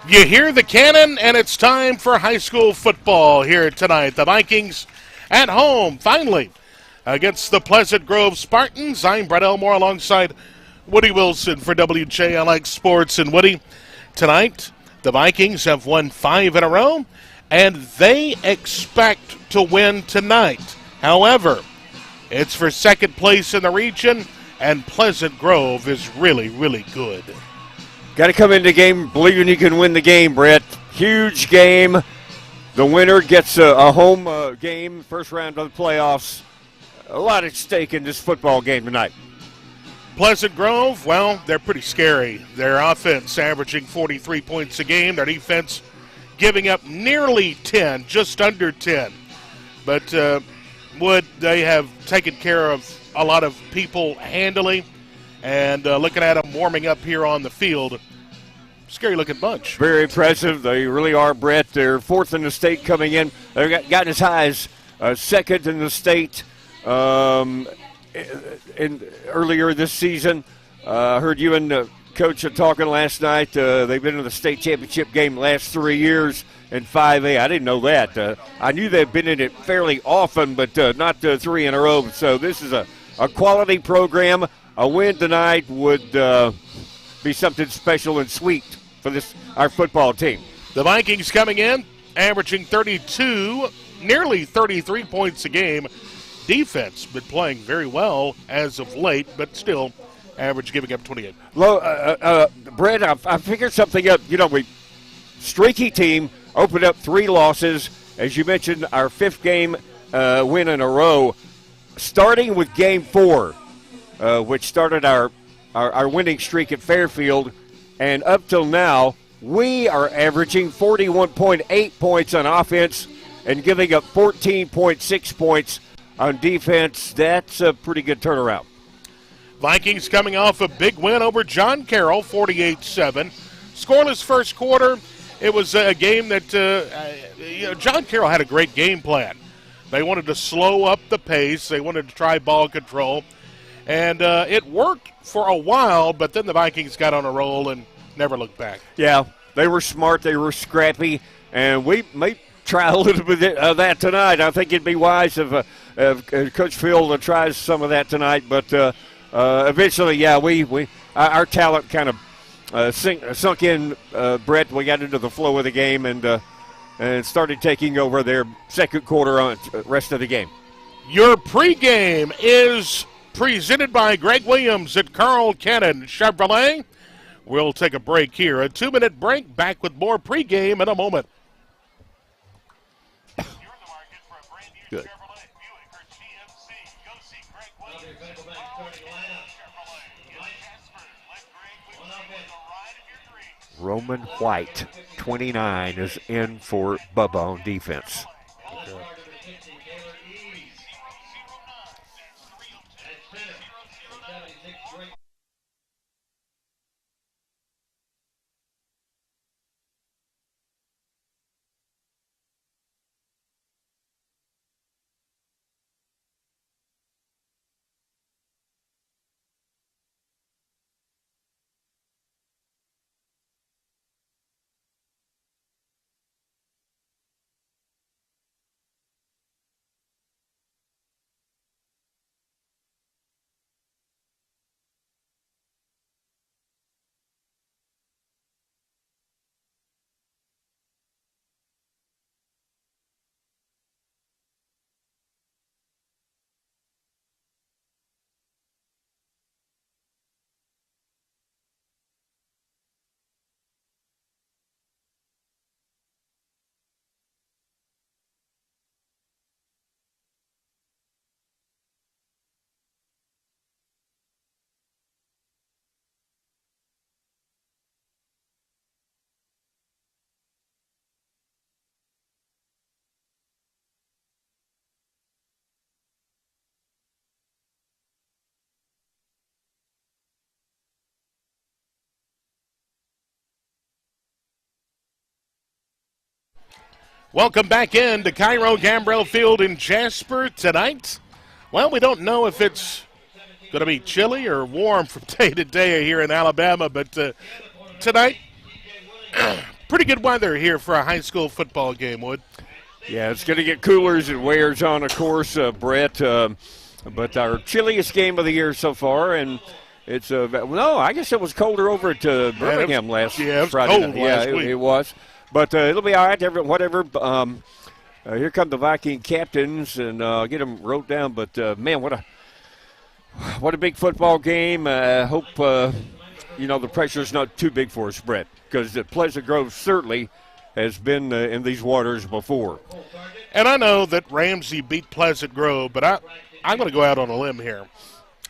You hear the cannon, and it's time for high school football here tonight. The Vikings at home, finally, against the Pleasant Grove Spartans. I'm Brett Elmore alongside Woody Wilson for WJLX Sports. And Woody, tonight, the Vikings have won 5 in a row, and they expect to win tonight. However, it's for second place in the region, and Pleasant Grove is really, really good. Got to come into the game believing you can win the game, Brett. Huge game. The winner gets a home game, first round of the playoffs. A lot at stake in this football game tonight. Pleasant Grove, well, they're pretty scary. Their offense averaging 43 points a game. Their defense giving up nearly 10, just under 10. But they have taken care of a lot of people handily. And looking at them warming up here on the field, scary-looking bunch. Very impressive. They really are, Brett. They're fourth in the state coming in. They've gotten as high as second in the state earlier this season. I heard you and the coach talking last night. They've been in the state championship game the last 3 years in 5A. I didn't know that. I knew they've been in it fairly often, but not 3 in a row. So this is a quality program. A win tonight would be something special and sweet for our football team. The Vikings coming in, averaging 32, nearly 33 points a game. Defense been playing very well as of late, but still average giving up 28. Brett, I figured something up. Streaky team opened up 3 losses. As you mentioned, our 5th game win in a row. Starting with game 4. Which started our winning streak at Fairfield, and up till now, we are averaging 41.8 points on offense and giving up 14.6 points on defense. That's a pretty good turnaround. Vikings coming off a big win over John Carroll, 48-7. Scoreless first quarter. It was a game that John Carroll had a great game plan. They wanted to slow up the pace. They wanted to try ball control. And it worked for a while, but then the Vikings got on a roll and never looked back. Yeah, they were smart. They were scrappy. And we may try a little bit of that tonight. I think it'd be wise if Coach Phil tries some of that tonight. But eventually, yeah, our talent kind of sunk in, Brett. We got into the flow of the game and started taking over their second quarter on rest of the game. Your pregame is presented by Greg Williams at Carl Cannon Chevrolet. We'll take a break here. A 2-minute break. Back with more pregame in a moment. Good. Roman White, 29, is in for Bubba on defense. Welcome back in to Cairo Gambrell Field in Jasper tonight. Well, we don't know if it's going to be chilly or warm from day to day here in Alabama, but tonight pretty good weather here for a high school football game, Wood. Yeah, it's going to get cooler as it wears on, of course, Brett. But our chilliest game of the year so far, and it's I guess it was colder over at Birmingham last Friday. It was cold last week. It was. But it'll be all right, whatever. Here come the Viking captains, and get them wrote down. But, man, what a big football game. I hope, the pressure's not too big for us, Brett, because Pleasant Grove certainly has been in these waters before. And I know that Ramsey beat Pleasant Grove, but I'm going to go out on a limb here.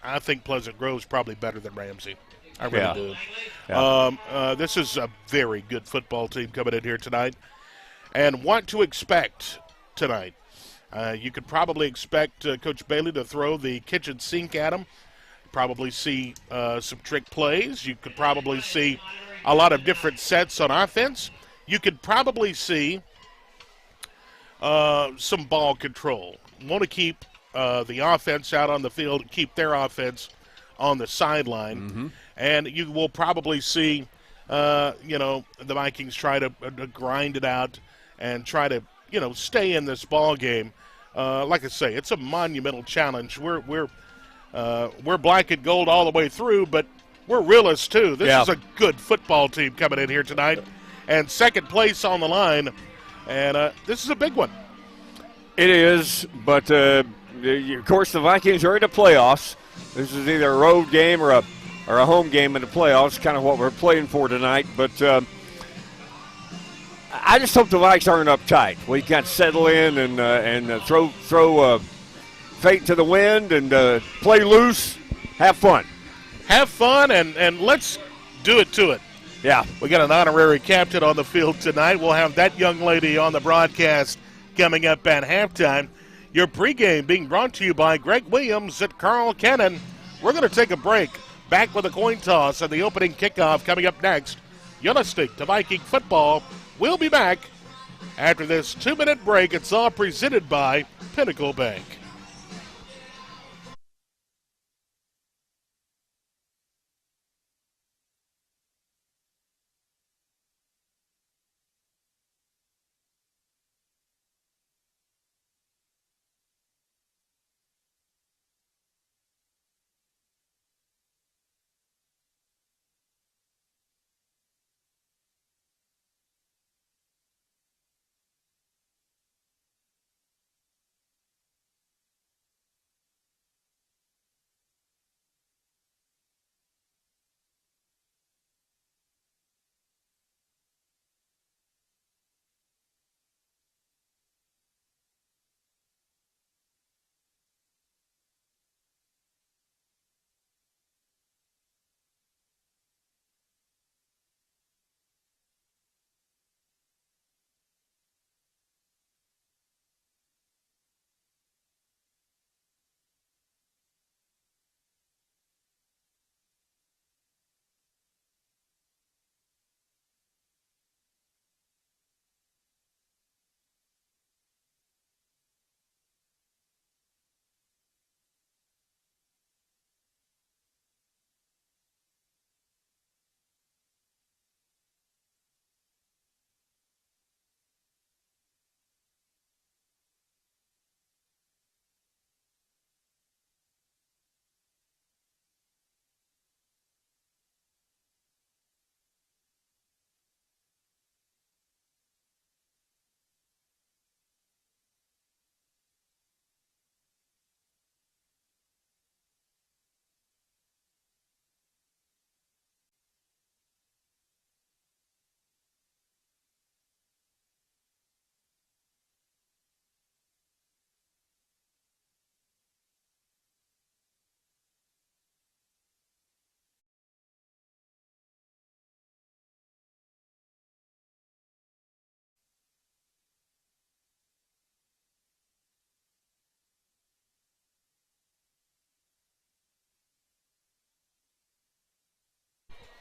I think Pleasant Grove's probably better than Ramsey. I really do. Yeah. This is a very good football team coming in here tonight. And what to expect tonight. You could probably expect Coach Bailey to throw the kitchen sink at them. Probably see some trick plays. You could probably see a lot of different sets on offense. You could probably see some ball control. Want to keep the offense out on the field, keep their offense on the sideline. Mm-hmm. And you will probably see, the Vikings try to grind it out and try to, stay in this ball game. Like I say, it's a monumental challenge. We're black and gold all the way through, but we're realists too. This is a good football team coming in here tonight, and second place on the line, and this is a big one. It is, but of course the Vikings are in the playoffs. This is either a road game or a home game in the playoffs. Kind of what we're playing for tonight, but. I just hope the Vikes aren't uptight. We got to settle in and throw fate to the wind and play loose, have fun. Have fun, and let's do it to it. Yeah. We got an honorary captain on the field tonight. We'll have that young lady on the broadcast coming up at halftime. Your pregame being brought to you by Greg Williams at Carl Cannon. We're going to take a break. Back with a coin toss and the opening kickoff coming up next. You're listening to Viking Football. We'll be back after this 2-minute break. It's all presented by Pinnacle Bank.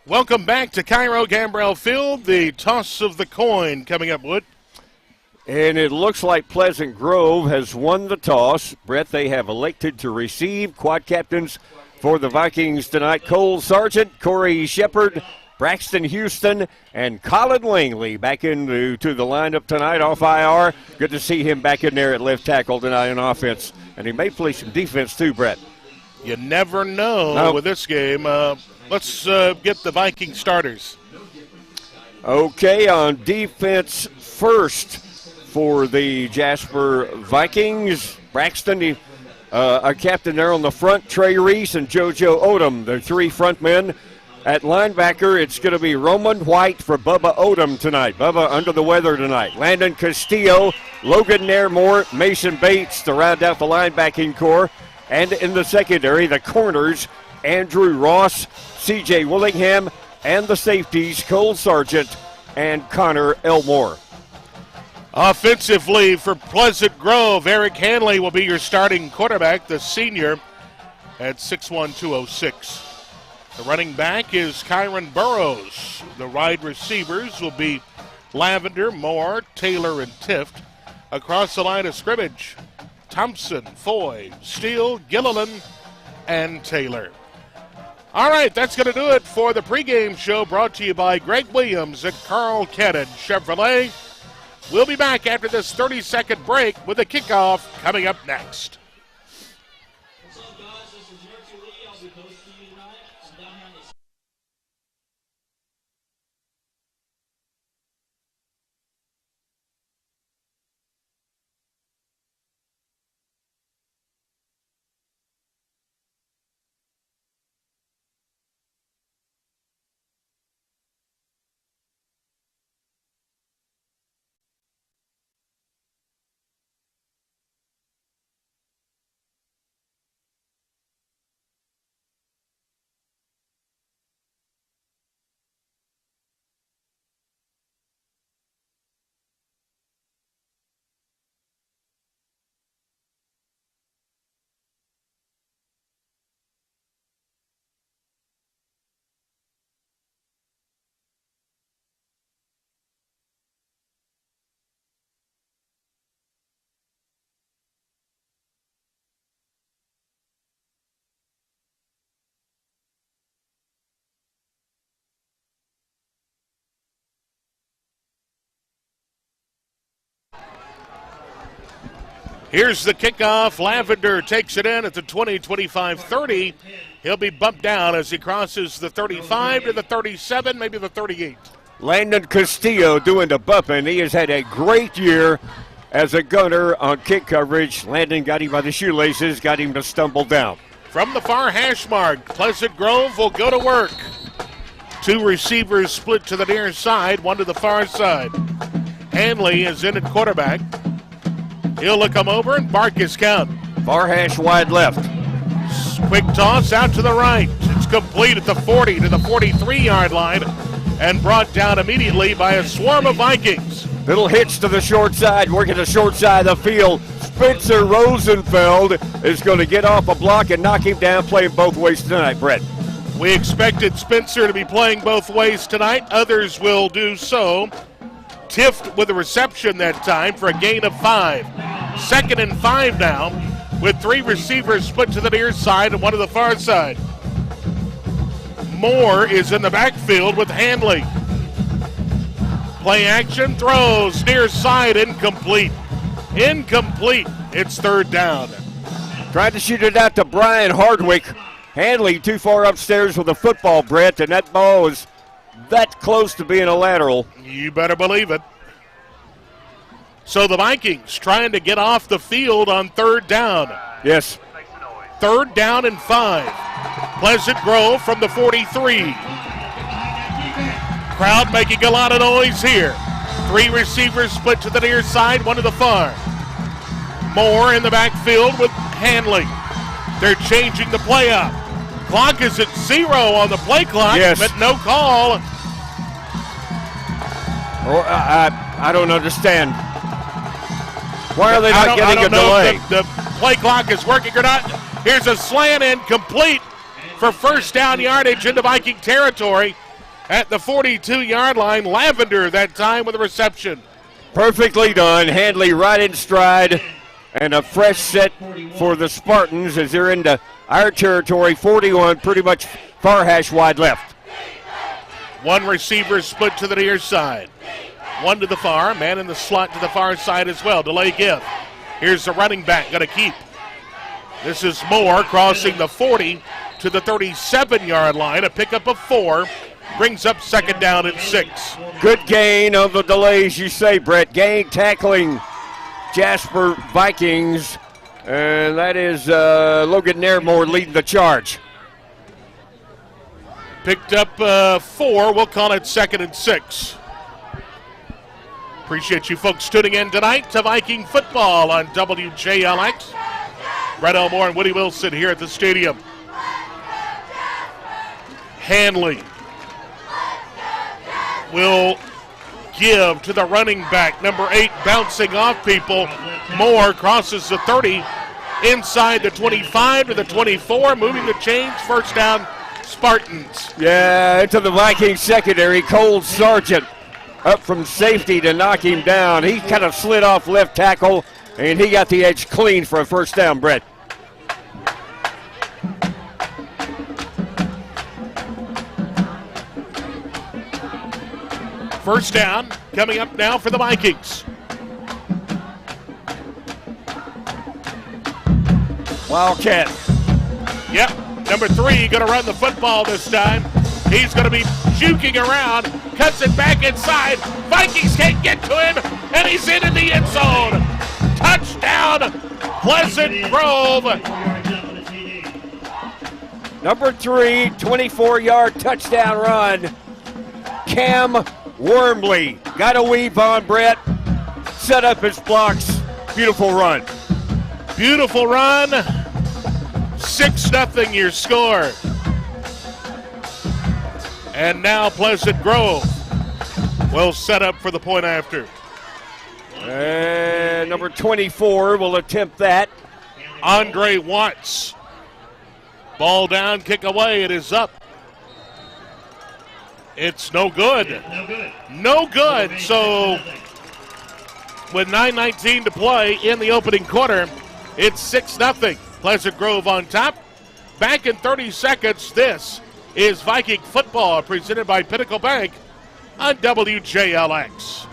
Welcome back to Cairo Gambrell Field. The toss of the coin coming up, Wood. And it looks like Pleasant Grove has won the toss. Brett, they have elected to receive. Quad captains for the Vikings tonight: Cole Sargent, Corey Shepard, Braxton Houston and Colin Langley back into the lineup tonight off IR. Good to see him back in there at left tackle tonight on offense. And he may play some defense too, Brett. You never know with this game. Let's get the Viking starters. Okay, on defense first for the Jasper Vikings. Braxton, our captain there on the front, Trey Reese and JoJo Odom, the three front men. At linebacker, it's going to be Roman White for Bubba Odom tonight. Bubba under the weather tonight. Landon Castillo, Logan Nairmore, Mason Bates to round out the linebacking core. And in the secondary, the corners, Andrew Ross, C.J. Willingham, and the safeties, Cole Sargent and Connor Elmore. Offensively for Pleasant Grove, Eric Hanley will be your starting quarterback, the senior at 6'1", 206. The running back is Kyron Burrows. The wide receivers will be Lavender, Moore, Taylor, and Tift. Across the line of scrimmage, Thompson, Foy, Steele, Gilliland, and Taylor. All right, that's going to do it for the pregame show brought to you by Greg Williams at Carl Cannon Chevrolet. We'll be back after this 30-second break with a kickoff coming up next. Here's the kickoff. Lavender takes it in at the 20, 25, 30. He'll be bumped down as he crosses the 35 to the 37, maybe the 38. Landon Castillo doing the bumping. He has had a great year as a gunner on kick coverage. Landon got him by the shoelaces, got him to stumble down. From the far hash mark, Pleasant Grove will go to work. Two receivers split to the near side, one to the far side. Hanley is in at quarterback. He'll look him over and bark his count. Far hash wide left. Quick toss out to the right. It's complete at the 40 to the 43-yard line and brought down immediately by a swarm of Vikings. Little hitch to the short side, working the short side of the field. Spencer Rosenfeld is going to get off a block and knock him down, playing both ways tonight, Brett. We expected Spencer to be playing both ways tonight. Others will do so. Tift with a reception that time for a gain of 5. 2nd and 5 now with three receivers split to the near side and one to the far side. Moore is in the backfield with Hanley. Play action, throws, near side, incomplete. Incomplete. It's 3rd down. Tried to shoot it out to Brian Hardwick. Hanley too far upstairs with a football, Brett, and that ball is that close to being a lateral. You better believe it. So the Vikings trying to get off the field on 3rd down. Yes. 3rd down and 5. Pleasant Grove from the 43. Crowd making a lot of noise here. Three receivers split to the near side, one to the far. Moore in the backfield with Hanley. They're changing the play up. Clock is at 0 on the play clock, yes, but no call. I don't understand. Why are they not getting a delay? If the play clock is working or not. Here's a slant incomplete for 1st down yardage into Viking territory at the 42-yard line. Lavender that time with a reception. Perfectly done. Hanley right in stride. And a fresh set for the Spartans as they're into our territory, 41, pretty much far hash wide left. One receiver split to the near side. One to the far, man in the slot to the far side as well. Delay give. Here's the running back, going to keep. This is Moore crossing the 40 to the 37-yard line. A pickup of 4 brings up second down and 6. Good gain on the delays, you say, Brett. Gain tackling Jasper Vikings. And that is Logan Nairmore leading the charge. Picked up 4. We'll call it second and 6. Appreciate you folks tuning in tonight to Viking football on WJLX. Brett Elmore and Woody Wilson here at the stadium. Hanley will give to the running back, number 8, bouncing off people. Moore crosses the 30, inside the 25 to the 24, moving the chains, first down, Spartans. Yeah, into the Viking secondary, Cole Sargent up from safety to knock him down. He kind of slid off left tackle, and he got the edge clean for a first down, Brett. First down coming up now for the Vikings. Wildcat. Yep, number 3 going to run the football this time. He's going to be juking around, cuts it back inside. Vikings can't get to him, and he's into the end zone. Touchdown, Pleasant Grove. Number 3, 24-yard touchdown run. Cam Wormley got a weave on, Brett. Set up his blocks. Beautiful run. Beautiful run. 6-0 your score. And now Pleasant Grove will set up for the point after. And number 24 will attempt that. Andre Watts. Ball down, kick away. It is up. It's no good. No good. So with 9:19 to play in the opening quarter, it's 6-0. Pleasant Grove on top. Back in 30 seconds, this is Viking football presented by Pinnacle Bank on WJLX.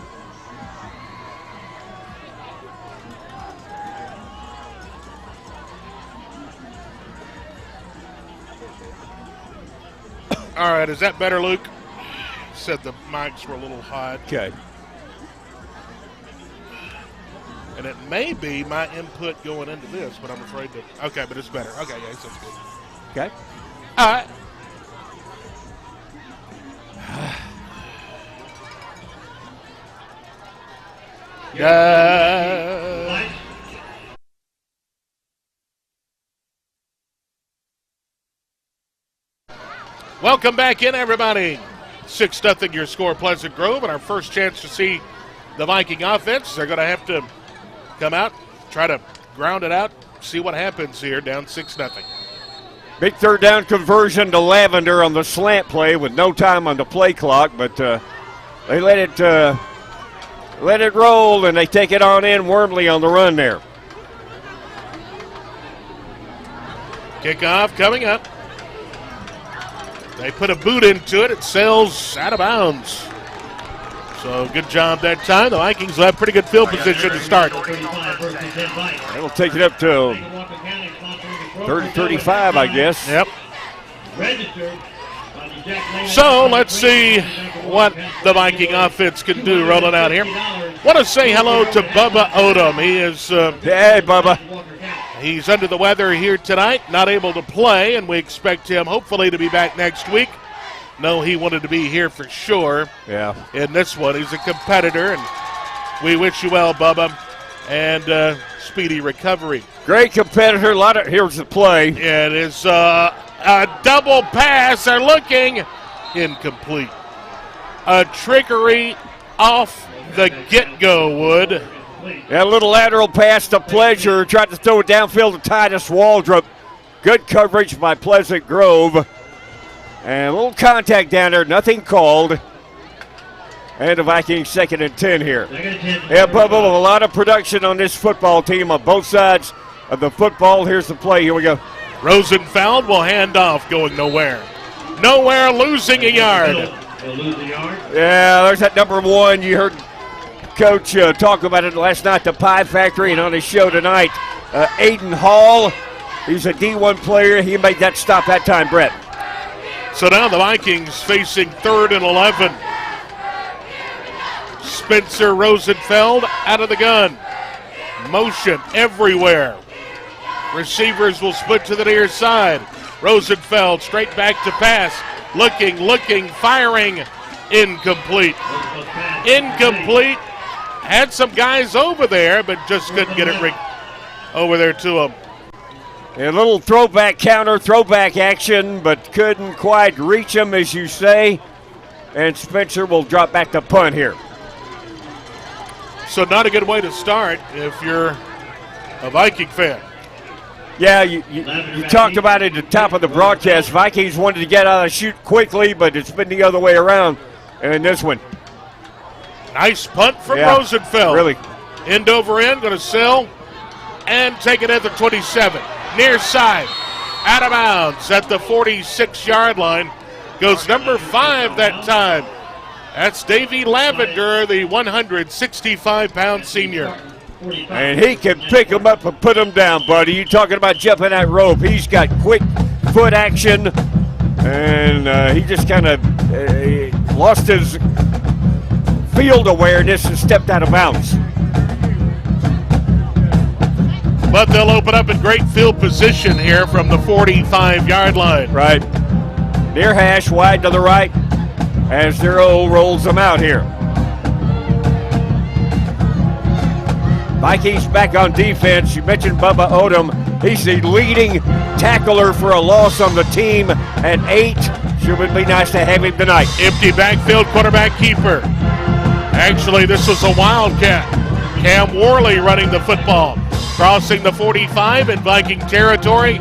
All right, is that better, Luke? Said the mics were a little hot. Okay. And it may be my input going into this, but I'm afraid that. Okay, but it's better. Okay, yeah, that's good. Okay. All right. Welcome back in, everybody. 6-0 your score, Pleasant Grove, and our first chance to see the Viking offense. They're going to have to come out, try to ground it out, see what happens here, down 6-0. Big third down conversion to Lavender on the slant play with no time on the play clock, but they let it roll, and they take it on in. Wormley on the run there. Kickoff coming up. They put a boot into it. It sails out of bounds. So good job that time. The Vikings will have pretty good field position to start. That'll take it up to 30-35, I guess. Yep. So let's see what the Viking offense can do rolling out here. Want to say hello to Bubba Odom. He is hey, Bubba. He's under the weather here tonight, not able to play, and we expect him hopefully to be back next week. No, he wanted to be here for sure. Yeah. In this one, he's a competitor, and we wish you well, Bubba, and speedy recovery. Great competitor. Here's the play. It is a double pass. They're looking incomplete. A trickery off the get-go, Wood. Yeah, a little lateral pass to Pleasure. Tried to throw it downfield to Titus Waldrop. Good coverage by Pleasant Grove. And a little contact down there. Nothing called. And the Vikings 2nd and 10 here. Yeah, Bubba, a lot of production on this football team on both sides of the football. Here's the play. Here we go. Rosenfeld will hand off, going nowhere. Nowhere, losing a yard. Yeah, there's that number 1. You heard Coach talk about it last night, the Pie Factory, and on his show tonight, Aiden Hall. He's a D1 player. He made that stop that time, Brett. So now the Vikings facing 3rd and 11. Spencer Rosenfeld out of the gun. Motion everywhere. Receivers will split to the near side. Rosenfeld straight back to pass. Looking, firing. Incomplete. Had some guys over there, but just couldn't get it over there to him. A little throwback action, but couldn't quite reach him, as you say. And Spencer will drop back the punt here. So not a good way to start if you're a Viking fan. Yeah, you talked about it at the top of the broadcast. Vikings wanted to get out of the chute quickly, but it's been the other way around in this one. Nice punt from Rosenfeld. Really. End over end, going to sail and take it at the 27. Near side, out of bounds at the 46-yard line. Goes number 5 that time. That's Davey Lavender, the 165-pound senior. And he can pick him up and put him down, buddy. You talking about jumping that rope. He's got quick foot action, and he just kind of lost his field awareness and stepped out of bounds. But they'll open up in great field position here from the 45-yard line. Right. Near hash, wide to the right, as Zero rolls them out here. Vikings back on defense. You mentioned Bubba Odom. He's the leading tackler for a loss on the team at 8. Sure would be nice to have him tonight. Empty backfield, quarterback keeper. Actually, this was a wildcat. Cam Worley running the football. Crossing the 45 in Viking territory.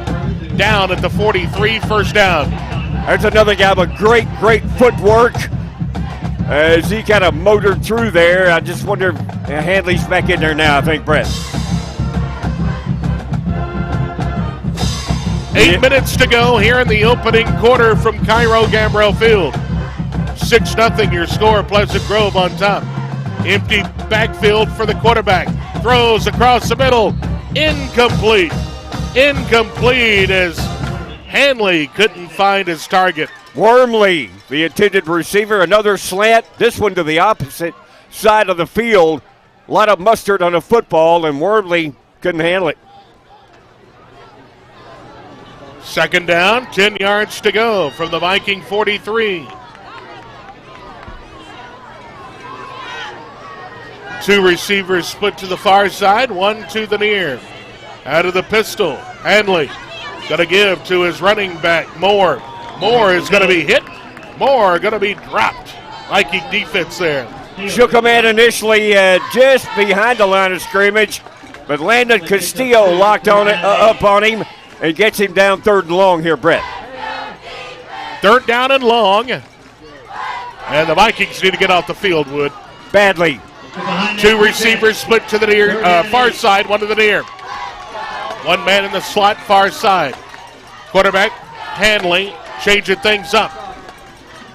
Down at the 43, first down. There's another guy with great footwork as he kind of motored through there. I just wonder if Handley's back in there now, I think, Brett. 8 minutes to go here in the opening quarter from Cairo Gambrell Field. 6-0 your score, Pleasant Grove on top. Empty backfield for the quarterback. Throws across the middle. Incomplete as Hanley couldn't find his target. Wormley, the intended receiver, another slant. This one to the opposite side of the field. A lot of mustard on a football, and Wormley couldn't handle it. Second down, 10 yards to go from the Viking 43. 2 receivers split to the far side, 1 to the near. Out of the pistol, Hanley going to give to his running back, Moore. Moore is going to be hit. Moore going to be dropped. Viking defense there. Shook a man initially just behind the line of scrimmage, but Landon Castillo locked on it, up on him and gets him down 3rd and long here, Brett. 3rd down and long. And the Vikings need to get off the field, Wood. Badly. 2 receivers split to the near, far side, 1 to the near. 1 man in the slot, far side. Quarterback, Hanley, changing things up.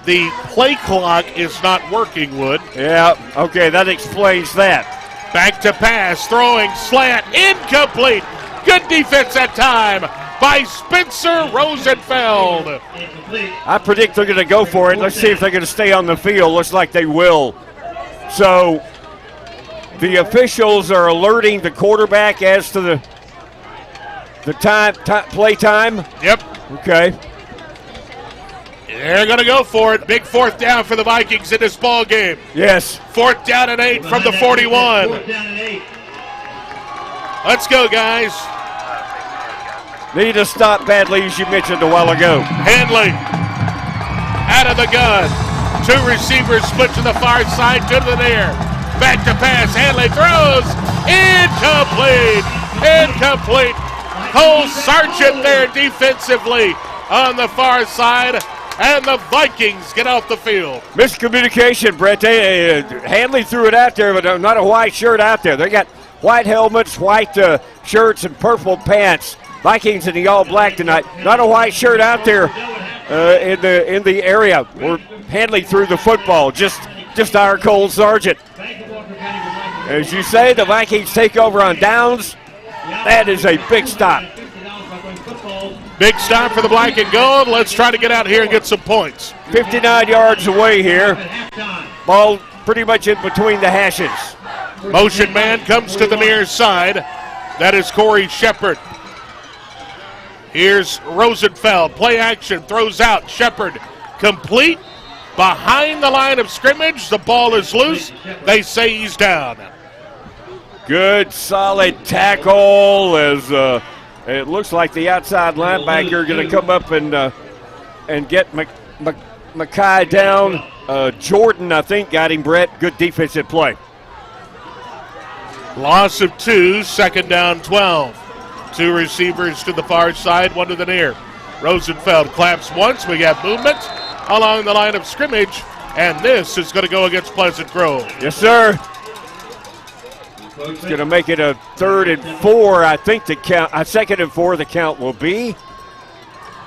The play clock is not working, Wood. Yeah, okay, that explains that. Back to pass, throwing, slant, incomplete. Good defense that time by Spencer Rosenfeld. I predict they're going to go for it. Let's see if they're going to stay on the field. Looks like they will. So the officials are alerting the quarterback as to the play time. Yep. Okay. They're going to go for it. Big 4th down for the Vikings in this ball game. Yes. 4th down and 8 from the 41. Let's go, guys. Need to stop badly, as you mentioned a while ago. Hanley out of the gun. 2 receivers split to the far side, 2 to the near. Back to pass. Hanley throws. Incomplete. Cole Sargent there defensively on the far side. And the Vikings get off the field. Miscommunication, Brett. Hanley threw it out there, but not a white shirt out there. They got white helmets, white shirts, and purple pants. Vikings in the all black tonight. Not a white shirt out there. in the area. We're handling through the football. Just our Cole Sargent. As you say, the Vikings take over on downs. That is a big stop. Big stop for the black and gold. Let's try to get out here and get some points. 59 yards away here. Ball pretty much in between the hashes. Motion man comes to the near side. That is Corey Shepard. Here's Rosenfeld. Play action. Throws out. Shepard complete. Behind the line of scrimmage. The ball is loose. They say he's down. Good, solid tackle as it looks like the outside linebacker going to come up and get Mackay down. Jordan, I think, got him, Brett. Good defensive play. Loss of 2, second down 12. 2 receivers to the far side, 1 to the near. Rosenfeld claps once. We got movement along the line of scrimmage, and this is going to go against Pleasant Grove. Yes, sir. It's going to make it a 3rd and 4. I think the count, 2nd and 4 the count will be.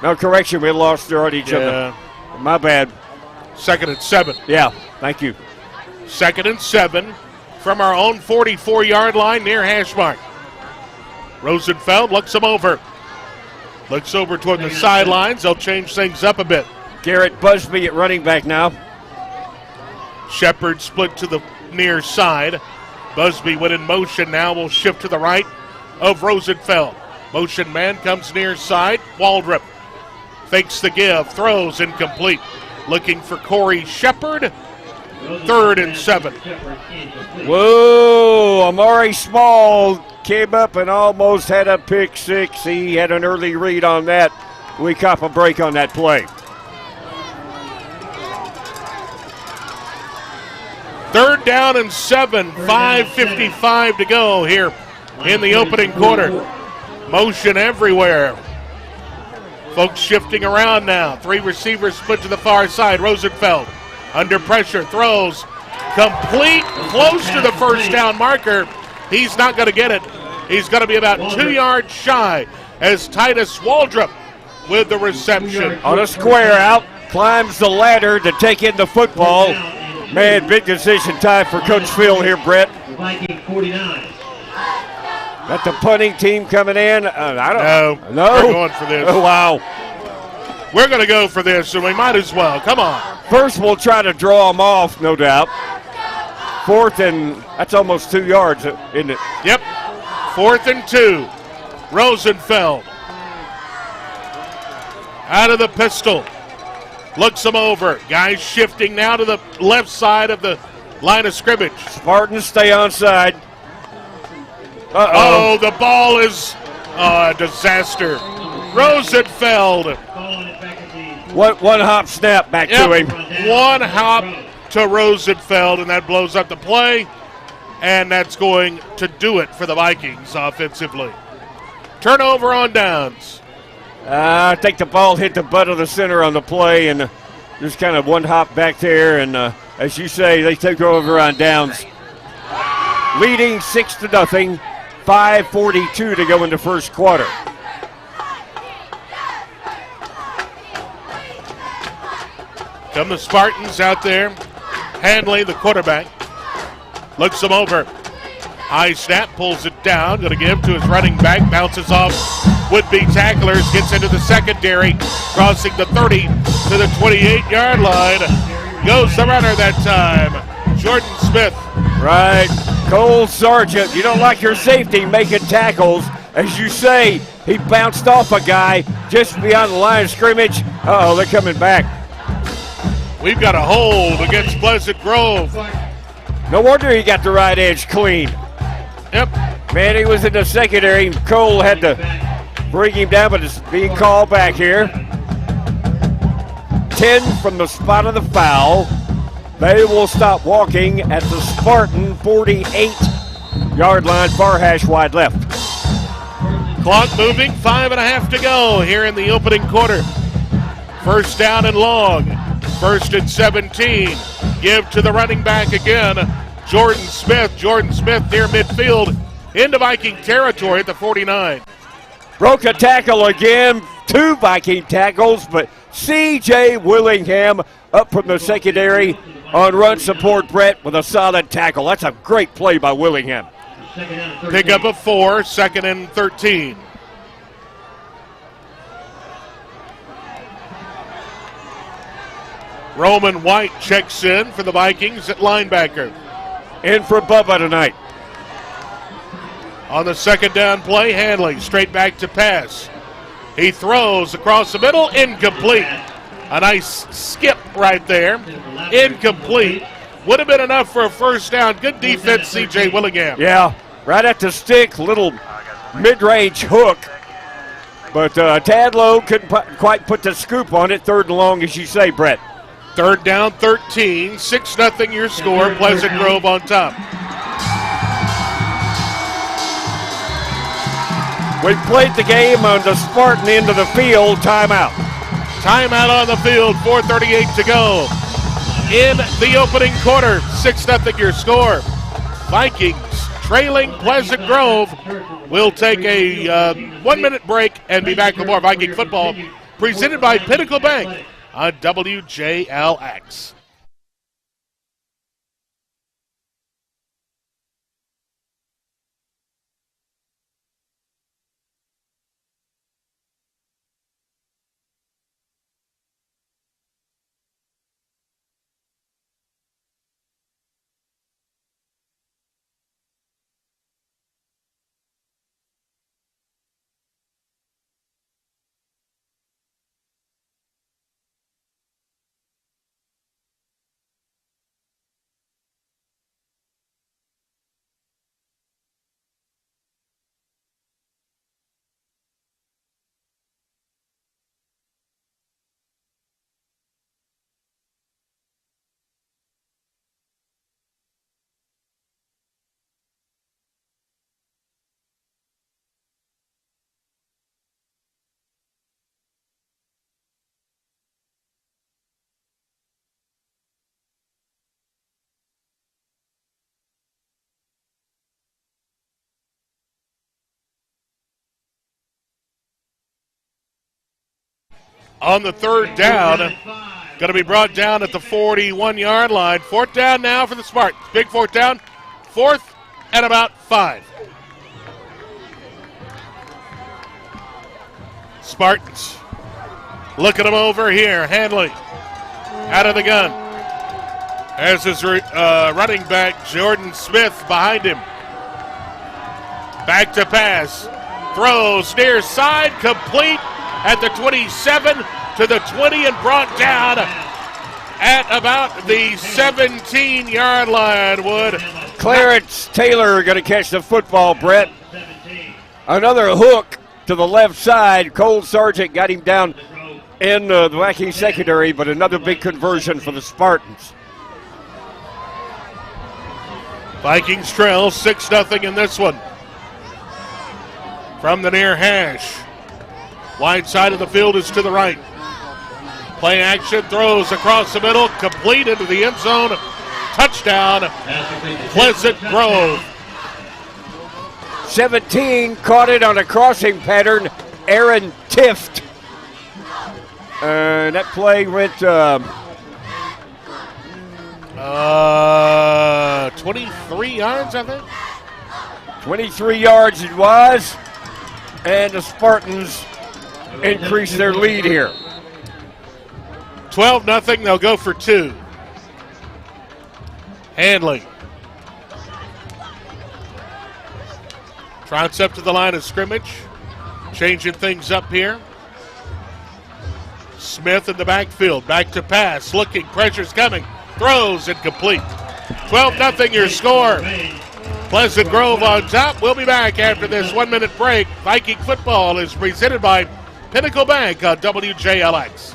No, correction, we lost already each other. My bad. 2nd and 7. Yeah, thank you. 2nd and 7 from our own 44-yard line near hash mark. Rosenfeld looks him over. Looks over toward the sidelines. They'll change things up a bit. Garrett Busby at running back now. Shepard split to the near side. Busby went in motion now. Will shift to the right of Rosenfeld. Motion man comes near side. Waldrop fakes the give. Throws incomplete. Looking for Corey Shepard. 3rd and 7. Whoa, Amari Small came up and almost had a pick 6. He had an early read on that. We cop a break on that play. 3rd down and 7. 5:55 to go here in the opening quarter. Motion everywhere. Folks shifting around now. 3 receivers split to the far side. Rosenfeld under pressure, throws complete, close to the first down marker. He's not going to get it. He's going to be about 2 yards shy as Titus Waldrop with the reception. On a square out, climbs the ladder to take in the football. Man, big decision time for Coach Phil here, Brett. Got the punting team coming in. I don't know. We're going for this. Oh, wow. We're going to go for this, and we might as well. Come on. First, we'll try to draw them off, no doubt. 4th and that's almost 2 yards, isn't it? Yep. 4th and 2. Rosenfeld out of the pistol. Looks him over. Guys shifting now to the left side of the line of scrimmage. Spartans stay onside. Oh, the ball is a disaster. Rosenfeld. One hop snap back to him. 1 hop to Rosenfeld, and that blows up the play. And that's going to do it for the Vikings offensively. Turnover on downs. I think the ball hit the butt of the center on the play, and just kind of 1 hop back there. And as you say, they take over on downs. Leading 6-0. 5:42 to go in the first quarter. Come the Spartans out there. Hanley, the quarterback, looks him over. High snap, pulls it down. Going to give to his running back. Bounces off would-be tacklers. Gets into the secondary. Crossing the 30 to the 28-yard line. Goes the runner that time. Jordan Smith. Right. Cole Sargent, you don't like your safety making tackles. As you say, he bounced off a guy just beyond the line of scrimmage. Uh-oh, they're coming back. We've got a hold against Pleasant Grove. No wonder he got the right edge clean. Yep. Man, he was in the secondary. Cole had to bring him down, but it's being called back here. 10 from the spot of the foul. They will stop walking at the Spartan 48-yard line, far hash wide left. Clock moving, 5.5 to go here in the opening quarter. First down and long. 1st and 17. Give to the running back again, Jordan Smith. Jordan Smith near midfield into Viking territory at the 49. Broke a tackle again. 2 Viking tackles, but C.J. Willingham up from the secondary on run support, Brett, with a solid tackle. That's a great play by Willingham. Pick up a 4, 2nd and 13. Roman White checks in for the Vikings at linebacker. In for Bubba tonight. On the 2nd down play, Hanley straight back to pass. He throws across the middle, incomplete. A nice skip right there, incomplete. Would have been enough for a 1st down. Good defense, C.J. Willingham. Yeah, right at the stick, little mid-range hook. But Tadlow couldn't quite put the scoop on it. 3rd and long, as you say, Brett. 3rd down, 13, 6-0 your score. Pleasant Grove on top. We played the game on the Spartan end of the field. Timeout. Timeout on the field, 4:38 to go. In the opening quarter, 6-0 your score. Vikings trailing Pleasant Grove. We'll take a 1-minute break and be back with more Viking football presented by Pinnacle Bank on WJLX. On the 3rd down, going to be brought down at the 41-yard line. 4th down now for the Spartans. Big 4th down, 4th and about 5. Spartans looking them over here. Hanley out of the gun. As his running back, Jordan Smith, behind him. Back to pass. Throws near side, complete at the 27 to the 20 and brought down at about the 17-yard line. Wood. Clarence Taylor going to catch the football, Brett. Another hook to the left side. Cole Sargent got him down in the Viking secondary, but another big conversion for the Spartans. Vikings trail 6-0 in this one. From the near hash. Wide side of the field is to the right. Play action, throws across the middle, complete into the end zone. Touchdown, Pleasant Grove. 17 caught it on a crossing pattern. Aaron Tift. That play went 23 yards, I think. 23 yards it was. And the Spartans increase their lead here. 12-0, they'll go for 2. Hanley trots up to the line of scrimmage, changing things up here. Smith in the backfield, back to pass, looking, pressure's coming, throws, incomplete. 12-0 your score. Pleasant Grove on top. We'll be back after this 1-minute break. Viking football is presented by Pinnacle Bank on WJLX.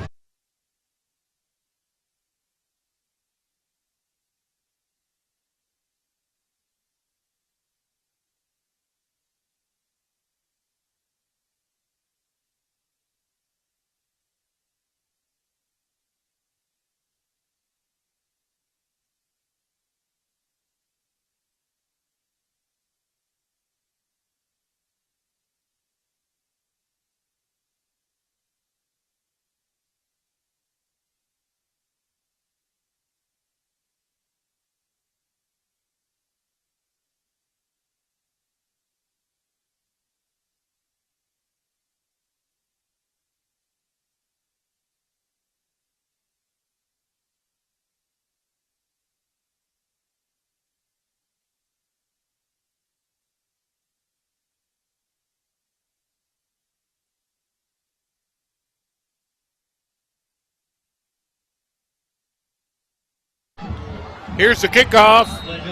Here's the kickoff.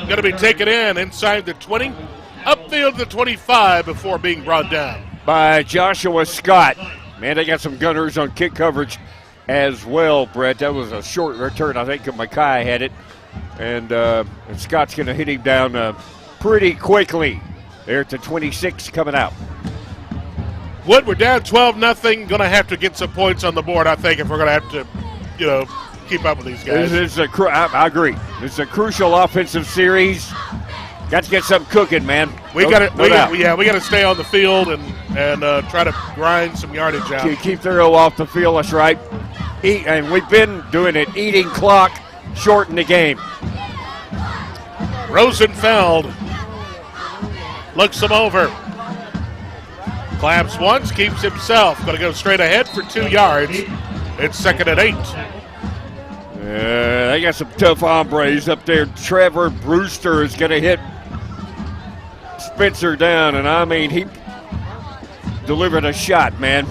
Going to be taken inside the 20, upfield to the 25 before being brought down. By Joshua Scott. Man, they got some gunners on kick coverage as well, Brett. That was a short return. I think Mackay had it. And Scott's going to hit him down pretty quickly. There at the 26 coming out. Wood, we're down 12-0. Going to have to get some points on the board, I think, if we're going to have to, keep up with these guys. I agree. It's a crucial offensive series. Got to get something cooking, man. We got to stay on the field and try to grind some yardage out. Keep their O off the field. That's right. And we've been doing it. Eating clock, shorten the game. Rosenfeld looks him over. Claps once, keeps himself. Going to go straight ahead for 2 yards. It's 2nd and 8. They got some tough hombres up there. Trevor Brewster is going to hit Spencer down, and I mean, he delivered a shot, man.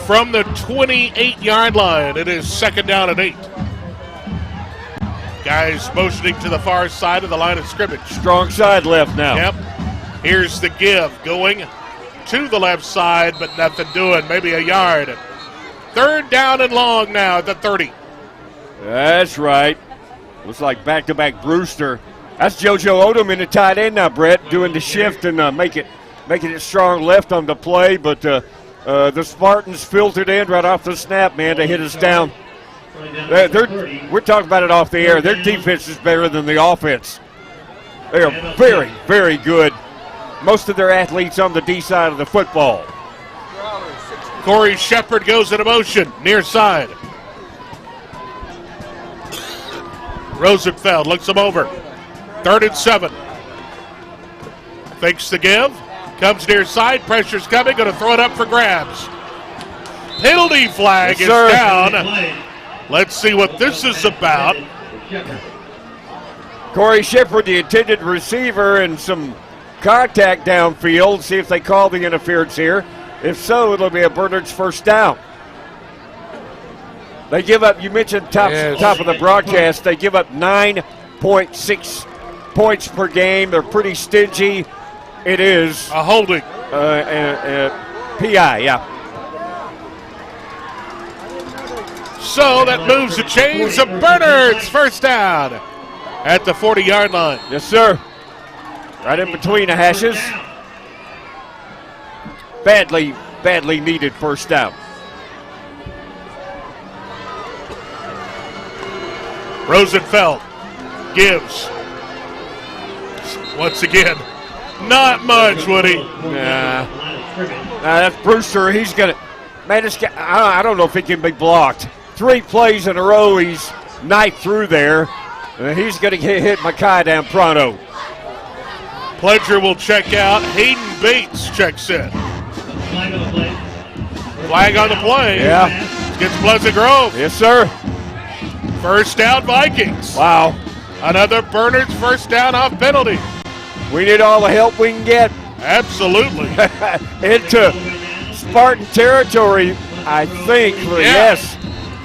From the 28-yard line, it is 2nd down and 8. Guys motioning to the far side of the line of scrimmage. Strong side left now. Yep. Here's the give going to the left side, but nothing doing. Maybe a yard. 3rd down and long now at the 30. That's right. Looks like back-to-back Brewster. That's JoJo Odom in the tight end now, Brett, doing the shift and making it strong left on the play. But the Spartans filtered in right off the snap, man. They hit us down. We're talking about it off the air. Their defense is better than the offense. They are very, very good. Most of their athletes on the D side of the football. Corey Shepard goes into motion, near side. Rosenfeld looks him over. 3rd and 7. Fakes the give. Comes near side. Pressure's coming. Going to throw it up for grabs. Penalty flag is down. Let's see what this is about. Corey Shepard, the intended receiver, and some contact downfield. See if they call the interference here. If so, it'll be a Bernard's 1st down. They give up, you mentioned top of the broadcast, they give up 9.6 points per game. They're pretty stingy. It is. A holding. PI, yeah. So that moves the chains of Bernard's 1st down at the 40-yard line. Yes, sir. Right in between the hashes. Badly needed 1st down. Rosenfeld gives. Once again, not much, Woody. Nah, that's Brewster. He's going to, man, I don't know if he can be blocked. 3 plays in a row, he's knifed through there. He's going to get hit Mackay down pronto. Pledger will check out. Hayden Bates checks in. Flag on the play. Yeah. Gets Pleasant Grove. Yes, sir. 1st down Vikings. Wow. Another Bernard's 1st down off penalty. We need all the help we can get. Absolutely. Into Spartan territory, I think. Yes.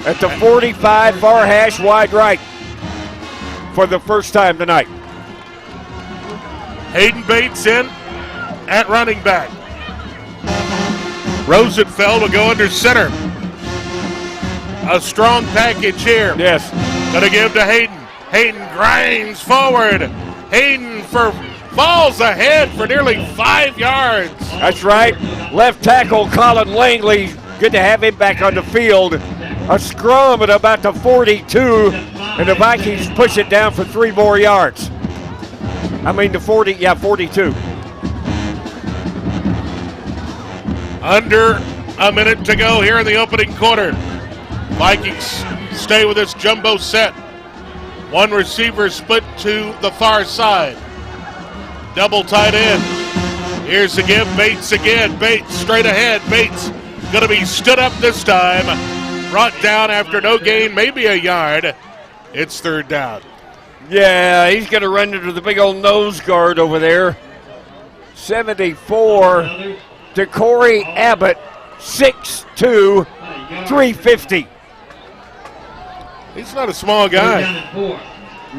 At the 45, far hash, wide right. For the 1st time tonight. Hayden Bates in at running back. Rosenfeld will go under center. A strong package here. Yes. Gonna give to Hayden. Hayden grinds forward. Hayden falls ahead for nearly 5 yards. That's right. Left tackle Colin Langley. Good to have him back on the field. A scrum at about the 42, and the Vikings push it down for 3 more yards. I mean the 42. Under a minute to go here in the opening quarter. Vikings stay with this jumbo set. 1 receiver split to the far side. Double tight end. Here's the give. Bates again. Bates straight ahead. Bates going to be stood up this time. Brought down after no gain, maybe a yard. It's 3rd down. Yeah, he's going to run into the big old nose guard over there. 74 to Corey Abbott, 6'2", 350. He's not a small guy. Down at 4.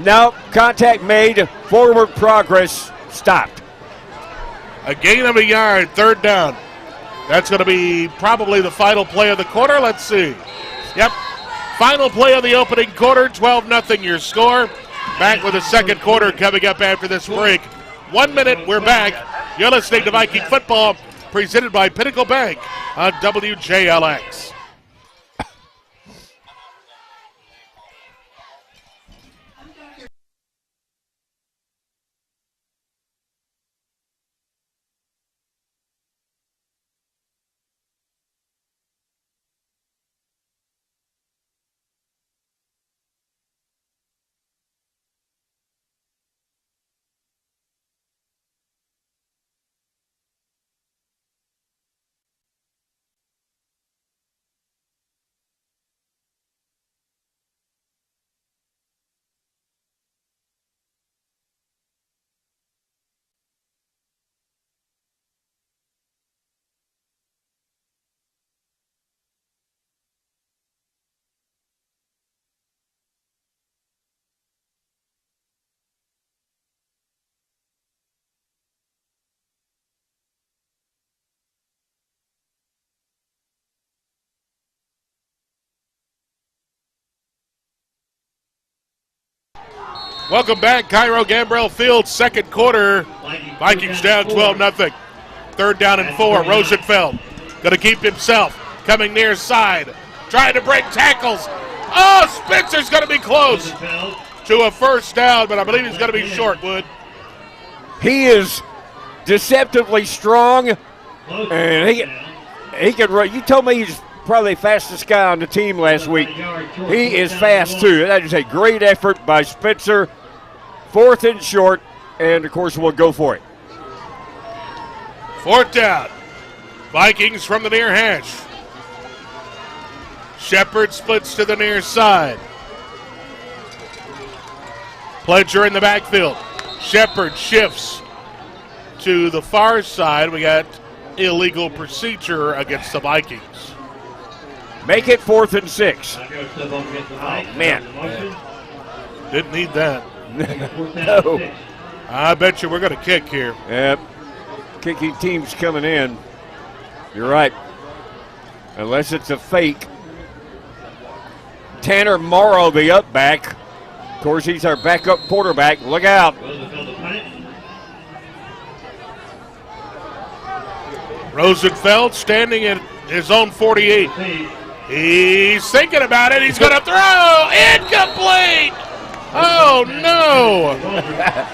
No, contact made, forward progress stopped. A gain of a yard, third down. That's going to be probably the final play of the quarter. Let's see. Yep. Final play of the opening quarter, 12-0 your score. Back with the second quarter coming up after this break. 1 minute, we're back. You're listening to Viking Football, presented by Pinnacle Bank on WJLX. Welcome back, Cairo Gambrell Field, second quarter. Vikings down 12-0. Third down and 4. Rosenfeld going to keep himself. Coming near side. Trying to break tackles. Oh, Spencer's going to be close to a first down, but I believe he's going to be short, Wood. He is deceptively strong, and he can run. You told me he's probably the fastest guy on the team last week. He is fast, too. That is a great effort by Spencer. Fourth and short, and, of course, we'll go for it. Fourth down. Vikings from the near hash. Shepard splits to the near side. Pledger in the backfield. Shepard shifts to the far side. We got illegal procedure against the Vikings. Make it 4th and 6. Oh, man. Didn't need that. No. I bet you we're going to kick here. Yep. Kicking teams coming in. You're right. Unless it's a fake. Tanner Morrow, the up back. Of course, he's our backup quarterback. Look out. Rosenfeld standing at his own 48. He's thinking about it. He's going to throw. Incomplete. Oh, no.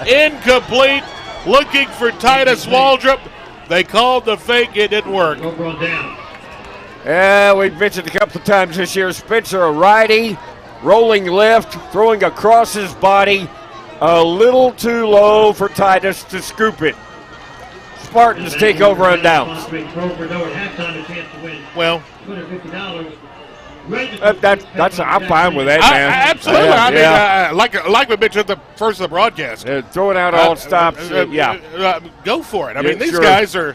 Incomplete. Looking for Titus Waldrop. They called the fake. It didn't work. Yeah, we've mentioned a couple of times this year. Spencer, a righty, rolling left, throwing across his body. A little too low for Titus to scoop it. Spartans take over on downs. Well, I'm fine with that, man. Absolutely. I mean, like we mentioned at the first of the broadcast. Throwing out all stops. Go for it. I mean, these sure. guys are,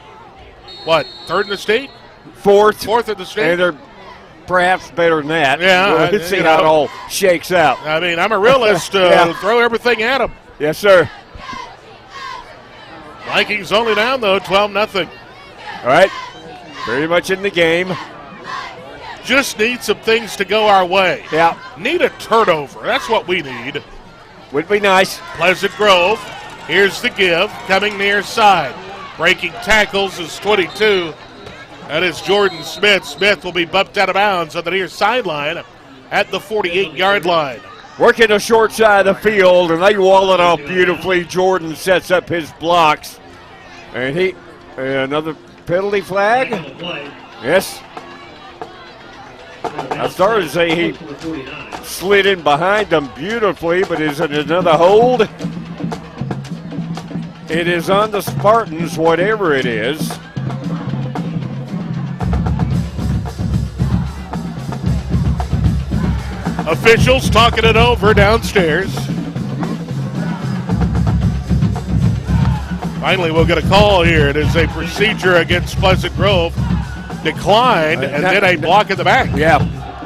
what, third in the state? Fourth in the state? And they're perhaps better than that. Yeah. Let's see how it all shakes out. I mean, I'm a realist. Throw everything at them. Yes, sir. Vikings only down, though, 12-0. All right. Very much in the game. Just need some things to go our way. Yeah. Need a turnover. That's what we need. Would be nice. Pleasant Grove. Here's the give. Coming near side. Breaking tackles is 22. That is Jordan Smith. Smith will be bumped out of bounds on the near sideline at the 48-yard line. Working the short side of the field, and they wall it off beautifully. Jordan sets up his blocks. And another penalty flag? Yes. I started to say he slid in behind them beautifully, but is it another hold? It is on the Spartans, whatever it is. Officials talking it over downstairs. Finally, we'll get a call here. It is a procedure against Pleasant Grove. Declined, and then a block in the back. Yeah.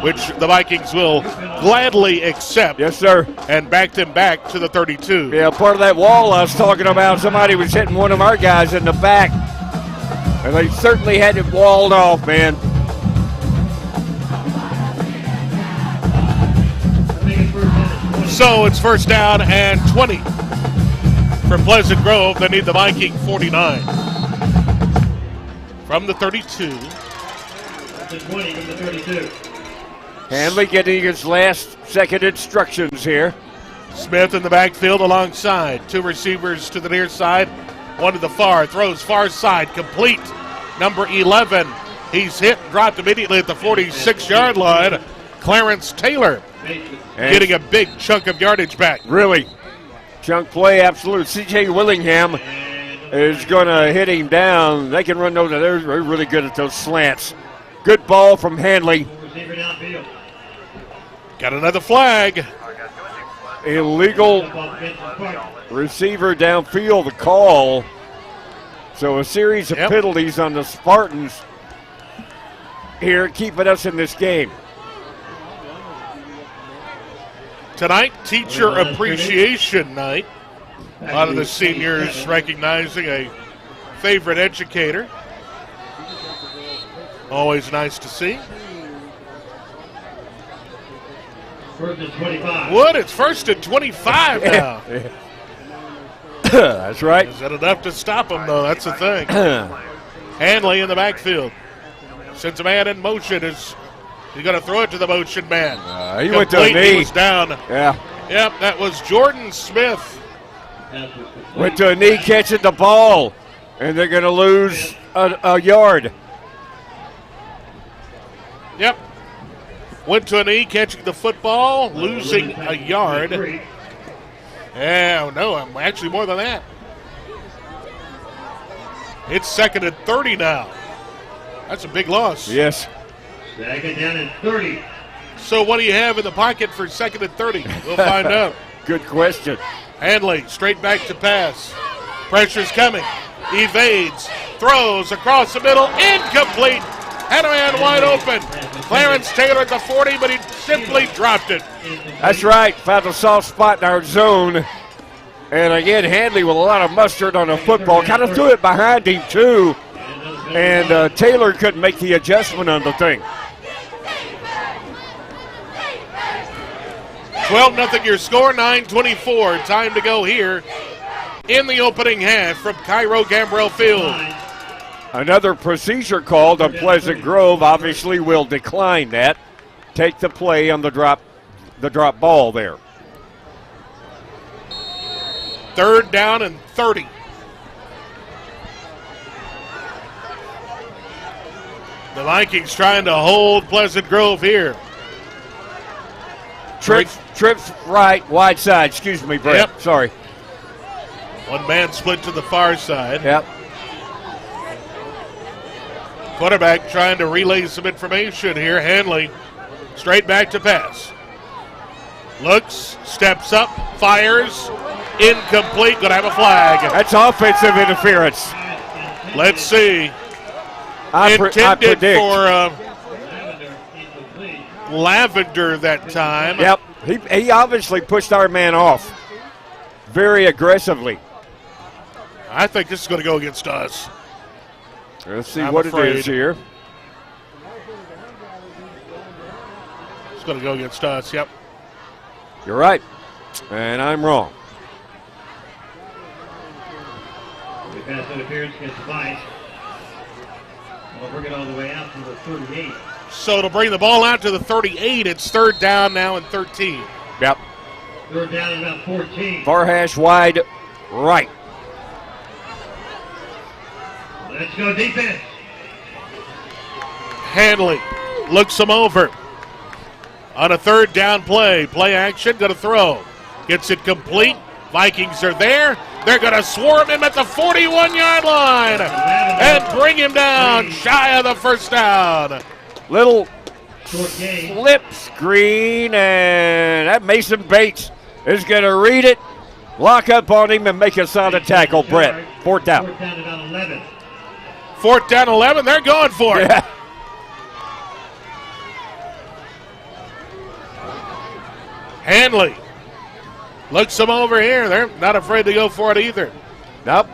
which the Vikings will gladly accept. Yes, sir. And back them back to the 32. Yeah, part of that wall I was talking about, somebody was hitting one of our guys in the back. And they certainly had it walled off, man. So it's first down and 20 for Pleasant Grove. They need the Viking 49. From the 32. 20 from the 32. Hanley getting his last second instructions here. Smith in the backfield alongside. Two receivers to the near side. One to the far. Throws far side. Complete. Number 11. He's hit and dropped immediately at the 46-yard line. Clarence Taylor getting a big chunk of yardage back. Really. Chunk play, absolute. C.J. Willingham is going to hit him down. They can run those. They're really good at those slants. Good ball from Hanley. Got another flag. Illegal receiver downfield, the call. So a series of penalties on the Spartans here, keeping us in this game. Tonight, Teacher Appreciation Night. A lot of the seniors recognizing a favorite educator. Always nice to see. First and 25. Wood, it's first and 25 now. That's right. Is that enough to stop him, though? That's the thing. Hanley in the backfield. Sends a man in motion. He's going to throw it to the motion man. He went to a knee. He was down. Yeah. Yep, that was Jordan Smith. Went to a knee catching the ball, and they're going to lose a yard. Yep. Went to a knee catching the football, losing a yard. Yeah, no, I'm actually more than that. It's second and 30 now. That's a big loss. Yes. Second down and 30. So what do you have in the pocket for second and 30? We'll find out. Good question. Hanley straight back to pass. Pressure's coming. Evades. Throws across the middle. Incomplete. Had a man wide open. Clarence Taylor at the 40, but he simply dropped it. That's right. Found a soft spot in our zone. And again, Hanley with a lot of mustard on the football. Kind of threw it behind him, too. And Taylor couldn't make the adjustment on the thing. 12-0 your score, 9:24. Time to go here in the opening half from Cairo Gambrell Field. Another procedure called on Pleasant Grove. Obviously will decline that. Take the play on the drop ball there. Third down and 30. The Vikings trying to hold Pleasant Grove here. Trips right, wide side. Excuse me, Brett. Yep. Sorry. One man split to the far side. Yep. Quarterback trying to relay some information here. Hanley straight back to pass. Looks, steps up, fires. Incomplete. Going to have a flag. That's offensive interference. Let's see. I Intended predict. for Lavender that time. Yep. He obviously pushed our man off very aggressively. I think this is going to go against us. Let's see I'm what afraid. it is here. It's going to go against us, yep. You're right. And I'm wrong. Pass interference against the Vikes. We'll bring it all the way out to the 38. So to bring the ball out to the 38, it's third down now and 13. Yep. Third down and about 14. Far hash wide right. Let's go defense. Hanley looks him over. On a third down play. Play action, going to throw. Gets it complete. Vikings are there. They're going to swarm him at the 41-yard line and bring him down shy of the first down. Little flip screen, and that Mason Bates is going to read it, lock up on him, and make a solid tackle, Brett. Fourth down. Fourth down about 11. Fourth down 11, they're going for it. Yeah. Hanley looks them over here. They're not afraid to go for it either. Nope.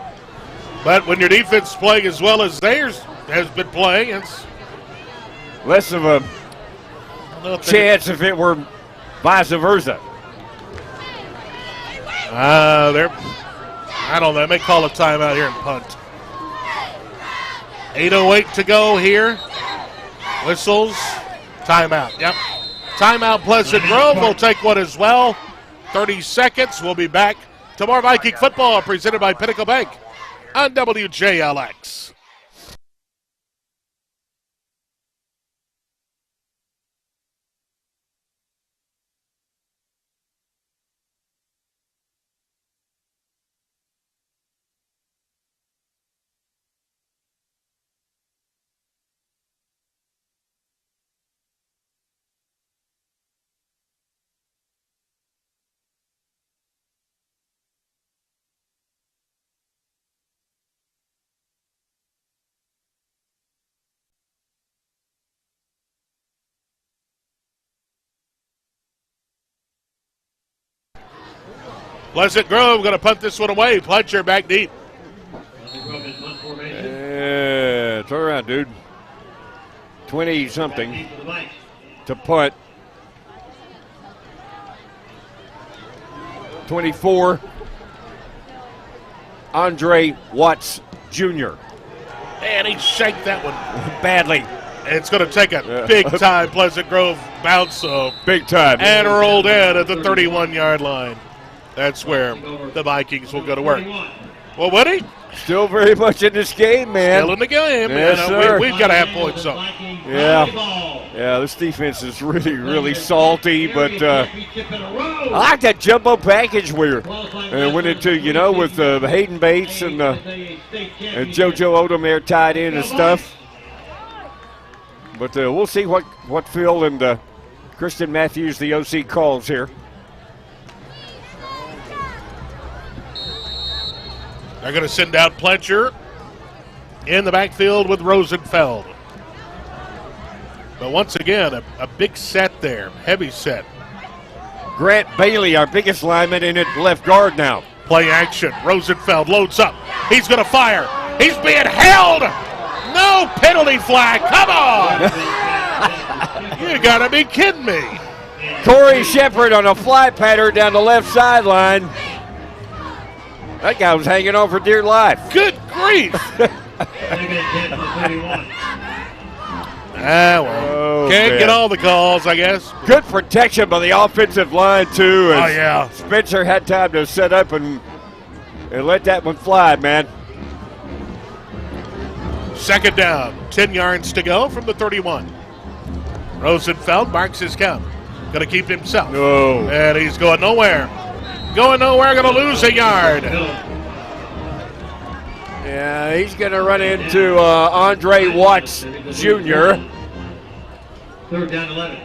But when your defense is playing as well as theirs has been playing, it's less of a chance if it were vice versa. I don't know. They may call a timeout here and punt. 8:08 to go here. Whistles. Timeout. Yep. Timeout. Pleasant Grove will take one as well. 30 seconds. We'll be back to more Viking football presented by Pinnacle Bank on WJLX. Pleasant Grove going to punt this one away. Pletcher back deep. Yeah, turn around, dude. 20-something to punt. 24. Andre Watts Jr. And he shanked that one badly. It's going to take a big-time Pleasant Grove bounce, so big time. And rolled in at the 31-yard line. That's where the Vikings will go to work. Well, Woody? Still very much in this game, man. Still in the game. Yes, sir. We've got to have points up. Yeah, this defense is really, really salty, but I like that jumbo package we went into, with Hayden Bates and JoJo Odom there tied in and stuff. But we'll see what Phil and Kristen Matthews, the OC, calls here. They're going to send out Pletcher in the backfield with Rosenfeld. But once again, a big set there, heavy set. Grant Bailey, our biggest lineman, in at left guard now. Play action. Rosenfeld loads up. He's going to fire. He's being held. No penalty flag. Come on. You got to be kidding me. Corey Shepard on a fly pattern down the left sideline. That guy was hanging on for dear life. Good grief. Can't get all the calls, I guess. Good protection by the offensive line, too. Oh, yeah. Spencer had time to set up and let that one fly, man. Second down, 10 yards to go from the 31. Rosenfeld marks his count. Going to keep himself. No. And he's going nowhere. Going nowhere, going to lose a yard. Yeah, he's going to run into Andre Watts Jr. Third down 11.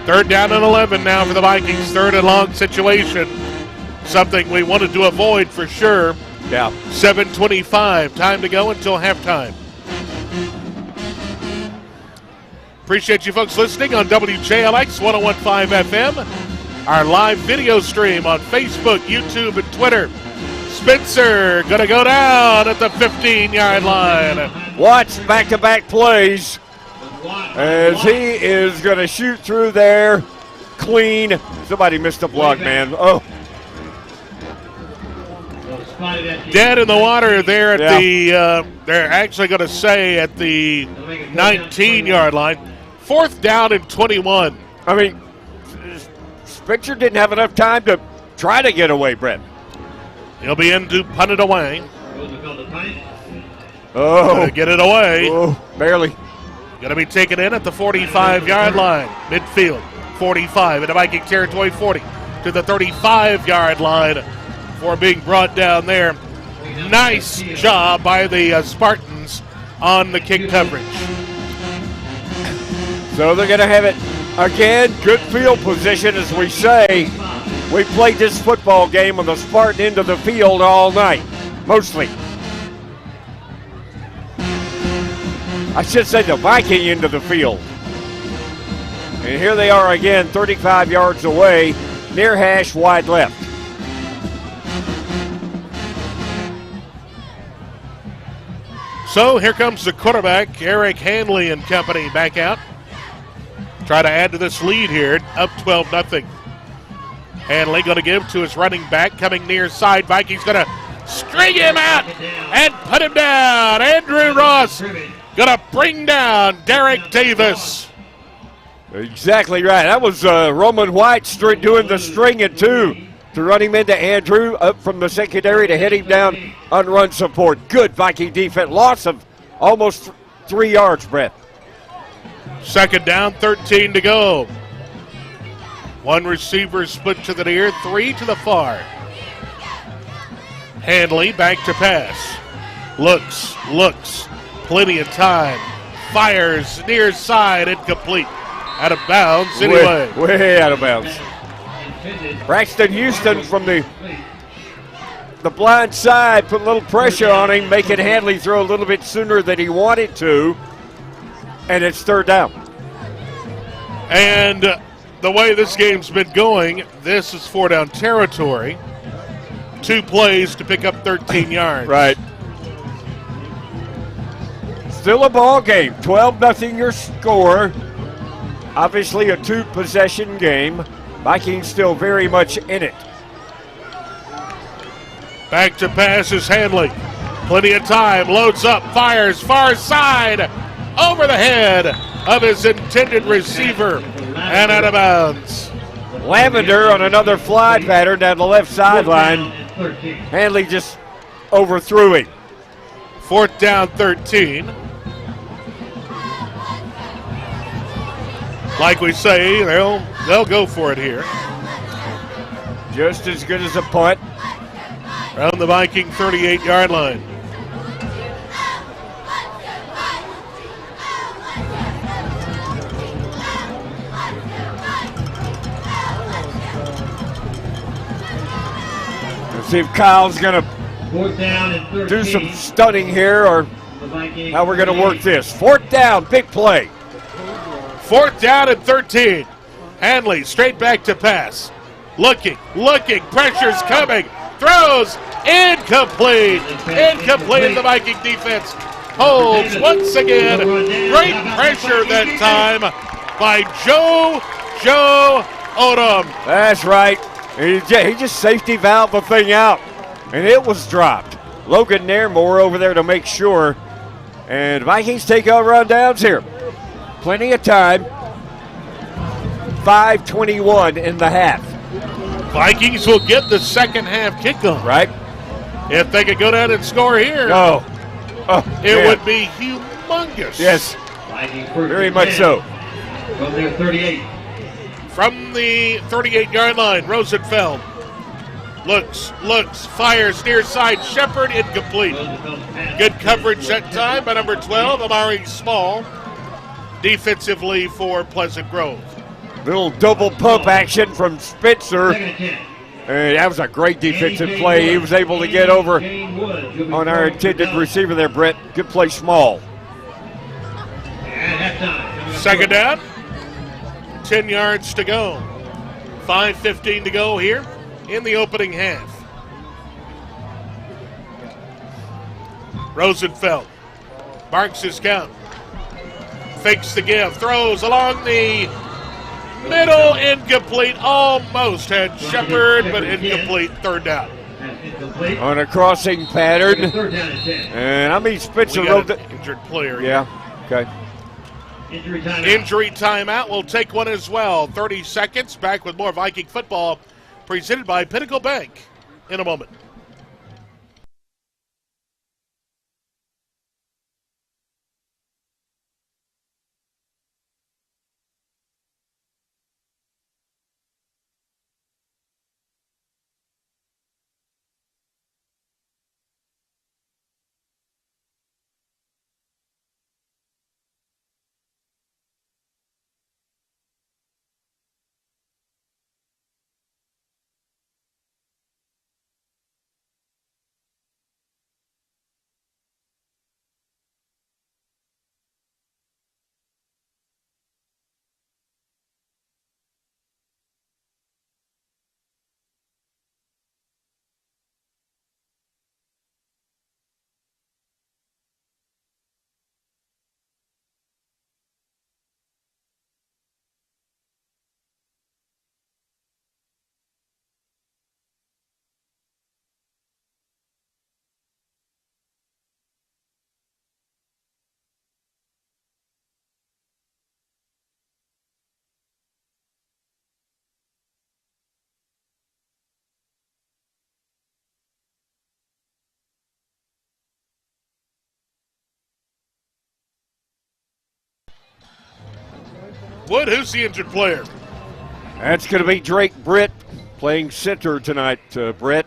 Third down and 11 now for the Vikings. Third and long situation. Something we wanted to avoid for sure. Yeah. 7:25. Time to go until halftime. Appreciate you folks listening on WJLX 101.5 FM. Our live video stream on Facebook, YouTube, and Twitter. Spencer going to go down at the 15-yard line. Watts back-to-back plays as he is going to shoot through there clean. Somebody missed a block, man. Oh. Dead in the water there at the, they're actually going to say at the 19-yard line. Fourth down and 21. I mean, Spencer didn't have enough time to try to get away, Brett. He'll be in to punt it away. Oh. Get it away. Oh, barely. Going to be taken in at the 45-yard line. Midfield, 45 in the Viking territory, 40 to the 35-yard line for being brought down there. Nice job by the Spartans on the kick coverage. So they're going to have it again. Good field position, as we say. We played this football game on the Spartan end of the field all night, mostly. I should say the Viking end of the field. And here they are again, 35 yards away. near hash, wide left. So here comes the quarterback, Eric Hanley and company, back out. Try to add to this lead here, up 12-0. Hanley going to give to his running back, coming near side. Vikings going to string him out and put him down. Andrew Ross going to bring down Derek Davis. Exactly right. That was Roman White doing the stringing too, to run him into Andrew up from the secondary to hit him down on run support. Good Viking defense. Loss of almost 3 yards, Brett. Second down, 13 to go. One receiver split to the near, 3 to the far. Hanley back to pass. Looks, plenty of time. Fires near side, incomplete. Out of bounds anyway. Way out of bounds. Braxton Houston from the blind side put a little pressure on him, making Hanley throw a little bit sooner than he wanted to. And it's third down. And the way this game's been going, this is 4-down territory. 2 plays to pick up 13 yards. Right. Still a ball game. 12-0 your score. Obviously a 2-possession game. Vikings still very much in it. Back to pass is Hanley. Plenty of time. Loads up. Fires far side. Over the head of his intended receiver. And out of bounds. Lavender on another fly pattern down the left sideline. Hanley just overthrew him. 4th down, 13. Like we say, they'll go for it here. Just as good as a punt. Around the Viking 38-yard line. Let's see if Kyle's going to do some stunning here, or how we're going to work this. 4th down, big play. 4th down and 13. Hanley straight back to pass. Looking, pressure's coming. Throws, incomplete. Incomplete, the Viking defense holds once again. Great pressure that time by Joe Odom. That's right. He just safety valved the thing out, and it was dropped. Logan Nairmore over there to make sure. And Vikings take over on downs here. Plenty of time. 5:21 in the half. Vikings will get the second half kickoff. Right. If they could go down and score here, it would be humongous. Yes, very much so. From their 38. From the 38-yard line, Rosenfeld looks, fires near side. Shepard, incomplete. Good coverage that time by number 12, Amari Small, defensively for Pleasant Grove. Little double pump action from Spitzer. And that was a great defensive play. He was able to get over on our intended receiver there, Brett. Good play, Small. Second down, 10 yards to go. 5:15 to go here in the opening half. Rosenfeld marks his count. Fakes the give, throws along the middle, incomplete. Almost had Shepard, but incomplete. Third down. On a crossing pattern. And I mean, Spitzer wrote the injured player. Yeah, okay. Injury timeout. We'll take one as well. 30 seconds. Back with more Viking football presented by Pinnacle Bank in a moment. Wood, who's the injured player? That's going to be Drake Britt playing center tonight, Britt.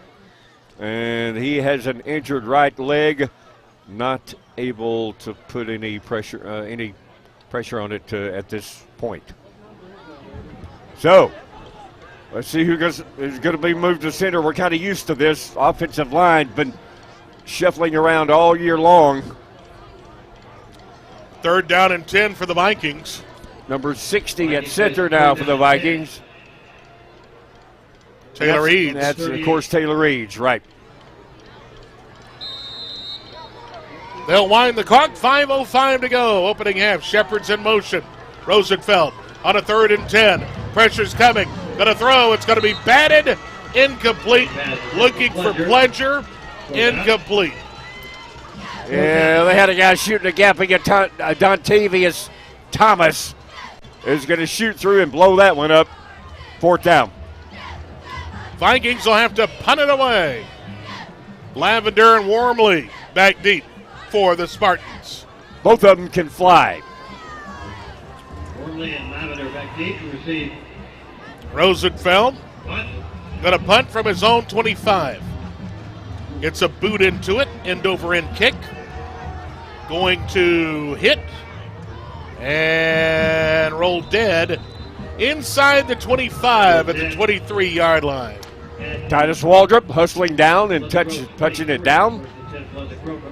And he has an injured right leg, not able to put any pressure on it at this point. So, let's see who is going to be moved to center. We're kind of used to this. Offensive line been shuffling around all year long. 3rd down and 10 for the Vikings. Number 60 at center now for the Vikings. Taylor Eads. That's, of course, Taylor Eads, right. They'll wind the clock. 5:05 to go. Opening half. Shepherd's in motion. Rosenfeld on a 3rd and 10. Pressure's coming. Gonna throw. It's gonna be batted. Incomplete. Looking for Pledger. Incomplete. Yeah, they had a guy shooting a gap against Dontavius Thomas. Is going to shoot through and blow that one up. 4th down. Vikings will have to punt it away. Lavender and Wormley back deep for the Spartans. Both of them can fly. Wormley and Lavender back deep to receive. Rosenfeld Punt. going to punt from his own 25. Gets a boot into it. End over end kick. Going to hit. And roll dead inside the 25 at the 23-yard line. Titus Waldrop hustling down and touching it down.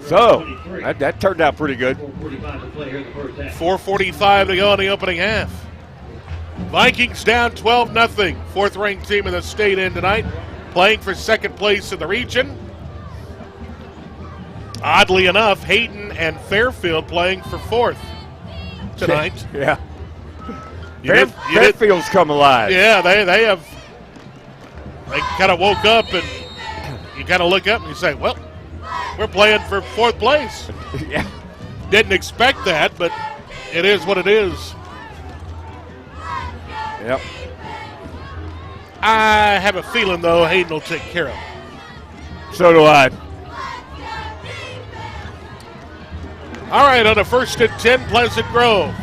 So, that turned out pretty good. 4:45 to go in the opening half. Vikings down 12-0. 4th-ranked team in the state in tonight. Playing for 2nd place in the region. Oddly enough, Hayden and Fairfield playing for 4th tonight. Yeah. Fairfield's come alive. Yeah, they have. They kind of woke up and you kind of look up and you say, well, we're playing for 4th place. Yeah. Didn't expect that, but it is what it is. Yep. I have a feeling, though, Hayden will take care of it. So do I. All right, on a 1st and 10, Pleasant Grove.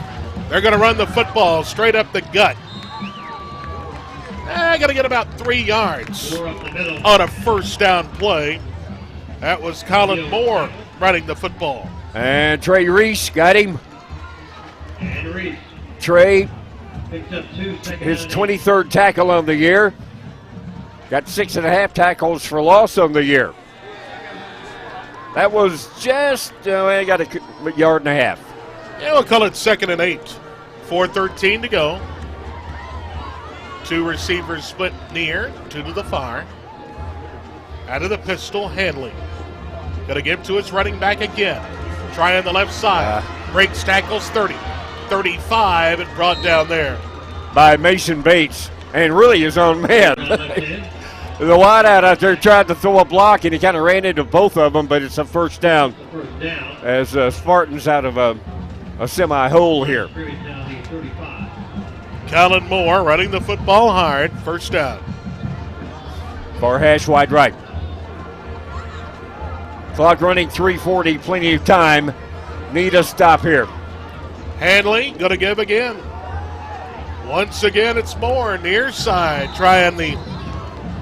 They're going to run the football straight up the gut. Going to get about 3 yards on a 1st down play. That was Colin Moore running the football. And Trey Reese got him. And Reese Trey, picks up 2 his 23rd tackle on the year. Got 6.5 tackles for loss on the year. That was just, I got a yard and a half. Yeah, we'll call it 2nd and 8. 4:13 to go. 2 receivers split near, 2 to the far. Out of the pistol, Hanley. Gonna give to his running back again. Try on the left side. Breaks tackles 30, 35, and brought down there. By Mason Bates, and really his own man. The wideout out there tried to throw a block, and he kind of ran into both of them, but it's a 1st down. As Spartans out of a semi-hole here. Colin Moore running the football hard. 1st down. Far hash wide right. Clock running 3:40, plenty of time. Need a stop here. Hanley going to give again. Once again, it's Moore, near side. Trying the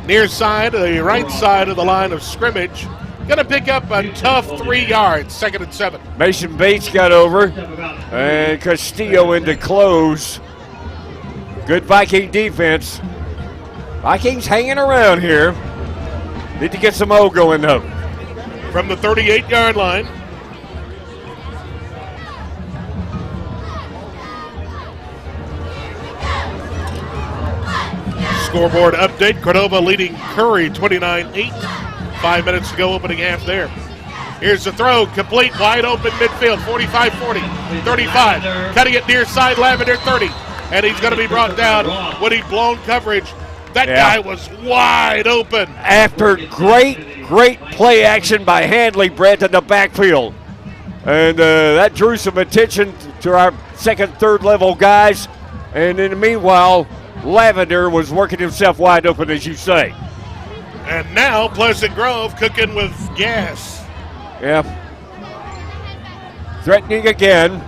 near side, the right side of the line of scrimmage. Going to pick up a tough 3 yards, 2nd and 7. Mason Bates got over, and Castillo into close. Good Viking defense. Vikings hanging around here. Need to get some O going, though. From the 38-yard line. Scoreboard update. Cordova leading Curry 29-8. 5 minutes to go, opening half there. Here's the throw, complete, wide open midfield, 45-40, 35. Cutting it near side, Lavender 30. And he's going to be brought down when he blown coverage. That guy was wide open. After great play action by Handley, Brett, in the backfield. And that drew some attention to our 2nd, 3rd level guys. And in the meanwhile, Lavender was working himself wide open, as you say. And now Pleasant Grove cooking with gas. Yeah. Threatening again.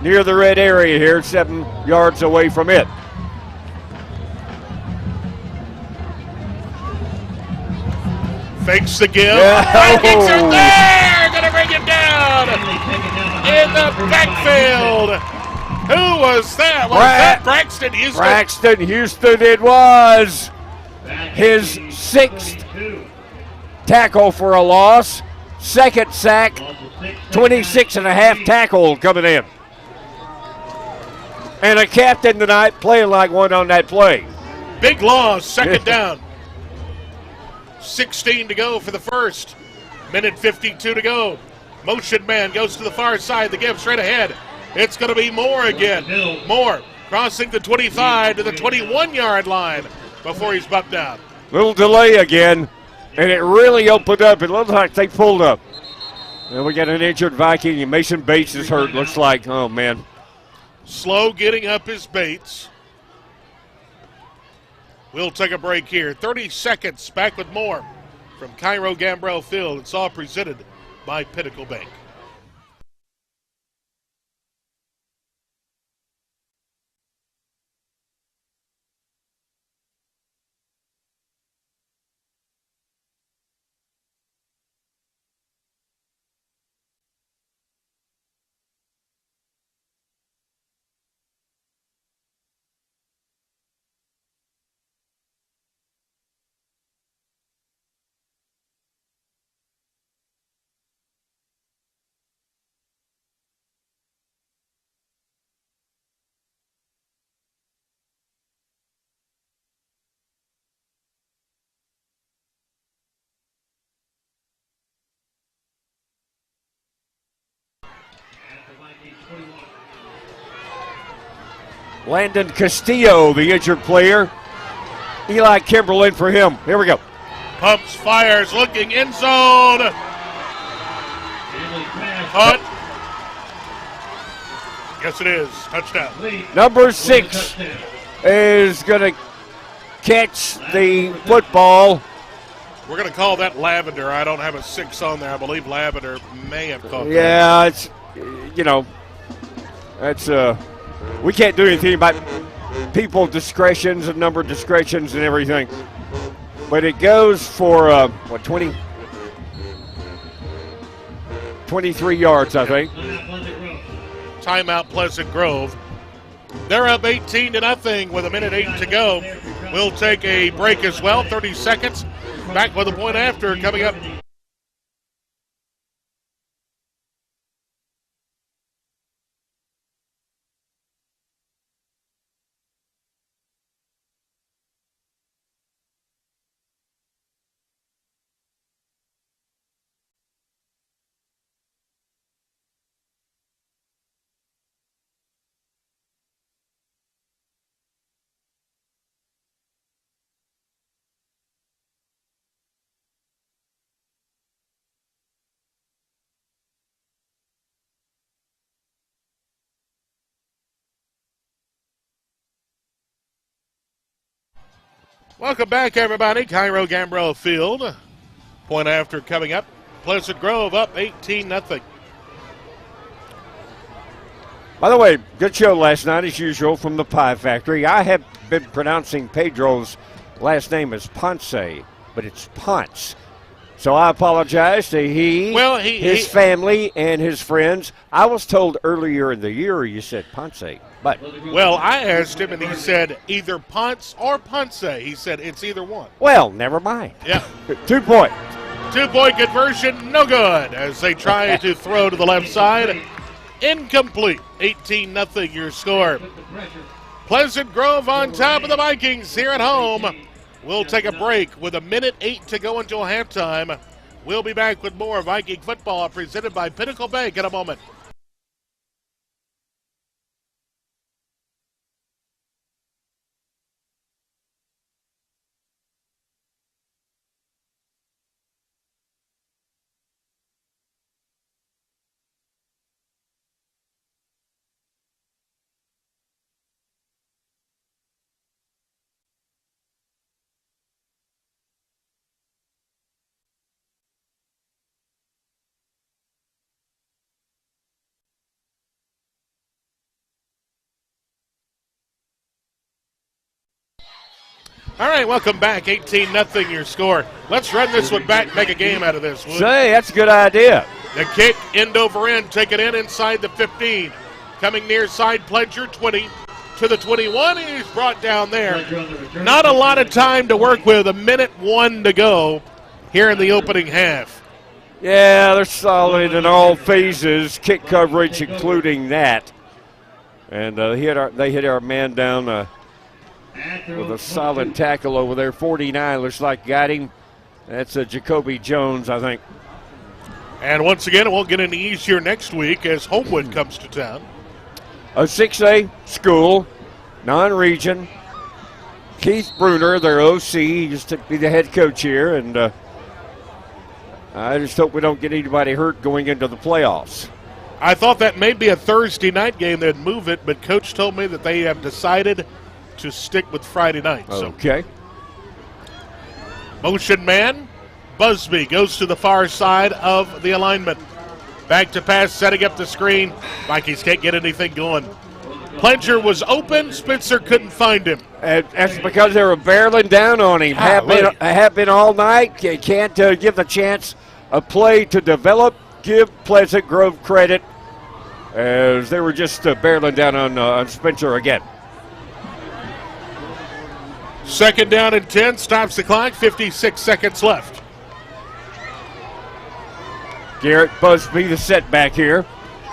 near the red area here, 7 yards away from it. Fakes the give. Yeah. Vikings are there! Gonna bring it down in the backfield. Who was that? Was that Braxton Houston? Braxton Houston it was. His 6th tackle for a loss. 2nd sack. 26 and a half tackle coming in. And a captain tonight playing like one on that play. Big loss, 2nd down. 16 to go for the first. Minute 52 to go. Motion man goes to the far side. The give straight ahead. It's going to be Moore again. Moore crossing the 25 to the 21-yard line before he's bumped down. Little delay again, and it really opened up. It looked like they pulled up. And we got an injured Viking, and Mason Bates is hurt, looks like. Oh, man. Slow getting up his Bates. We'll take a break here. 30 seconds, back with more from Cairo Gambrell Field. It's all presented by Pinnacle Bank. Landon Castillo, the injured player. Eli Gambrell in for him. Here we go. Pumps, fires, looking end zone. Caught. Yes, it is. Touchdown. Number 6 is going to catch the football. We're going to call that Lavender. I don't have a 6 on there. I believe Lavender may have caught that. Yeah, it's, that's, we can't do anything about people discretions and number discretions and everything. But it goes for, 23 yards, I think. Timeout Pleasant Grove. They're up 18-0 with 1:08 to go. We'll take a break as well, 30 seconds. Back with a point after coming up. Welcome back, everybody. Cairo Gambrell Field. Point after coming up. Pleasant Grove up 18-0. By the way, good show last night as usual from the Pie Factory. I have been pronouncing Pedro's last name as Ponce, but it's Ponce. So I apologize to his family, and his friends. I was told earlier in the year you said Ponce, but. Well, I asked him, and he said either Ponce or Ponce. He said it's either one. Well, never mind. Yeah. 2 point. 2-point conversion, no good, as they try to throw to the left side. Incomplete. 18-0 your score. Pleasant Grove on top of the Vikings here at home. We'll take a break with 1:08 to go until halftime. We'll be back with more Viking football presented by Pinnacle Bank in a moment. All right, welcome back. 18-0 your score. Let's run this one back, make a game out of this. Wood. Say, that's a good idea. The kick, end over end, take it in inside the 15. Coming near side, Pledger, 20 to the 21. He's brought down there. Not a lot of time to work with. 1:01 to go here in the opening half. Yeah, they're solid in all phases, kick coverage including that. And they hit our man down with a solid tackle over there. 49 looks like got him. That's Jacoby Jones, I think. And once again, it won't get any easier next week as Homewood comes to town. A 6A school, non-region. Keith Bruner, their OC, he used to be the head coach here, and I just hope we don't get anybody hurt going into the playoffs. I thought that may be a Thursday night game. They'd move it, but Coach told me that they have decided to stick with Friday night. Okay. Motion man, Busby goes to the far side of the alignment. Back to pass, setting up the screen. Vikings can't get anything going. Pledger was open. Spencer couldn't find him. And that's because they were barreling down on him. Have been all night. You can't give the chance a play to develop. Give Pleasant Grove credit as they were just barreling down on Spencer again. 2nd down and 10. Stops the clock. 56 seconds left. Garrett Busby, the setback here.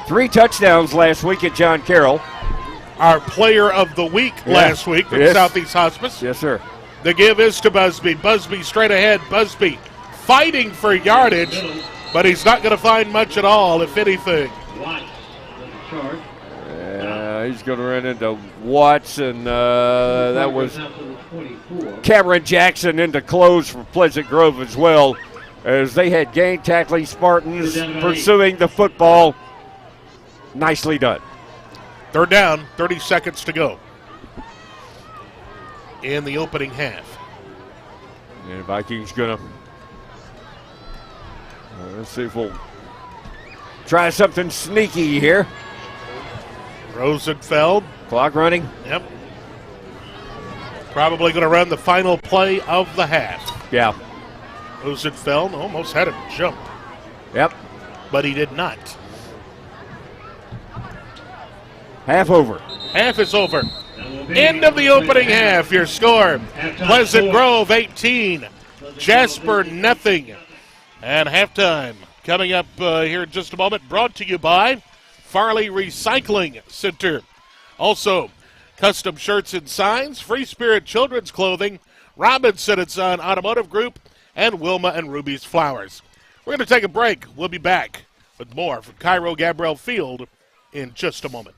3 touchdowns last week at John Carroll. Our player of the week last week from Southeast Hospice. Yes, sir. The give is to Busby. Busby straight ahead. Busby fighting for yardage, but he's not going to find much at all, if anything. He's going to run into Watts, and that was Cameron Jackson into close for Pleasant Grove as well, as they had gained tackling Spartans pursuing the football. Nicely done. 3rd down, 30 seconds to go in the opening half. And Vikings going to, let's see if we'll try something sneaky here. Rosenfeld. Clock running. Yep. Probably going to run the final play of the half. Yeah. Rosenfeld almost had him jump. Yep. But he did not. Half over. Half is over. End of the opening half. Your score, Pleasant Grove 18, Jasper nothing. And halftime coming up here in just a moment, brought to you by Farley Recycling Center. Also, custom shirts and signs, Free Spirit Children's Clothing, Robinson & Son Automotive Group, and Wilma and Ruby's Flowers. We're going to take a break. We'll be back with more from Cairo Gambrell Field in just a moment.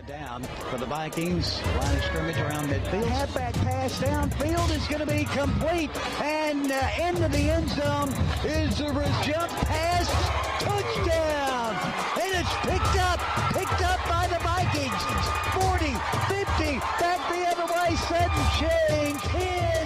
Down for the Vikings. Line of scrimmage around midfield. Halfback pass downfield is going to be complete. And into the end zone is a jump pass. Touchdown. And it's picked up by the Vikings. 40, 50, back the other way. Sudden change. 10,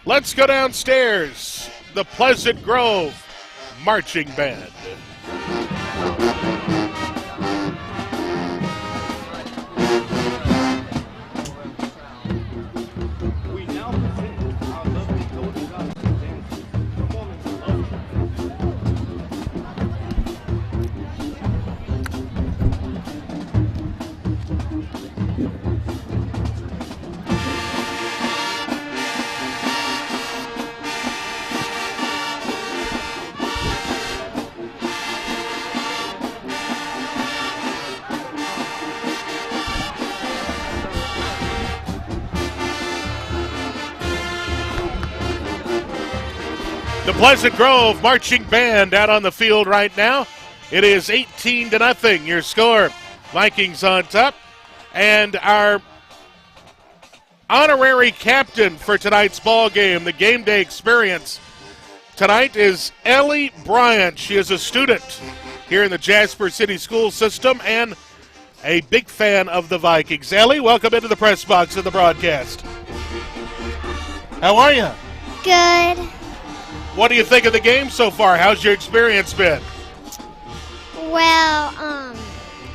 Let's go downstairs. The Pleasant Grove Marching Band. We now present our lovely Golden Gospel dancers performing The Pleasant Grove Marching Band out on the field right now. It is 18-0, your score. Vikings on top. And our honorary captain for tonight's ball game, the game day experience tonight, is Ellie Bryant. She is a student here in the Jasper City School System and a big fan of the Vikings. Ellie, welcome into the press box of the broadcast. How are you? Good. What do you think of the game so far? How's your experience been? Well,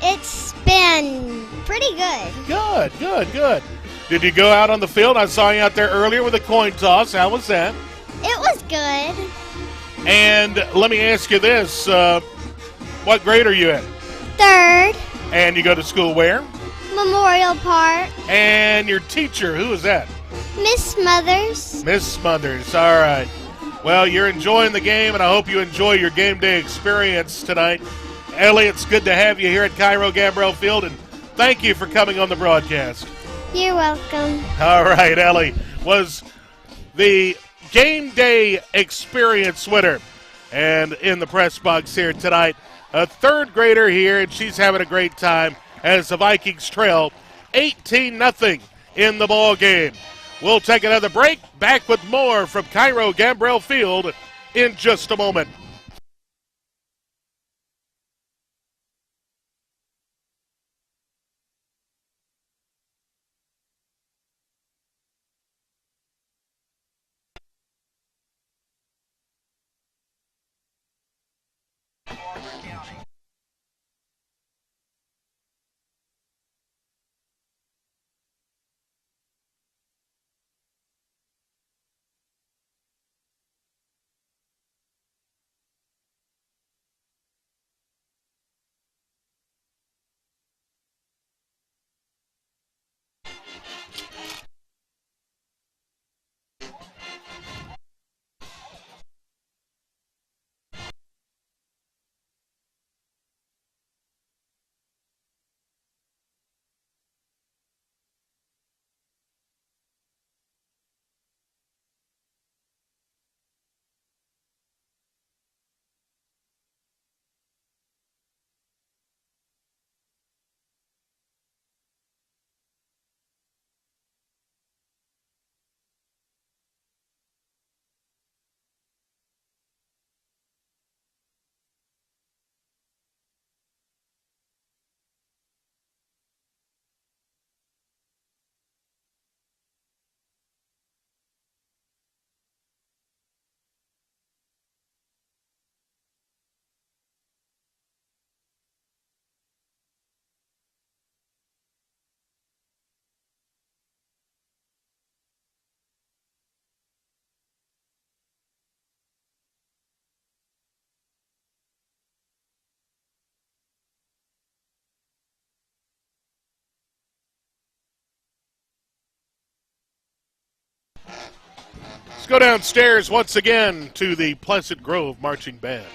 it's been pretty good. Good. Did you go out on the field? I saw you out there earlier with a coin toss. How was that? It was good. And let me ask you this. What grade are you in? Third, And you go to school where? Memorial Park, And your teacher, who is that? Miss Smothers. Miss Smothers. All right. Well, you're enjoying the game, and I hope you enjoy your game day experience tonight. Ellie, it's good to have you here at Cairo Gambrell Field, and thank you for coming on the broadcast. You're welcome. All right, Ellie was the game day experience winner. And in the press box here tonight, a third grader here, and she's having a great time as the Vikings trail 18-0 in the ball game. We'll take another break. Back with more from Cairo Gambrell Field in just a moment. Let's go downstairs once again to the Pleasant Grove Marching Band.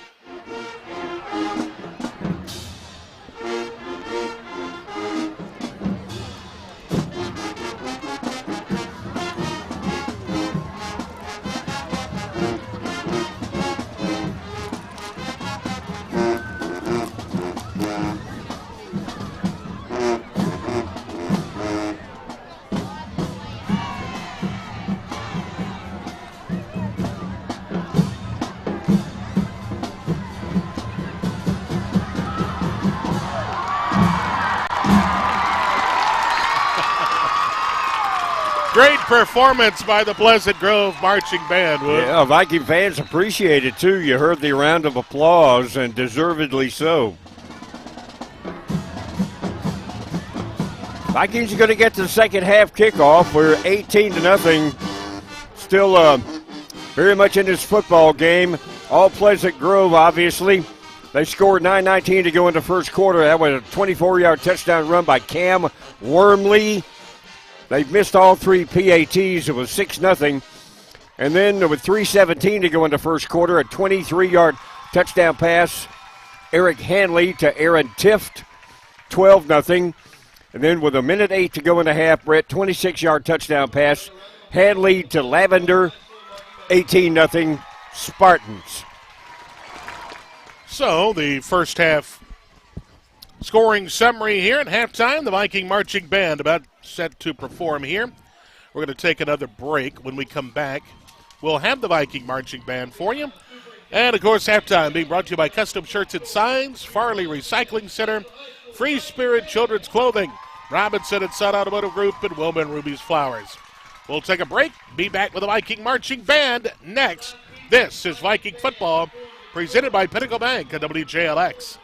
Great performance by the Pleasant Grove Marching Band, Wood. Yeah, Viking fans appreciate it, too. You heard the round of applause, and deservedly so. Vikings are going to get to the second half kickoff. We're 18-0. Still very much in this football game. All Pleasant Grove, obviously. They scored 9:19 to go into first quarter. That was a 24-yard touchdown run by Cam Wormley. They've missed all three PATs. It was 6-0. And then with 3:17 to go into first quarter, a 23-yard touchdown pass. Eric Hanley to Aaron Tift, 12-0. And then with 1:08 to go in the half, Brett, 26-yard touchdown pass. Hanley to Lavender, 18-0 Spartans. So the first half scoring summary here at halftime. The Viking Marching Band about set to perform here. We're going to take another break. When we come back, we'll have the Viking Marching Band for you. And, of course, halftime being brought to you by Custom Shirts and Signs, Farley Recycling Center, Free Spirit Children's Clothing, Robinson and Son Automotive Group, and Wilman Ruby's Flowers. We'll take a break. Be back with the Viking Marching Band next. This is Viking Football, presented by Pinnacle Bank at WJLX.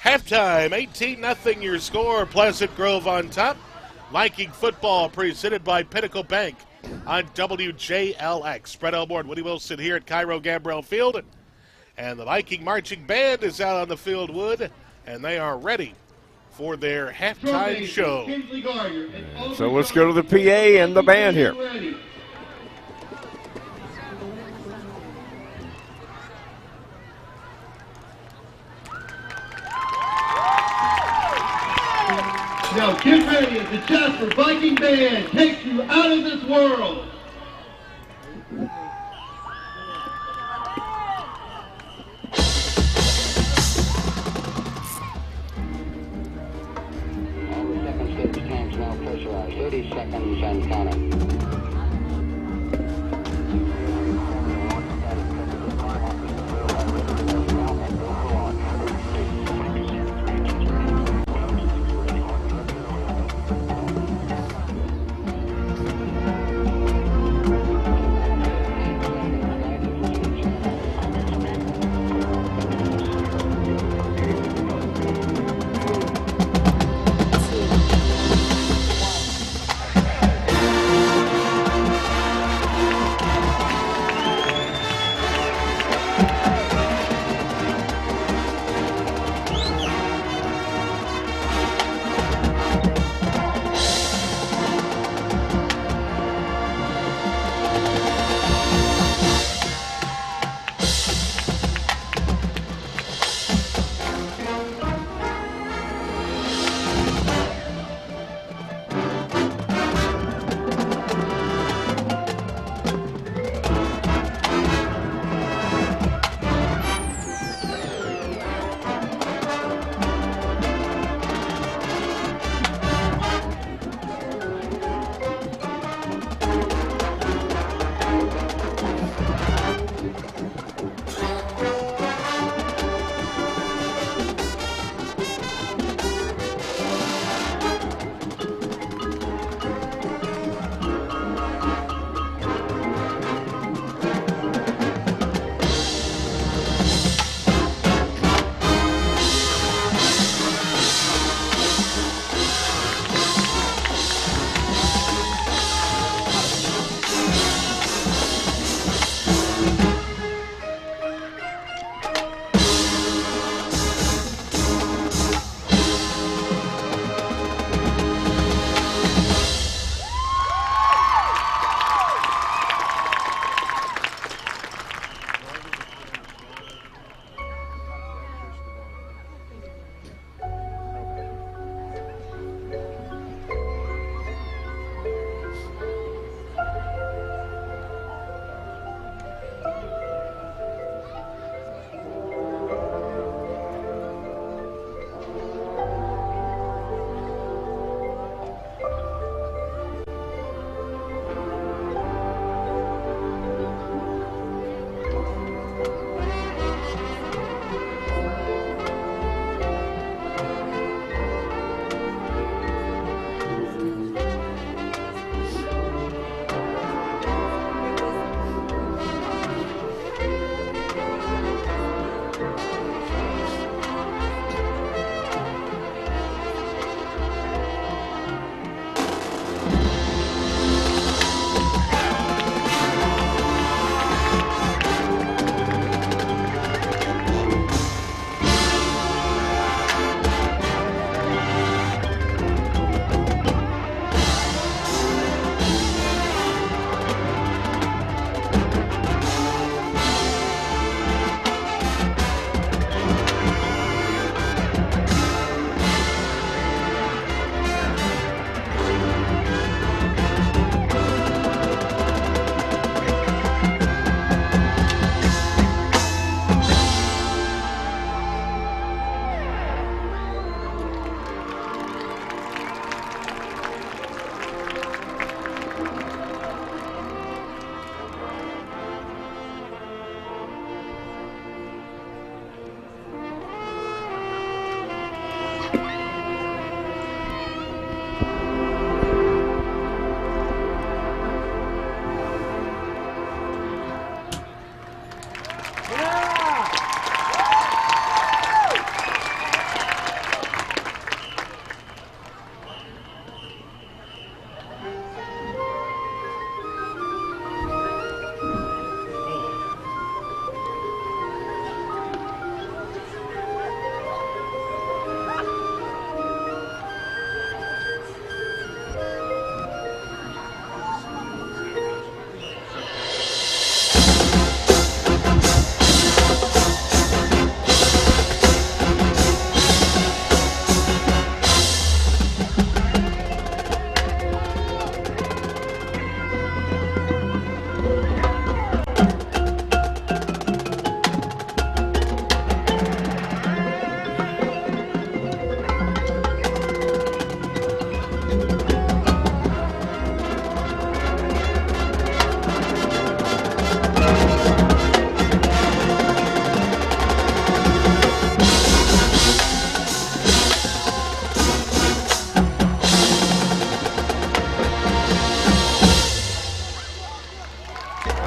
Halftime, 18-0 your score. Pleasant Grove on top. Viking football presented by Pinnacle Bank on WJLX. Brett Elmore and Woody Wilson here at Cairo Gambrell Field. And the Viking Marching Band is out on the field, Wood, and they are ready for their halftime show. So let's go to the PA and the band here. Now get ready as the Jasper Viking Band takes you out of this world. All the second stage tanks now pressurized. 30 seconds and counting.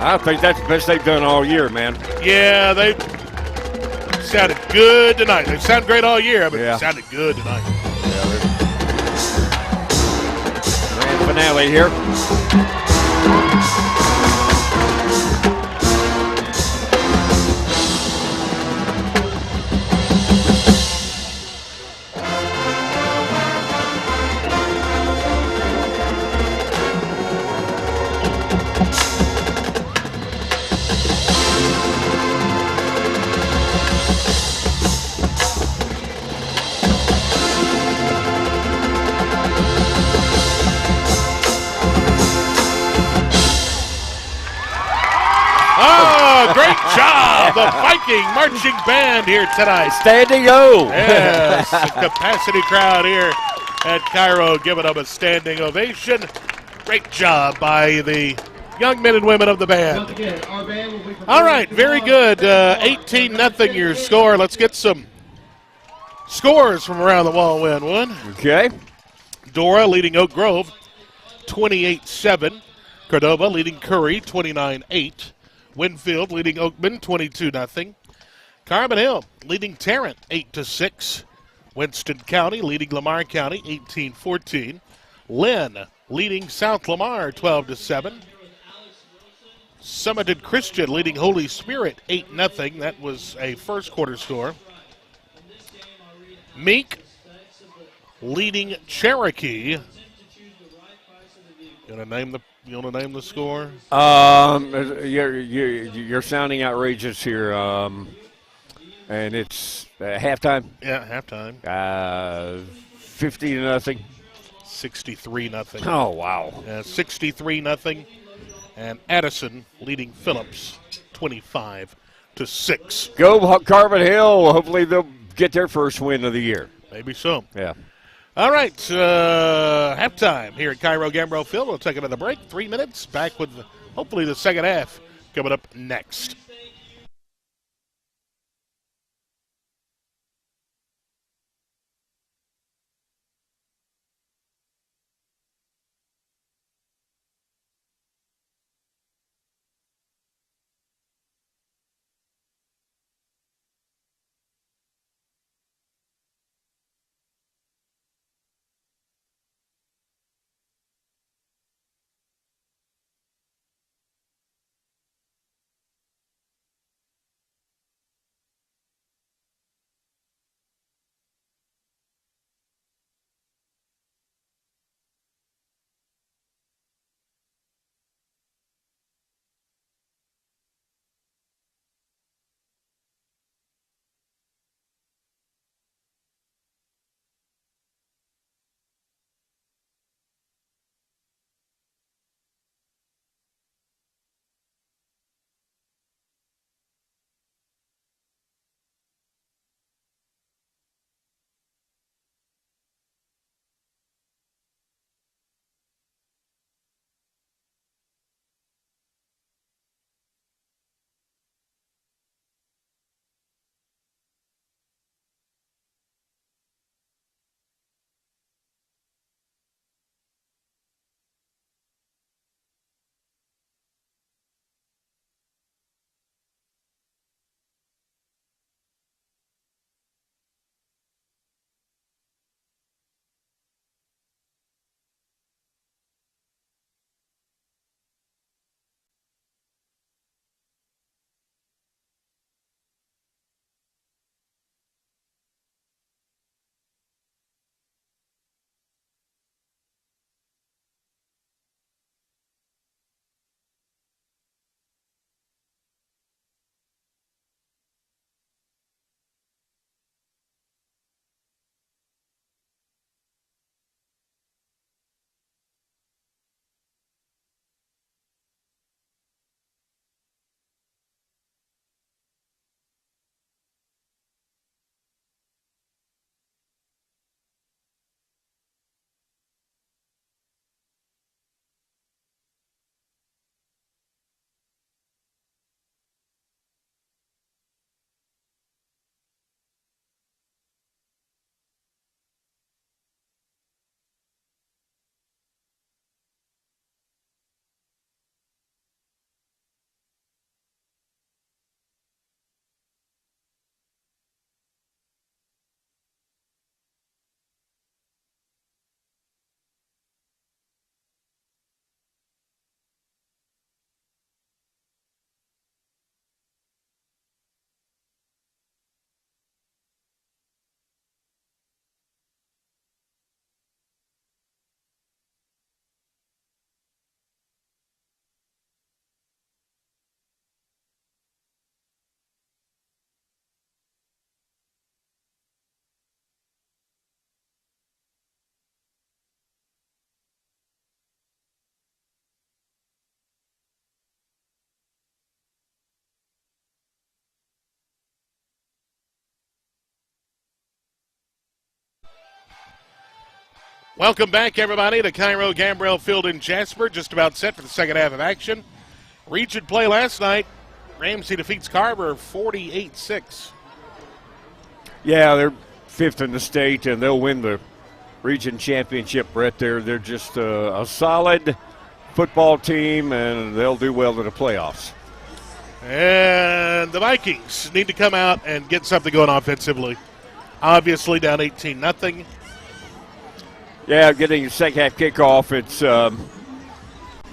I think that's the best they've done all year, man. Yeah, they sounded good tonight. They sound great all year, but Yeah. they sounded good tonight. Grand finale here. Oh, great job, the Viking marching band here tonight. Standing O. Yes, a capacity crowd here at Cairo giving them a standing ovation. Great job by the young men and women of the band. Once again, our band will be All right, very good. 18-0 your score. Let's get some scores from around the wall, Winwood. Okay. Dora leading Oak Grove 28-7. Cordova leading Curry 29-8. Winfield leading Oakman 22-0. Carbon Hill leading Tarrant 8-6. Winston County leading Lamar County 18-14. Lynn leading South Lamar 12-7. Summited Christian leading Holy Spirit 8-0. That was a first quarter score. Meek leading Cherokee. You want to name the score? You're sounding outrageous here, and it's halftime. Yeah, halftime. 50-0. 63-0. Oh wow! 63-0. And Addison leading Phillips 25-6. Go Carbon Hill. Hopefully they'll get their first win of the year. Maybe so. Yeah. All right, halftime here at Cairo Gambrell Field. We'll take another break. 3 minutes. Back with hopefully the second half coming up next. Welcome back, everybody, to Cairo Gambrell Field in Jasper. Just about set for the second half of action. Region play last night. Ramsey defeats Carver 48-6. Yeah, they're fifth in the state, and they'll win the region championship, Brett. They're just a solid football team, and they'll do well in the playoffs. And the Vikings need to come out and get something going offensively. Obviously down 18-0. Yeah, getting the second half kickoff,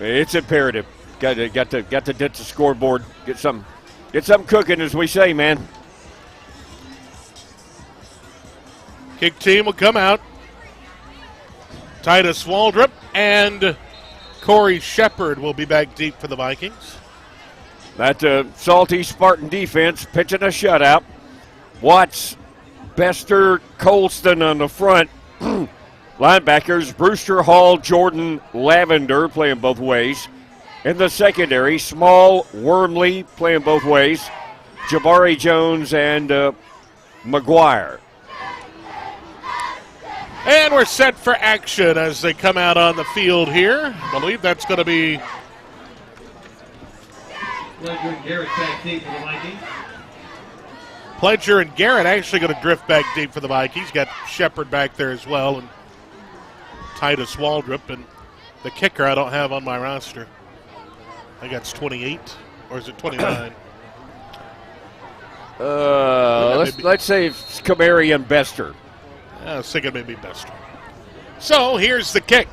it's imperative. Got to get the scoreboard, get some cooking, as we say, man. Kick team will come out. Titus Waldrop and Corey Shepard will be back deep for the Vikings. That salty Spartan defense pitching a shutout. Watts, Bester, Colston on the front. Linebackers, Brewster, Hall, Jordan, Lavender playing both ways. In the secondary, Small, Wormley playing both ways. Jabari Jones and McGuire. And we're set for action as they come out on the field here. I believe that's going to be Pledger and Garrett back deep for the Vikings. Pledger and Garrett actually going to drift back deep for the Vikings. Got Shepard back there as well, and Titus Waldrop, and the kicker I don't have on my roster. I think that's 28, or is it 29? Let's say it's Kamari and Bester. I was thinking maybe Bester. So here's the kick.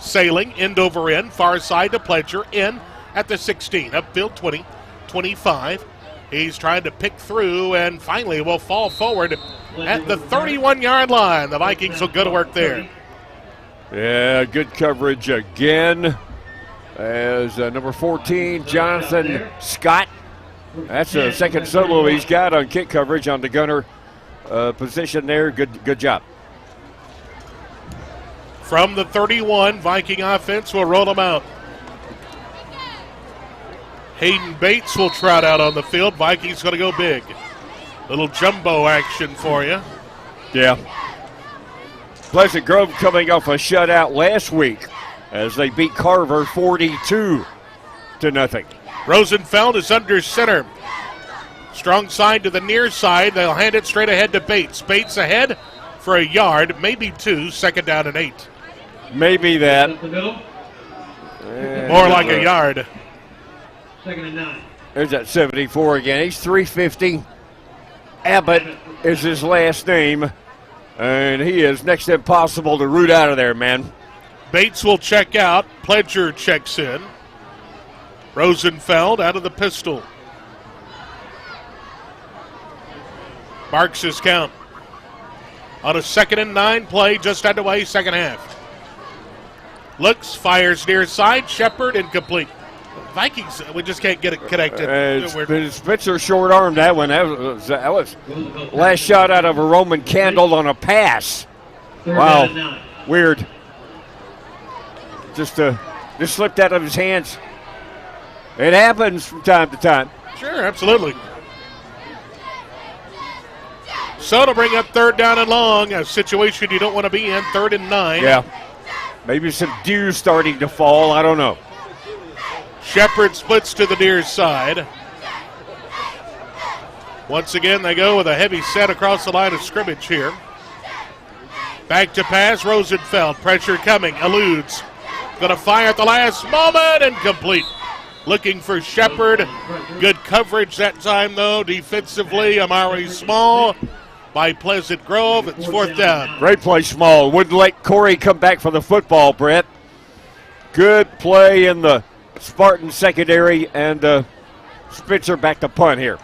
Sailing, end over end, far side to Pledger, in at the 16, upfield 20, 25. He's trying to pick through and finally will fall forward at the 31-yard line. The Vikings will go to work there. Yeah, good coverage again as number 14, Jonathan Scott. That's the second solo he's got on kick coverage on the gunner position there. Good job. From the 31, Viking offense will roll them out. Hayden Bates will trot out on the field. Vikings going to go big. Little jumbo action for you. Yeah. Pleasant Grove coming off a shutout last week as they beat Carver 42-0. Rosenfeld is under center. Strong side to the near side. They'll hand it straight ahead to Bates. Bates ahead for a yard, maybe two. Second down and 8. Maybe that. Up the middle. More like a yard. Second and 9. There's that 74 again. He's 350. Abbott is his last name. And he is next to impossible to root out of there, man. Bates will check out. Pledger checks in. Rosenfeld out of the pistol. Marks his count. On a 2nd and 9 play, just underway, second half. Looks, fires near side. Shepard incomplete. Vikings, we just can't get it connected. Spitzer short-armed that one. That was last shot out of a Roman candle on a pass. Wow, weird. Just slipped out of his hands. It happens from time to time. Sure, absolutely. So to bring up 3rd down and long, a situation you don't want to be in, 3rd and 9. Yeah, maybe some dew starting to fall. I don't know. Shepard splits to the near side. Once again, they go with a heavy set across the line of scrimmage here. Back to pass, Rosenfeld. Pressure coming, eludes. Going to fire at the last moment, incomplete. Looking for Shepard. Good coverage that time, though. Defensively, Amari Small by Pleasant Grove. It's 4th down. Great play, Small. Wouldn't let Corey come back for the football, Brett. Good play in the Spartan secondary, and Spitzer back to punt here.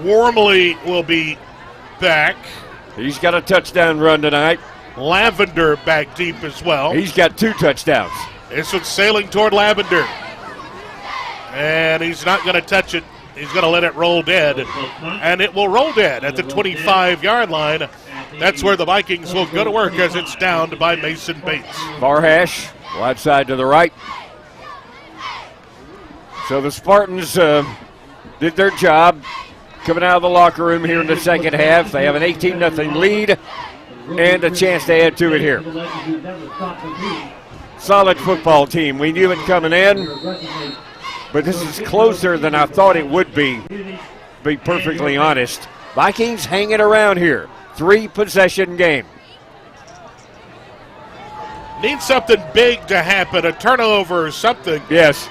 Wormley will be back. He's got a touchdown run tonight. Lavender back deep as well. He's got 2 touchdowns. This one's sailing toward Lavender. And he's not going to touch it. He's going to let it roll dead. And it will roll dead at the 25-yard line. That's where the Vikings will go to work as it's downed by Mason Bates. Far hash, wide side to the right. So the Spartans did their job. coming out of the locker room here in the second half. They have an 18-0 lead and a chance to add to it here. Solid football team. We knew it coming in, but this is closer than I thought it would be, to be perfectly honest. Vikings hanging around here. 3-possession game. Need something big to happen, a turnover or something. Yes.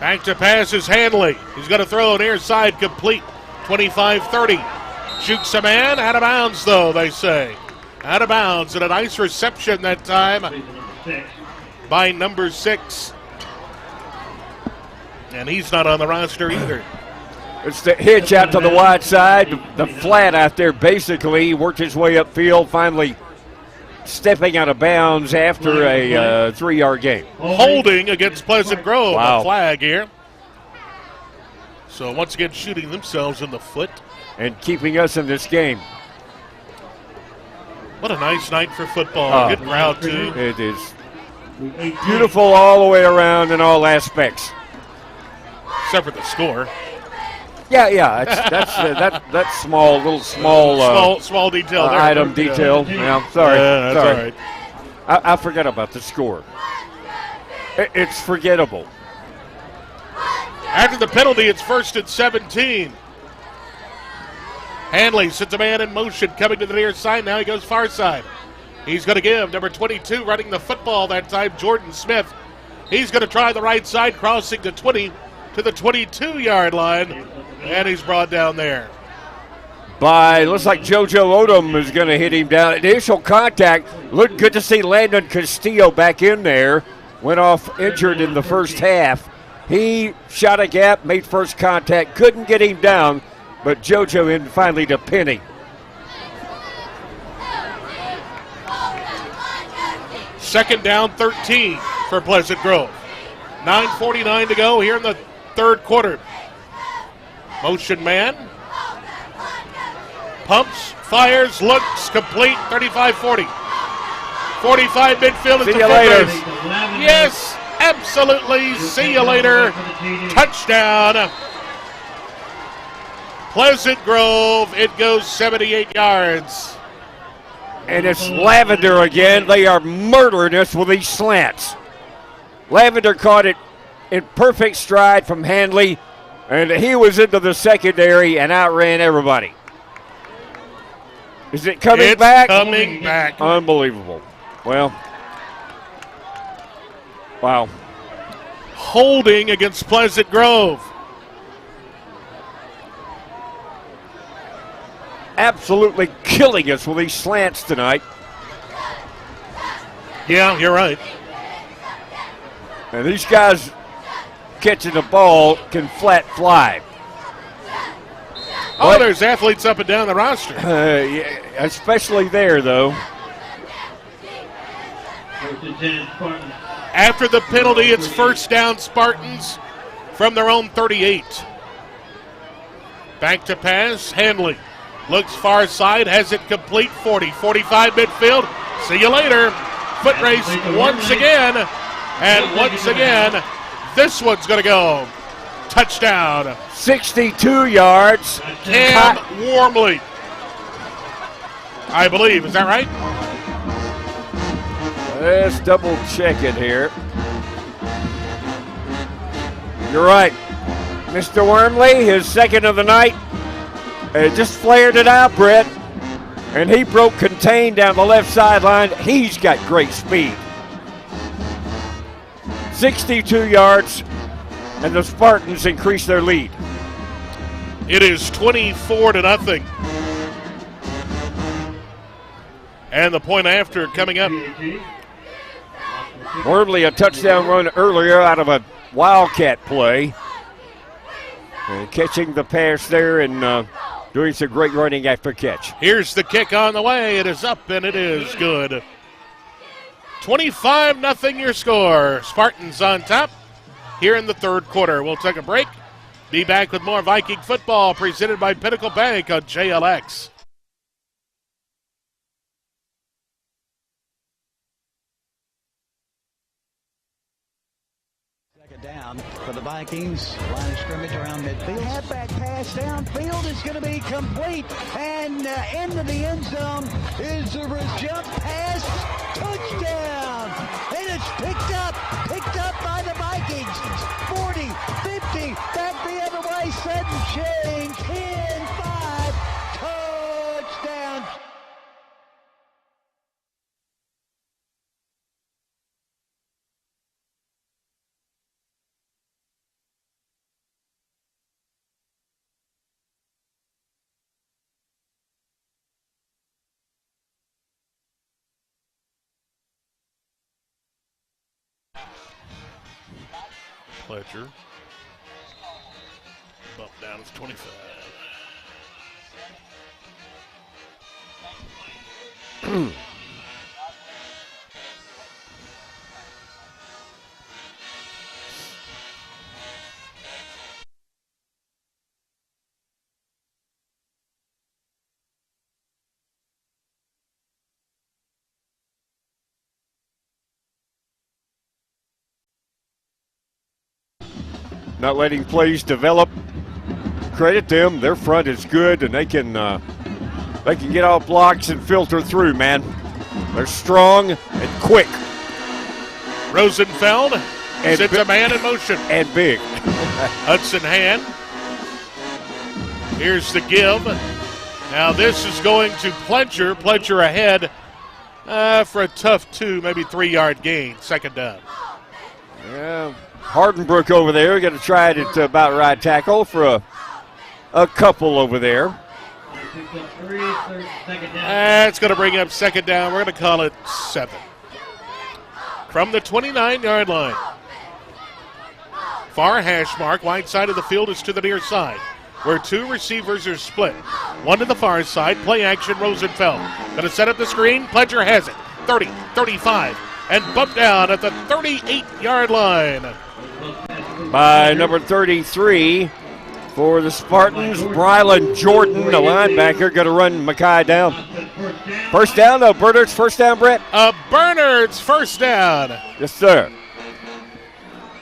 Back to pass is Hanley. He's going to throw near side complete. 25-30. Shoots a man. Out of bounds, though, they say. Out of bounds, and a nice reception that time by number 6. And he's not on the roster either. It's the hitch out to the wide side. The flat out there basically worked his way upfield, finally stepping out of bounds after a 3-yard gain. Holding against Pleasant Grove. Wow. A flag here. So once again shooting themselves in the foot. And keeping us in this game. What a nice night for football. Good crowd, too. It is beautiful all the way around in all aspects. Except for the score. Yeah. That's small Small detail there. item detail. Yeah, sorry. That's sorry. all right. I forgot about the score. It's forgettable. After the penalty, it's 1st and 17. Hanley sets a man in motion, coming to the near side. Now he goes far side. He's going to give number 22 running the football that time, Jordan Smith. He's going to try the right side, crossing the 20 to the 22-yard line, and he's brought down there. Looks like JoJo Odom is going to hit him down. Initial contact. Looked good to see Landon Castillo back in there. Went off injured in the first half. He shot a gap, made first contact, couldn't get him down, but JoJo in finally to pin him. Second down, 13 for Pleasant Grove. 9:49 to go here in the third quarter. Motion man. Pumps, fires, looks, complete, 35-40. 45 midfield is See the you foot later. race. Yes, absolutely. See you later. Touchdown. Pleasant Grove, it goes 78 yards. And it's Lavender again. They are murdering us with these slants. Lavender caught it in perfect stride from Hanley, and he was into the secondary and outran everybody. Is it coming back? Coming back. Unbelievable. Well, wow. Holding against Pleasant Grove. Absolutely killing us with these slants tonight. Yeah, you're right. And these guys catching the ball can flat fly. Oh, there's athletes up and down the roster. Yeah, especially there, though. After the penalty, it's first down Spartans from their own 38. Back to pass, Hanley. Looks far side, has it complete, 40, 45 midfield. See you later. Foot race once again. And once again, this one's going to go. Touchdown. 62 yards. Cam Warmley, I believe. Is that right? Let's double check it here. You're right. Mr. Wormley, his second of the night. Just flared it out, Brett. And he broke contain down the left sideline. He's got great speed. 62 yards, and the Spartans increase their lead. It is 24-0. And the point after coming up. Wormley, a touchdown run earlier out of a Wildcat play. And catching the pass there and doing some great running after catch. Here's the kick on the way. It is up, and it is good. 25-0 your score. Spartans on top here in the third quarter. We'll take a break. Be back with more Viking football presented by Pinnacle Bank on JLX. Second down. for the Vikings. Line of scrimmage around midfield. Halfback pass downfield is going to be complete. And into the end zone is a jump pass. Touchdown. And it's picked up by the Vikings. 40, 50, back the other way. Sudden change. 10-5. Touchdown. Pledger. Bump down to 25. Not letting plays develop. Credit them. Their front is good, and they can get off blocks and filter through, man. They're strong and quick. Rosenfeld and sends a man in motion. And big. Hudson Hand. Here's the give. Now this is going to Pledger. Pledger ahead for a tough 2, maybe 3-yard gain. Second down. Yeah. Hardenbrook over there. Going to try it at about right tackle for a couple over there. It's going to bring up second down. We're going to call it 7. From the 29-yard line. Far hash mark. Wide side of the field is to the near side, where 2 receivers are split. One to the far side. Play action, Rosenfeld. Going to set up the screen. Pledger has it. 30, 35, and bump down at the 38-yard line. By number 33 for the Spartans, Brylan Jordan, the linebacker, going to run Mackay down. First down, though. Bernard's first down, Brett? Bernard's first down. Yes, sir.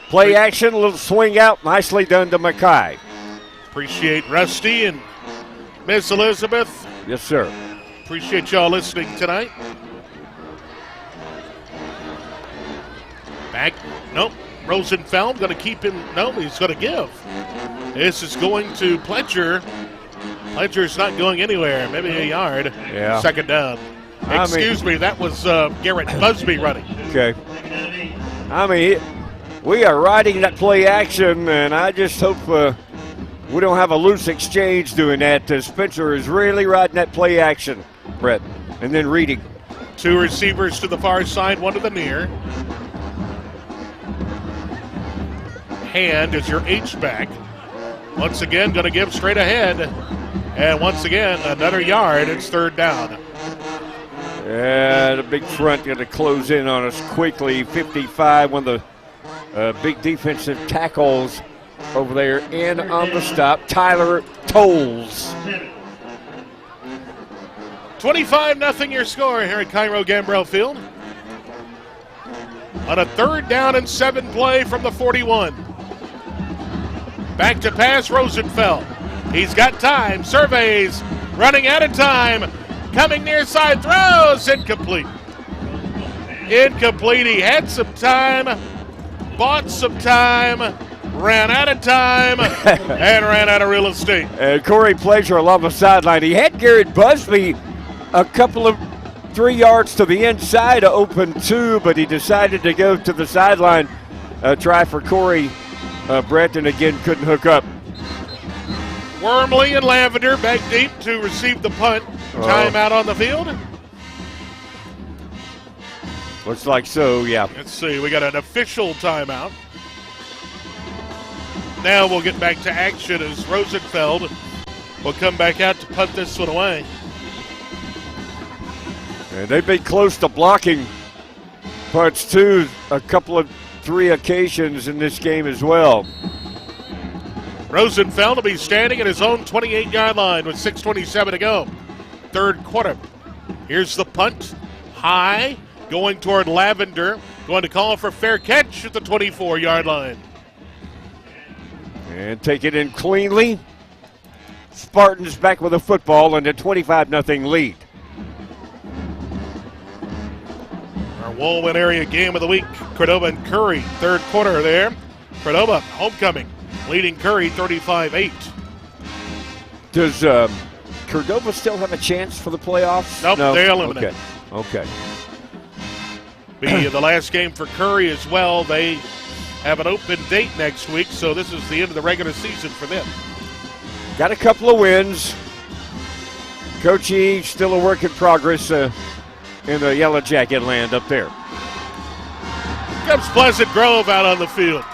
Play action, a little swing out. Nicely done to Mackay. Appreciate Rusty and Miss Elizabeth. Yes, sir. Appreciate y'all listening tonight. Back. Nope. Rosenfeld going to keep him. No, he's going to give. This is going to Pledger. Pledger's not going anywhere. Maybe a yard. Yeah. Second down. Excuse me, that was Garrett Busby running. Okay. We are riding that play action, and I just hope we don't have a loose exchange doing that. Spencer is really riding that play action, Brett, and then reading. 2 receivers to the far side, 1 to the near. Hand is your H-back. Once again, going to give straight ahead. And once again, another yard. It's third down. Yeah, the big front going to close in on us quickly. 55, one of the big defensive tackles over there in on the stop. Tyler Tolles. 25-0 your score here at Cairo Gambrell Field. On a 3rd down and 7 play from the 41. Back to pass, Rosenfeld. He's got time, surveys, running out of time. Coming near side, throws, incomplete. Incomplete, he had some time, bought some time, ran out of time, and ran out of real estate. And Corey Pledger along the sideline. He had Garrett Busby a couple of 3 yards to the inside to open 2, but he decided to go to the sideline, try for Corey Brett, and again couldn't hook up. Wormley and Lavender back deep to receive the punt. Timeout on the field. Looks like so, yeah. Let's see, we got an official timeout. Now we'll get back to action as Rosenfeld will come back out to punt this one away. And they've been close to blocking punts too, a couple of 3 occasions in this game as well. Rosenfeld will be standing at his own 28-yard line with 6:27 to go. 3rd quarter. Here's the punt. High, going toward Lavender. Going to call for fair catch at the 24-yard line. And take it in cleanly. Spartans back with a football and a 25-0 lead. Our Woolman area game of the week, Cordova and Curry, third quarter there. Cordova, homecoming, leading Curry 35-8. Does Cordova still have a chance for the playoffs? Nope, No? they're eliminated. Okay. Be the last game for Curry as well. They have an open date next week, so this is the end of the regular season for them. Got a couple of wins. Coach E, still a work in progress in the Yellow Jacket land up there. Comes Pleasant Grove out on the field.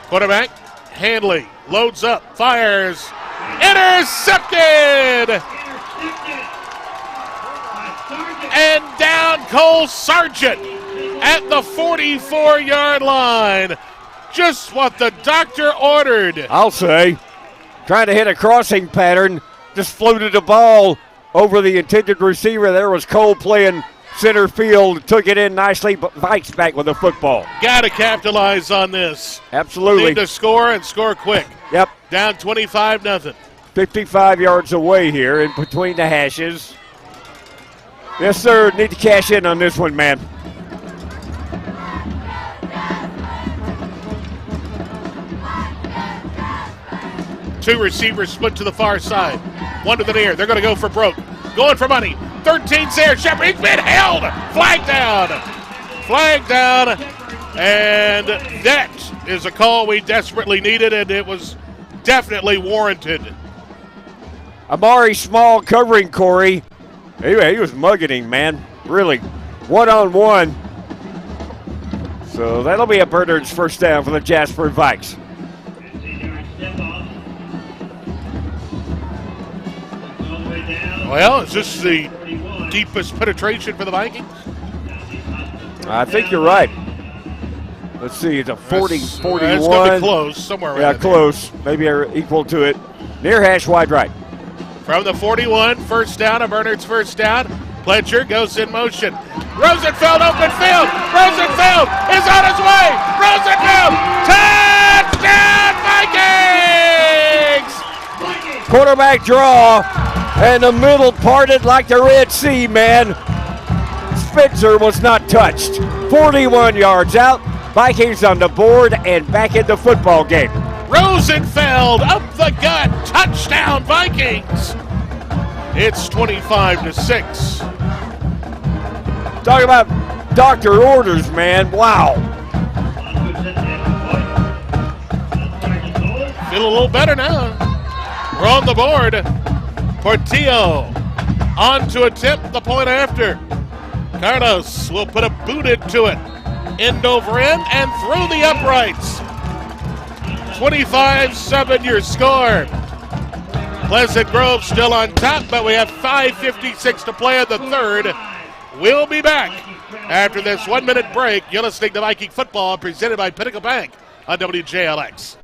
Quarterback, Handley, loads up, fires, intercepted! And down Cole Sargent at the 44-yard line. Just what the doctor ordered. I'll say, trying to hit a crossing pattern, just floated a ball over the intended receiver. There was Cole playing center field, took it in nicely, but Vikes back with the football. Got to capitalize on this. Absolutely. Need to score and score quick. Yep. Down 25-0. 55 yards away here in between the hashes. Yes, sir. Need to cash in on this one, man. Two receivers split to the far side. One to the near. They're going to go for broke. Going for money. 13's there. Shepard. He's been held. Flag down. Flag down. And that is a call we desperately needed, and it was definitely warranted. Amari Small covering Corey. Anyway, he was mugging him, man. Really. One-on-one. So that'll be a Bernard's first down for the Jasper Vikes. Well, is this the deepest penetration for the Vikings? I think you're right. Let's see, it's a 40, 41. It's going to be close, somewhere around Yeah, there. close. Maybe equal to it. Near hash, wide right. From the 41, first down, a Bernard's first down. Pletcher goes in motion. Rosenfeld, open field. Rosenfeld is on his way. Rosenfeld, touchdown Vikings! Quarterback draw, and the middle parted like the Red Sea, man. Spitzer was not touched. 41 yards out. Vikings on the board and back in the football game. Rosenfeld up the gut, touchdown Vikings. It's 25-6. Talk about doctor orders, man. Wow. Feel a little better now. We're on the board. Portillo on to attempt the point after. Carlos will put a boot into it. End over end and through the uprights. 25-7 your score. Pleasant Grove still on top, but we have 5:56 to play in the third. We'll be back after this 1-minute break. You're listening to Viking Football presented by Pinnacle Bank on WJLX.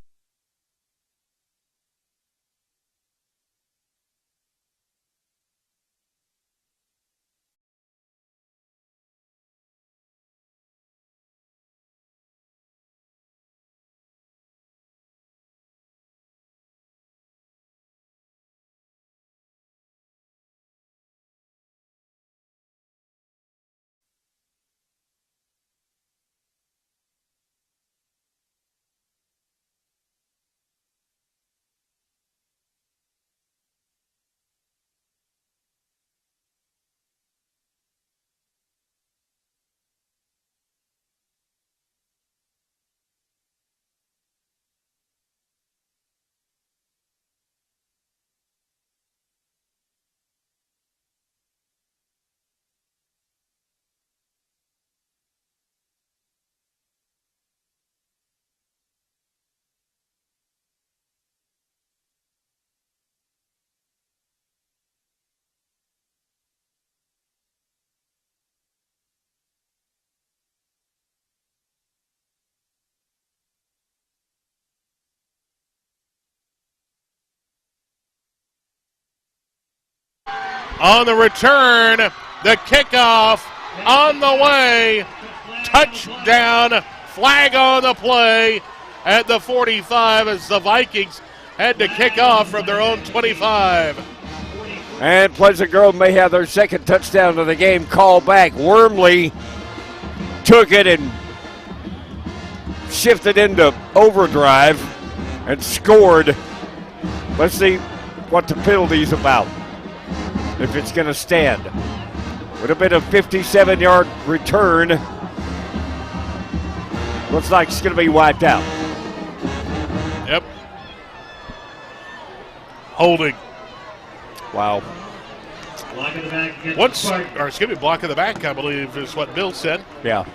On the return, the kickoff on the way. Touchdown, flag on the play. at the 45 as the Vikings had to kick off from their own 25. And Pleasant Grove may have their second touchdown of the game called back. Wormley took it and shifted into overdrive and scored. Let's see what the penalty's about, if it's going to stand. Would have been a 57-yard return. Looks like it's going to be wiped out. Yep. Holding. Wow. Block in the back against Once, Spartans. or excuse me, block in the back, I believe, is what Bill said. Yeah.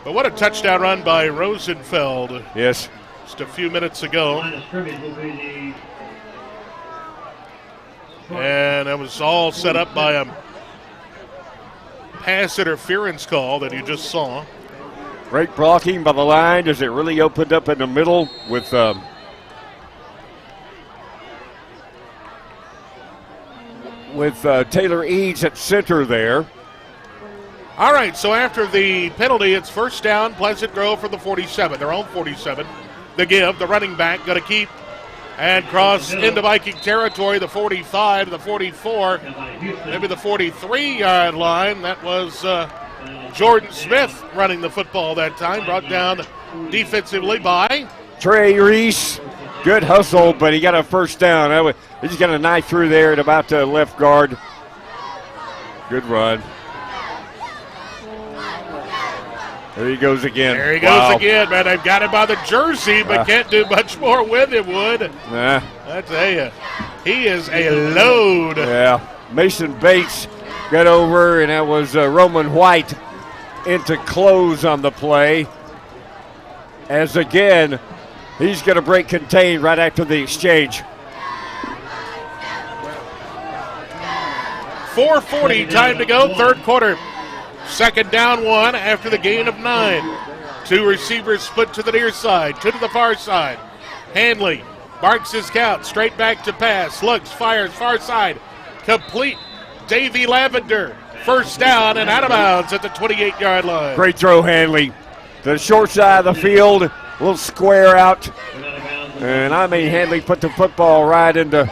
But what a touchdown run by Rosenfeld Yes. just a few minutes ago. Line of scrimmage will be the And that was all set up by a pass interference call that you just saw. Great blocking by the line as it really opened up in the middle with Taylor Eads at center there. All right, so after the penalty, it's first down, Pleasant Grove for the 47, their own 47. The give, the running back, going to keep and cross into Viking territory, the 45, the 44, maybe the 43-yard line. That was Jordan Smith running the football that time, brought down defensively by Trey Reese, good hustle, but he got a first down. He's got a knife through there at about left guard. Good run. There he goes again. There he goes again, man. They've got him by the jersey, but can't do much more with him, Wood. Nah. I tell you, he is a load. Yeah. Mason Bates got over, and that was Roman White into close on the play. As again, he's going to break contain right after the exchange. 4:40, time to go, third quarter. Second down, one after the gain of 9. Two receivers split to the near side, two to the far side. Hanley marks his count, straight back to pass, looks, fires, far side, complete. Davey Lavender, first down and out of bounds at the 28-yard line. Great throw, Hanley. The short side of the field, a little square out. And I mean, Hanley put the football right into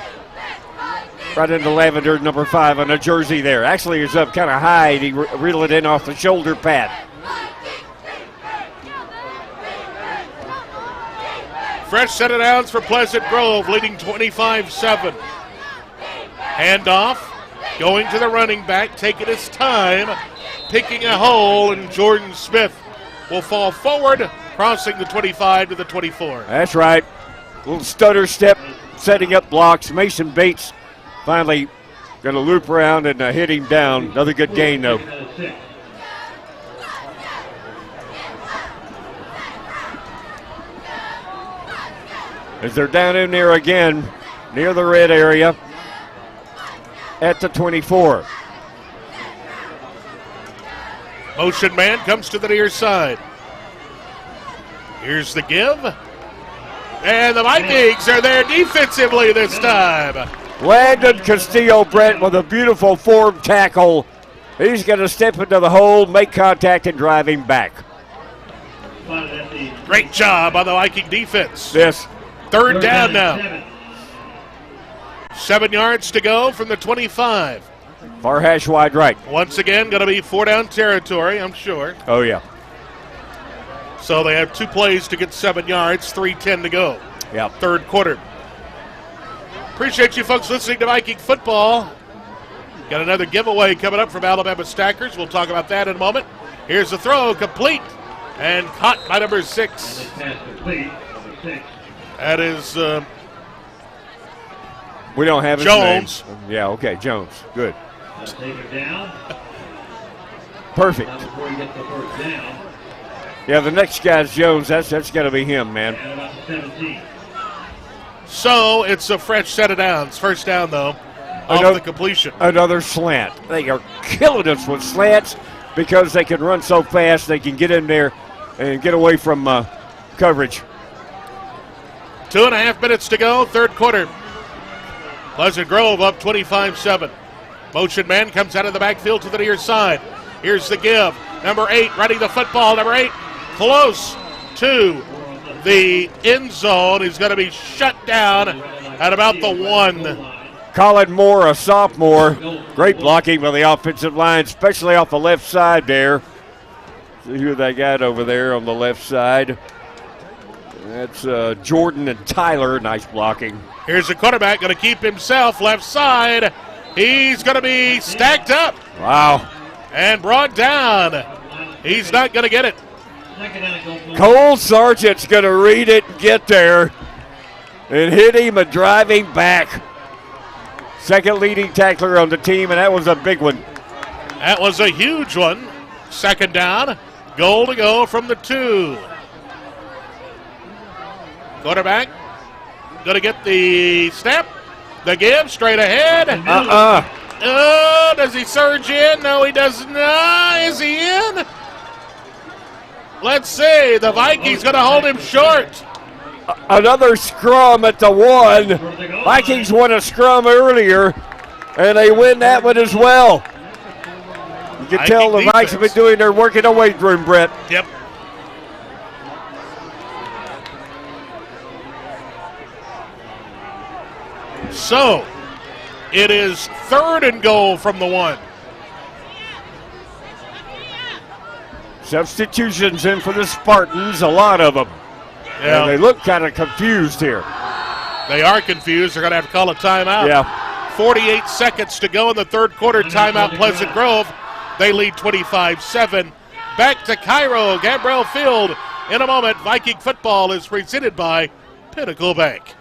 Lavender, number 5 on the jersey there. Actually, it's up kind of high, and he reeled it in off the shoulder pad. Fresh set of downs for Pleasant Grove, leading 25-7. Handoff, going to the running back, taking his time, picking a hole, and Jordan Smith will fall forward, crossing the 25 to the 24. That's right. Little stutter step, setting up blocks. Mason Bates finally going to loop around and hit him down. Another good gain, though. As they're down in there again, near the red area, at the 24. Motion man comes to the near side. Here's the give. And the Vikings are there defensively this time. Landon Castillo, Brett, with a beautiful form tackle. He's going to step into the hole, make contact, and drive him back. Great job by the Viking defense. Yes. Third down now. 7 yards to go from the 25. Far hash wide right. Once again, going to be 4-down territory, I'm sure. Oh, yeah. So they have 2 plays to get 7 yards, 3:10 to go. Yeah. Third quarter. Appreciate you folks listening to Viking football. Got another giveaway coming up from Alabama Stackers. We'll talk about that in a moment. Here's the throw, complete, and caught by number 6. That is we don't have his Jones. name. Yeah, okay, Jones. Good. Take it down. Perfect. Now before he gets the first down. Yeah, the next guy's Jones. That's got to be him, man. And about the 17. So it's a fresh set of downs. First down, though, off the completion. Another slant. They are killing us with slants because they can run so fast. They can get in there and get away from coverage. 2.5 minutes to go, third quarter. Pleasant Grove up 25-7. Motion man comes out of the backfield to the near side. Here's the give. Number 8 running the football. Number 8 close to the end zone. He's going to be shut down at about the 1. Colin Moore, a sophomore. Great blocking by the offensive line, especially off the left side there. See who they got over there on the left side. That's Jordan and Tyler. Nice blocking. Here's the quarterback going to keep himself left side. He's going to be stacked up. Wow. And brought down. He's not going to get it. Cole Sargent's going to read it and get there and hit him a driving back. Second leading tackler on the team, and that was a big one. That was a huge one. Second down. Goal to go from the 2. Quarterback going to get the snap. The give straight ahead. Oh, does he surge in? No, he does not. Is he in? Let's see. The Vikings going to hold him short. Another scrum at the 1. Vikings won a scrum earlier, and they win that one as well. You can tell the Vikings have been doing their work in the weight room, Brett. Yep. So, it is 3rd and goal from the 1. Substitutions in for the Spartans, a lot of them. Yeah. And they look kind of confused here. They are confused. They're going to have to call a timeout. Yeah. 48 seconds to go in the third quarter. Timeout, Pleasant Grove. They lead 25-7. Back to Cairo, Gambrell Field. In a moment, Viking football is presented by Pinnacle Bank.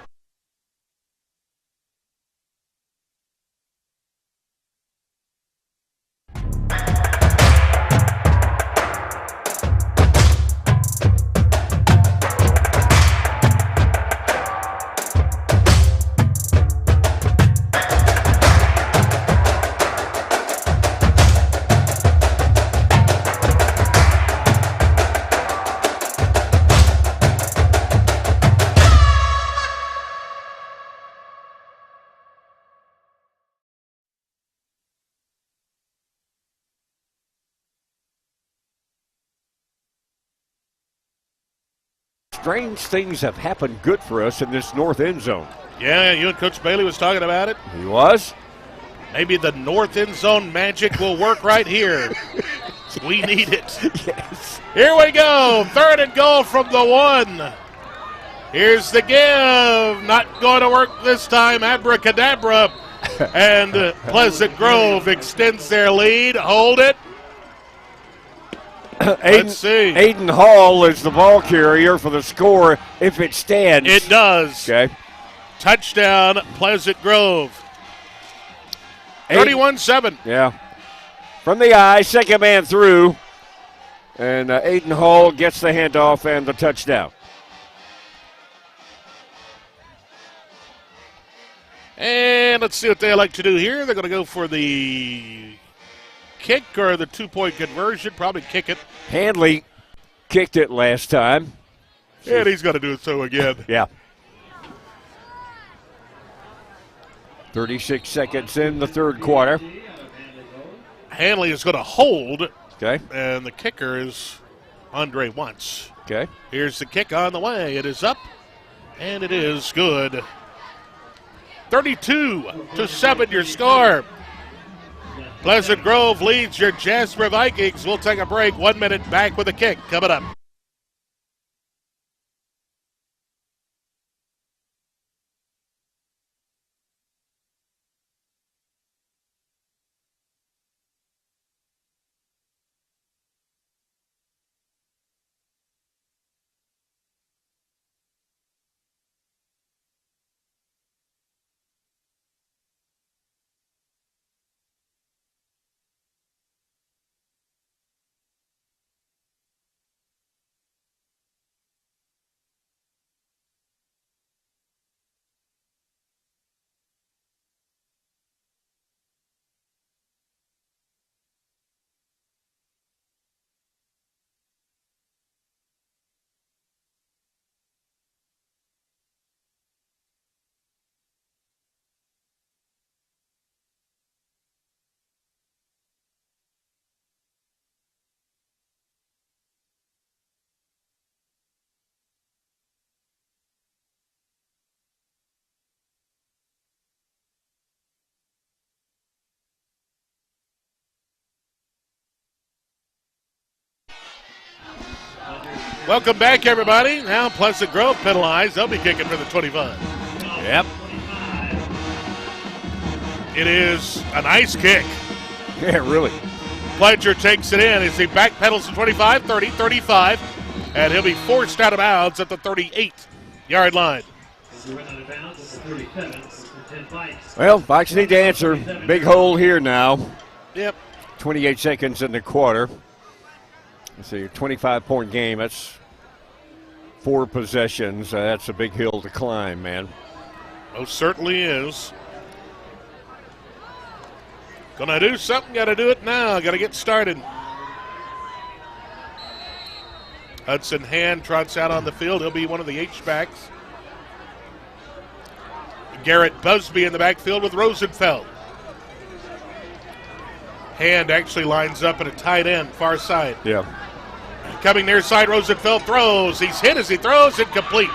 Strange things have happened good for us in this north end zone. Yeah, you and Coach Bailey was talking about it. He was? Maybe the north end zone magic will work right here. We need it. Yes. Here we go. 3rd and goal from the 1. Here's the give. Not going to work this time. Abracadabra. And Pleasant Grove extends their lead. Hold it. Let's see. Aiden Hall is the ball carrier for the score if it stands. It does. Okay. Touchdown, Pleasant Grove. 31-7. Yeah. From the eye, second man through. And Aiden Hall gets the handoff and the touchdown. And let's see what they like to do here. They're going to go for the kick or the 2-point conversion. Probably kick it. Handley kicked it last time. And he's going to do it so again. Yeah. 36 seconds in the third quarter. Hanley is going to hold. Okay. And the kicker is Andre Wentz. Okay. Here's the kick on the way. It is up. And it is good. 32-7 your score. Pleasant Grove leads your Jasper Vikings. We'll take a break. 1 minute back with a kick coming up. Welcome back, everybody. Now Pleasant Grove penalized. They'll be kicking for the 25. Yep. It is a nice kick. Yeah, really. Pledger takes it in as he backpedals to 25, 30, 35, and he'll be forced out of bounds at the 38-yard line. Well, Vikes need to answer. Big hole here now. Yep. 28 seconds in the quarter. Let's see, 25-point game. That's 4 possessions. That's a big hill to climb, man. Most certainly is. Gonna do something, gotta do it now, gotta get started. Hudson Hand trots out on the field. He'll be one of the H-backs. Garrett Busby in the backfield with Rosenfeld. Hand actually lines up at a tight end, far side. Yeah. Coming near side, Rosenfeld throws. He's hit as he throws, incomplete.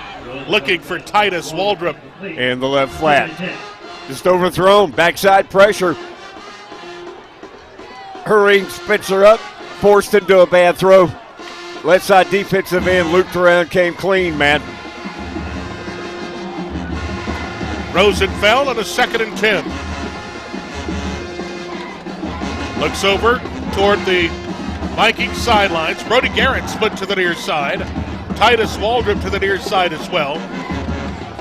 Looking for Titus Waldrop. And the left flat. Just overthrown, backside pressure. Hurrying, spits her up, forced into a bad throw. Left side defensive end, looped around, came clean, man. Rosenfeld on a 2nd and 10. Looks over toward the Vikings sidelines. Brody Garrett split to the near side. Titus Waldrop to the near side as well.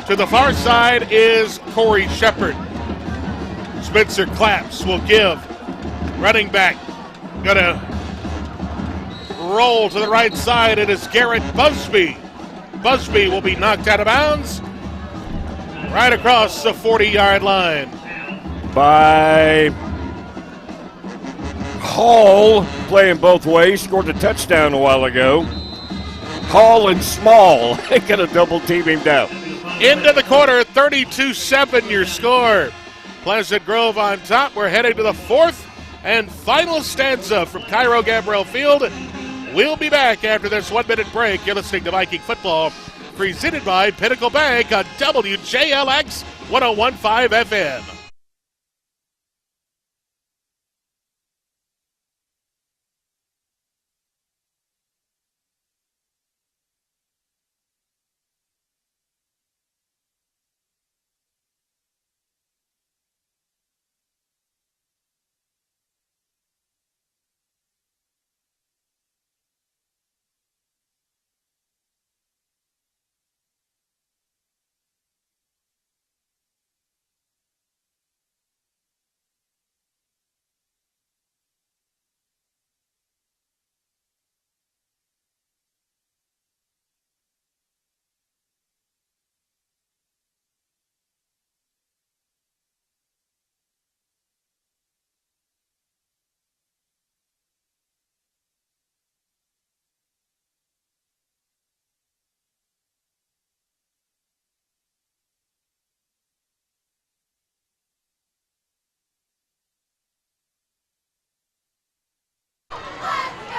To the far side is Corey Shepard. Spencer Claps will give. Running back. Gonna roll to the right side. It is Garrett Busby. Busby will be knocked out of bounds right across the 40-yard line. By Hall, playing both ways, scored a touchdown a while ago. Hall and Small, they got a double team him down. Into the quarter, 32-7 your score. Pleasant Grove on top. We're heading to the 4th and final stanza from Cairo Gambrell Field. We'll be back after this 1-minute break. You're listening to Viking Football, presented by Pinnacle Bank on WJLX 101.5 FM.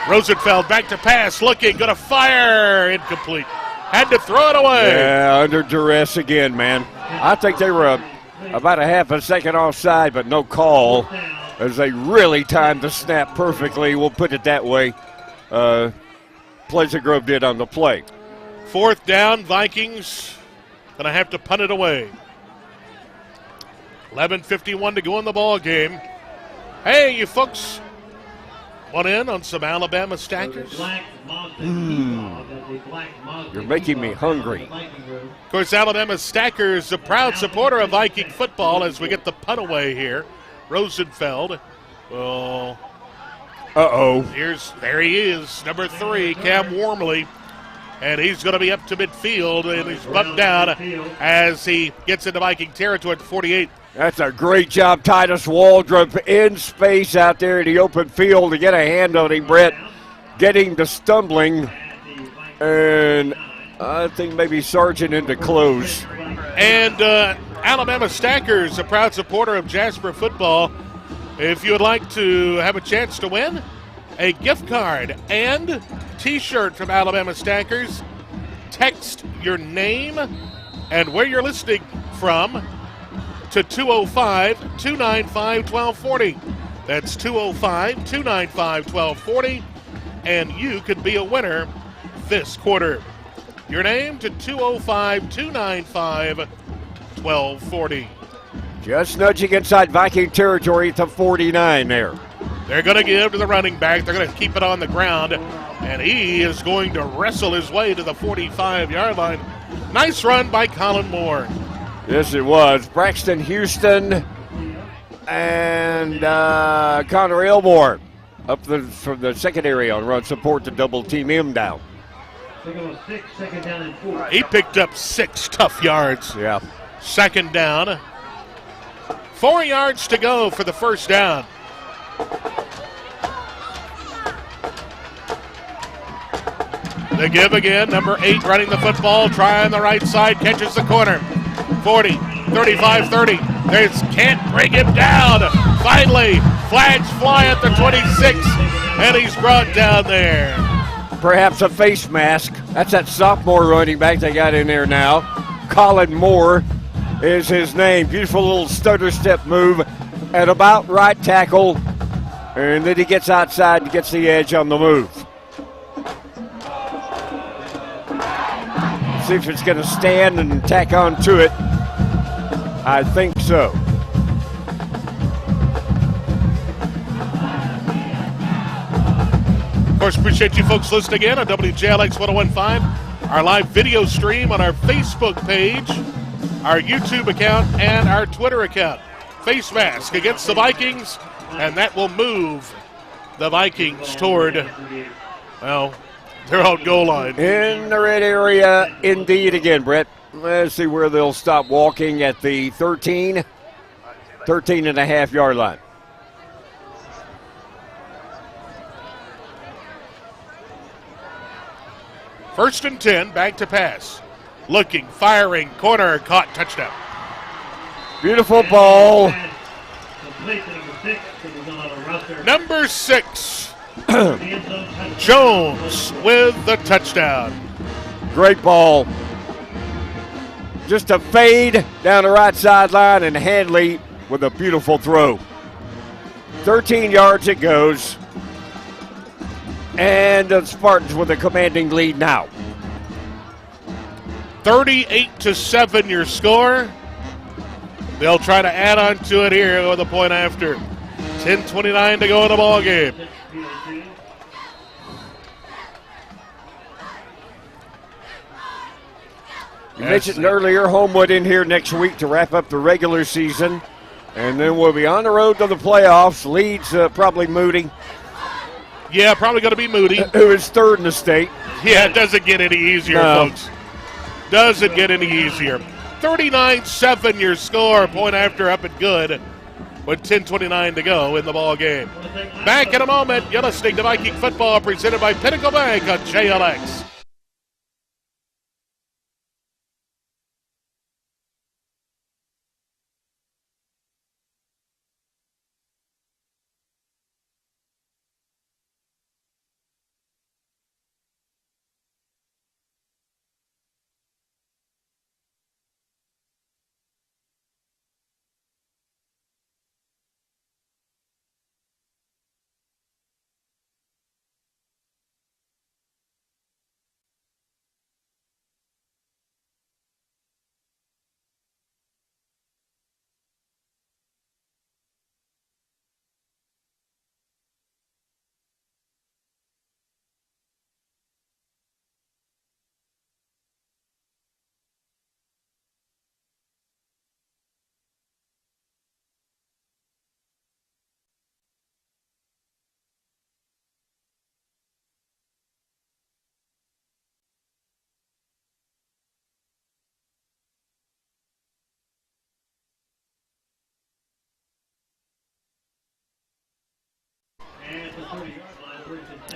Rosenfeld back to pass, looking, gonna fire, incomplete. Had to throw it away. Yeah, under duress again, man. I think they were about a half a second offside, but no call, as they really timed the snap perfectly. We'll put it that way. Pleasant Grove did on the play. 4th down, Vikings gonna have to punt it away. 11:51 to go in the ball game. Hey, you folks, want in on some Alabama stackers? You're making me hungry. Of course, Alabama Stackers, a proud supporter of Viking football as we get the punt away here. Rosenfeld. Oh. Uh-oh. There he is, number 3, Cam Wormley. And he's going to be up to midfield, and he's bumped down as he gets into Viking territory at 48. That's a great job, Titus Waldrop, in space out there in the open field to get a hand on him, Brett. Getting the stumbling, and I think maybe Sargent into close. And Alabama Stackers, a proud supporter of Jasper football. If you would like to have a chance to win a gift card and T-shirt from Alabama Stackers, text your name and where you're listening from to 205-295-1240. That's 205-295-1240, and you could be a winner this quarter. Your name to 205-295-1240. Just nudging inside Viking territory at the 49 there. They're going to give to the running back. They're going to keep it on the ground, and he is going to wrestle his way to the 45-yard line. Nice run by Colin Moore. Yes, it was. Braxton Houston and Connor Elmore up from the secondary on run support to double team him down. Second down and 4. He picked up 6 tough yards. Yeah. Second down. 4 yards to go for the first down. The give again, number 8 running the football, trying the right side, catches the corner. 40, 35, 30. They can't bring him down. Finally, flags fly at the 26, and he's brought down there. Perhaps a face mask. That's that sophomore running back they got in there now. Colin Moore is his name. Beautiful little stutter step move at about right tackle. And then he gets outside and gets the edge on the move. See if it's going to stand and tack on to it. I think so. Of course, appreciate you folks listening in on WJLX 1015, our live video stream on our Facebook page, our YouTube account, and our Twitter account. Face mask against the Vikings, and that will move the Vikings toward, well, their own goal line. In the red area, indeed, again, Brett. Let's see where they'll stop walking at the 13 and a half yard line. First and 10, back to pass. Looking, firing, corner, caught, touchdown. Beautiful ball. Number 6, Jones with the touchdown. Great ball. Just a fade down the right sideline, and Handley with a beautiful throw. 13 yards it goes. And the Spartans with a commanding lead now. 38-7 your score. They'll try to add on to it here with a point after. 10:29 to go in the ball game. You mentioned earlier, Homewood in here next week to wrap up the regular season. And then we'll be on the road to the playoffs. Leeds probably Moody. Yeah, probably going to be Moody. Who is third in the state. Yeah, it doesn't get any easier, folks. Doesn't get any easier. 39-7 your score. Point after up and good with 10:29 to go in the ball game. Back in a moment. You're listening to Viking football presented by Pinnacle Bank on JLX.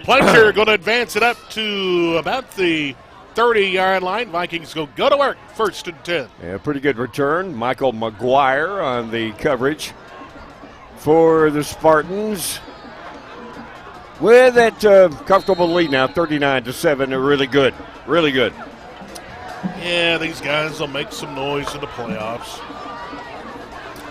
Pletcher going to advance it up to about the 30-yard line. Vikings go to work, first and 10. Yeah, pretty good return. Michael McGuire on the coverage for the Spartans. With that comfortable lead now, 39-7. They're really good. Really good. Yeah, these guys will make some noise in the playoffs.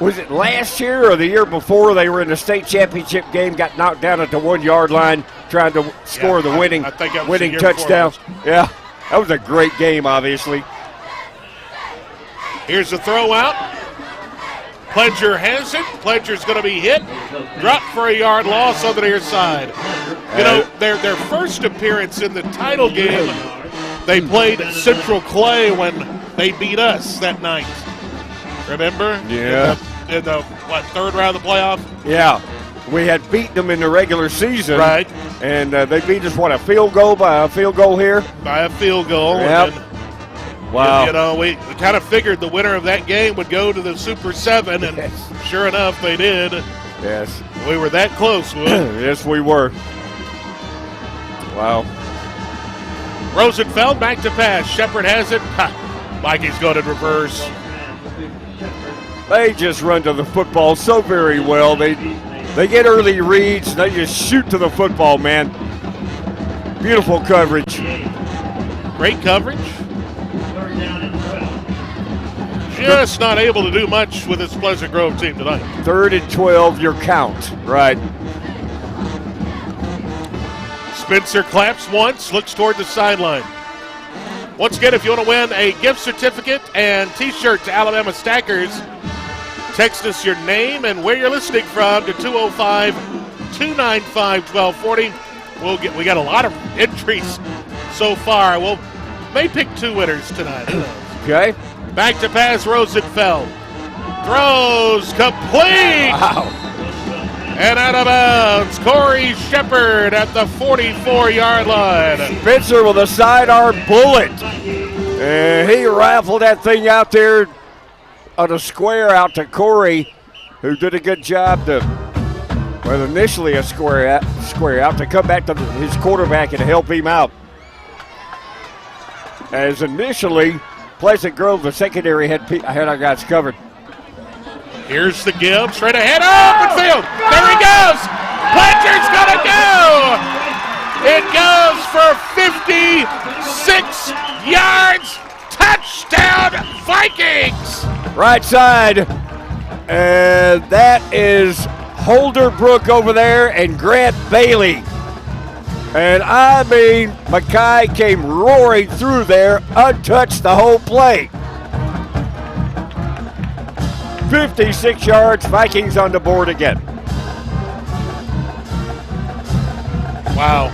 Was it last year or the year before they were in the state championship game, got knocked down at the 1 yard line trying to score the winning I think that was winning the year before touchdown. last. Yeah, that was a great game, obviously. Here's the throw out. Pledger has it. Pledger's going to be hit. Dropped for a yard loss on the near side. You know, their first appearance in the title game, they played Central Clay when they beat us that night. Remember? Yeah. In the third round of the playoff? Yeah, we had beaten them in the regular season. Right. And they beat us, by a field goal here? By a field goal. Yep. And then, Wow. you know, we kind of figured the winner of that game would go to the Super 7, and sure enough, they did. Yes. We were that close, Wood. Yes, we were. Wow. Rosenfeld back to pass. Shepard has it. Mikey's going in reverse. They just run to the football so very well. They get early reads. They just shoot to the football, man. Beautiful coverage. Great coverage. Just not able to do much with this Pleasant Grove team tonight. 3rd and 12, your count. Right. Spencer claps once, looks toward the sideline. Once again, if you want to win a gift certificate and T-shirt to Alabama Stackers, text us your name and where you're listening from to 205-295-1240. We got a lot of entries so far. We'll may pick 2 winners tonight. Okay. Back to pass, Rosenfeld. Throws complete. Wow. And out of bounds, Corey Shepard at the 44-yard line. Spencer with a sidearm bullet. And he rifled that thing out there on a square out to Corey, who did a good job to, well, initially a square out to come back to his quarterback and help him out. As initially, Pleasant Grove, the secondary, had our guys covered. Here's the give, straight ahead, open field. There he goes. Pledger's gonna go. It goes for 56 yards. Touchdown, Vikings. Right side, and that is Holderbrook over there and Grant Bailey. And I mean, Mackay came roaring through there, untouched the whole play. 56 yards, Vikings on the board again. Wow.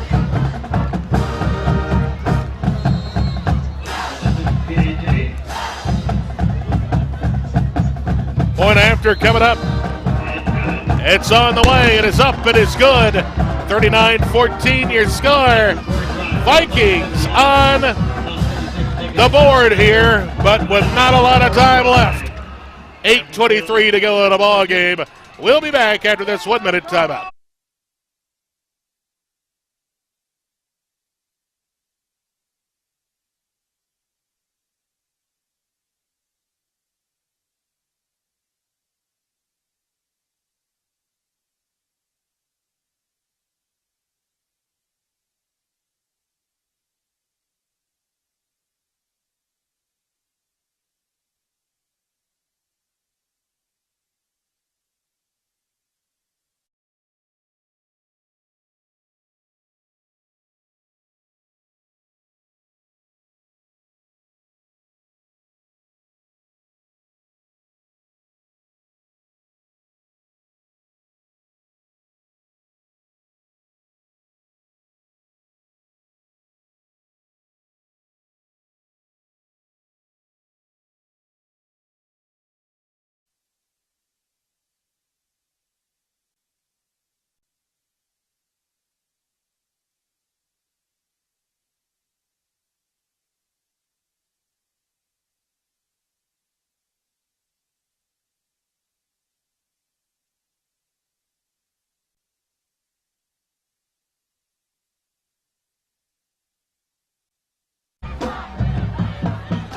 Point after coming up. It's on the way. It is up. It is good. 39-14 your score. Vikings on the board here, but with not a lot of time left. 8:23 to go in a ball game. We'll be back after this 1-minute timeout.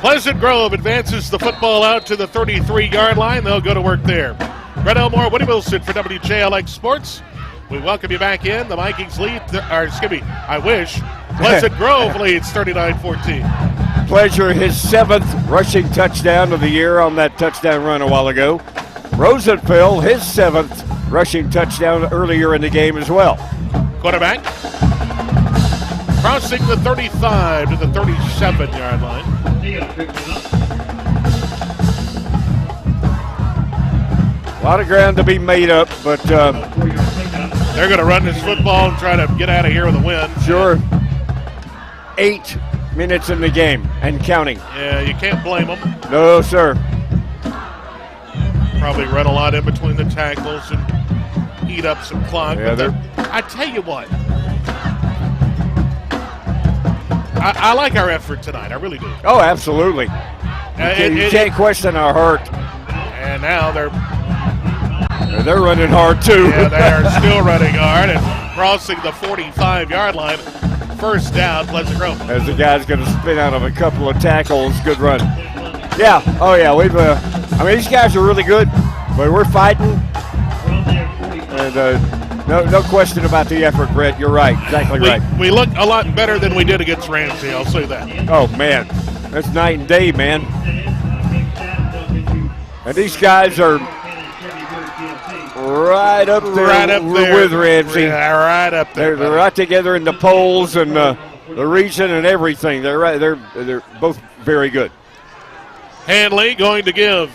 Pleasant Grove advances the football out to the 33-yard line. They'll go to work there. Brett Elmore, Woody Wilson for WJLX Sports. We welcome you back in. The Vikings lead, Pleasant Grove leads 39-14. Pleasure, his 7th rushing touchdown of the year on that touchdown run a while ago. Rosenfeld, his 7th rushing touchdown earlier in the game as well. Quarterback crossing the 35 to the 37-yard line. Castillo picks it up. A lot of ground to be made up, but 4-yard pickup. They're going to run this football and try to get out of here with a win. sure. 8 minutes in the game and counting. Yeah, you can't blame them. No, sir. Probably run a lot in between the tackles and eat up some clock. Yeah, But I tell you what, I like our effort tonight. I really do. Oh, absolutely. You can't question our heart. And now they're running hard, too. Yeah, they are still running hard and crossing the 45-yard line. First down, Pleasant Grove. As the guy's going to spin out of a couple of tackles. Good run. Yeah. Oh, yeah. These guys are really good, but we're fighting. And no question about the effort, Brett. You're right. Exactly right. We look a lot better than we did against Ramsey, I'll say that. Oh, man. That's night and day, man. And these guys are right up there with Ramsey. Yeah, right up there. They're right together in the polls and the region and everything. They're both very good. Hanley going to give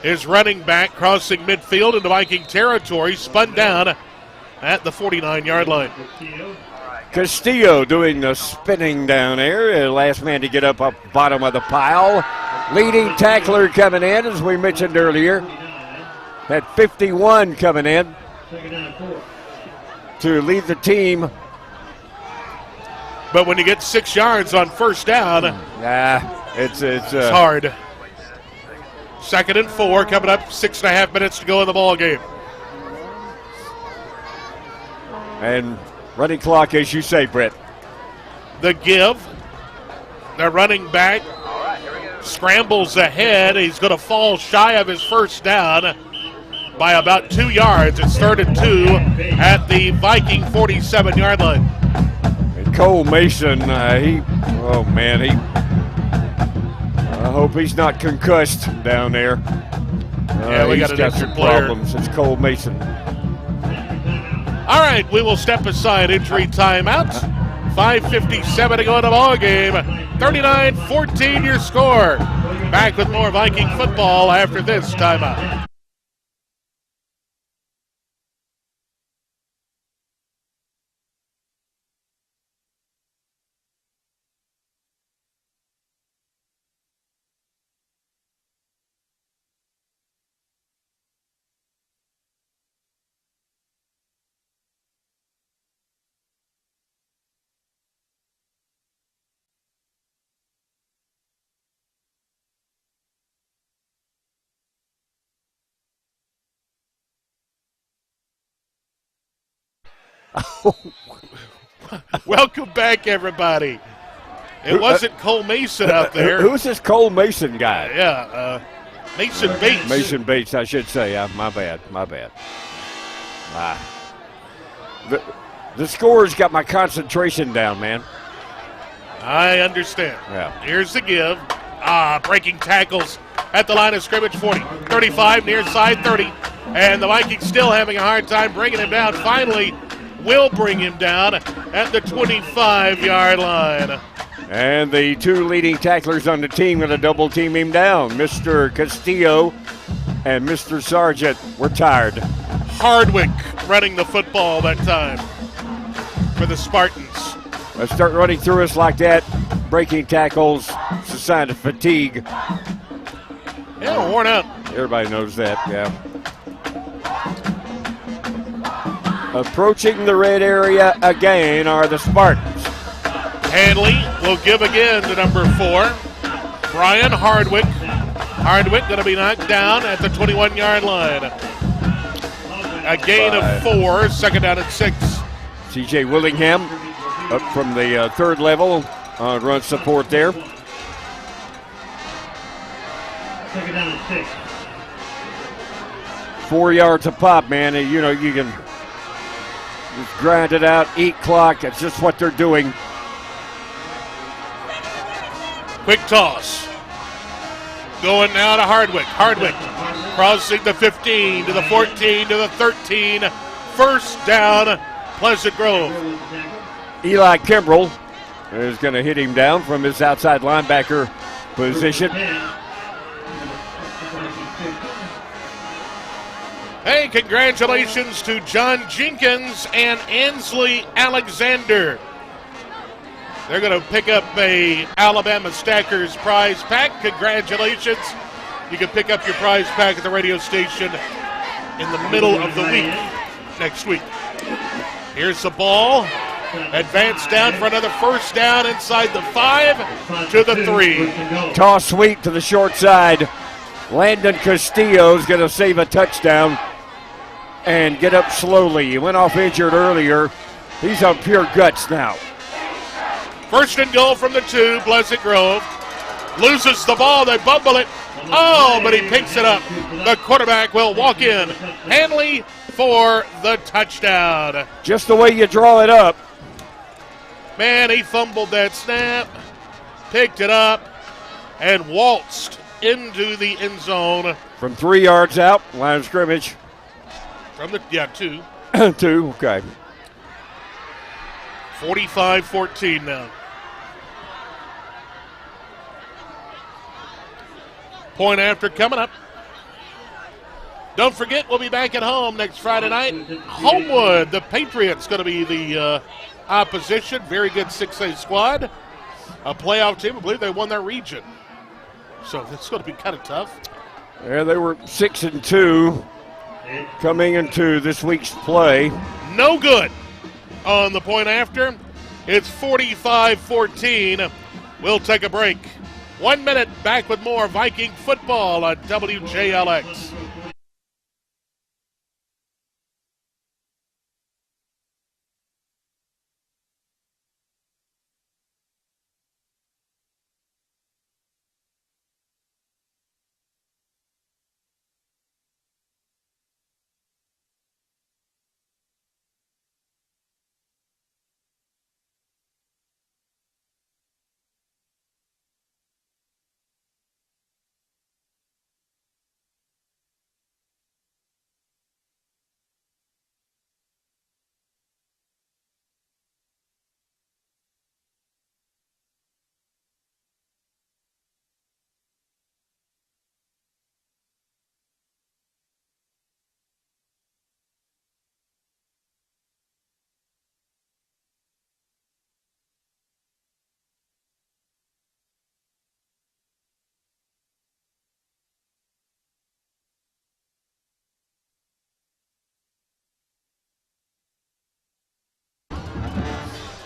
his running back crossing midfield into Viking territory, spun down at the 49-yard line. Castillo doing the spinning down there. Last man to get up bottom of the pile. Leading tackler coming in, as we mentioned earlier. At 51 coming in to lead the team. But when you get 6 yards on first down, it's hard. 2nd and 4 coming up, 6.5 minutes to go in the ball game. And running clock, as you say, Brett. The give. The running back scrambles ahead. He's going to fall shy of his first down by about 2 yards. It's 3rd and 2 at the Viking 47-yard line. And Cole Mason, I hope he's not concussed down there. We got an injured player. Problems. It's Cole Mason. All right, we will step aside. Injury timeout. 5:57 to go in the ball game. 39-14 your score. Back with more Viking football after this timeout. Welcome back, everybody. It wasn't Cole Mason out there. Who's this Cole Mason guy? Yeah, Mason Bates. Mason Bates, I should say. My bad. The score's got my concentration down, man. I understand. Yeah. Here's the give. Breaking tackles at the line of scrimmage, 40. 35, near side 30. And the Vikings still having a hard time bringing him down. Finally, will bring him down at the 25-yard line. And the 2 leading tacklers on the team going to double team him down. Mr. Castillo and Mr. Sargent were tired. Hardwick running the football that time for the Spartans. Let's start running through us like that. Breaking tackles, it's a sign of fatigue. Yeah, worn out. Everybody knows that, yeah. Approaching the red area again are the Spartans. Hanley will give again to number 4, Brian Hardwick. Hardwick going to be knocked down at the 21-yard line. A gain of 4, 2nd down and 6. C.J. Willingham up from the 3rd level on run support there. 2nd down and 6. 4 yards a pop, man. And, you can just grind it out, eat clock. That's just what they're doing. Quick toss. Going now to Hardwick. Hardwick crossing the 15 to the 14 to the 13. First down, Pleasant Grove. Eli Gambrell is going to hit him down from his outside linebacker position. Hey, congratulations to John Jenkins and Ansley Alexander. They're going to pick up a Alabama Stackers prize pack. Congratulations. You can pick up your prize pack at the radio station in the middle of the week next week. Here's the ball. Advance down for another first down inside the 5 to the 3. Toss sweep to the short side. Landon Castillo is going to save a touchdown and get up slowly. He went off injured earlier. He's on pure guts now. First and goal from the 2, Pleasant Grove. Loses the ball, they bumble it. Oh, but he picks it up. The quarterback will walk in. Hanley for the touchdown. Just the way you draw it up. Man, he fumbled that snap, picked it up, and waltzed into the end zone. From 3 yards out, line of scrimmage. From the, 2. 2, okay. 45-14 now. Point after coming up. Don't forget, we'll be back at home next Friday night. Homewood, the Patriots, going to be the opposition. Very good 6A squad. A playoff team. I believe they won their region. So it's going to be kind of tough. Yeah, they were 6-2 coming into this week's play. No good on the point after. It's 45-14. We'll take a break. 1 minute, back with more Viking football on WJLX.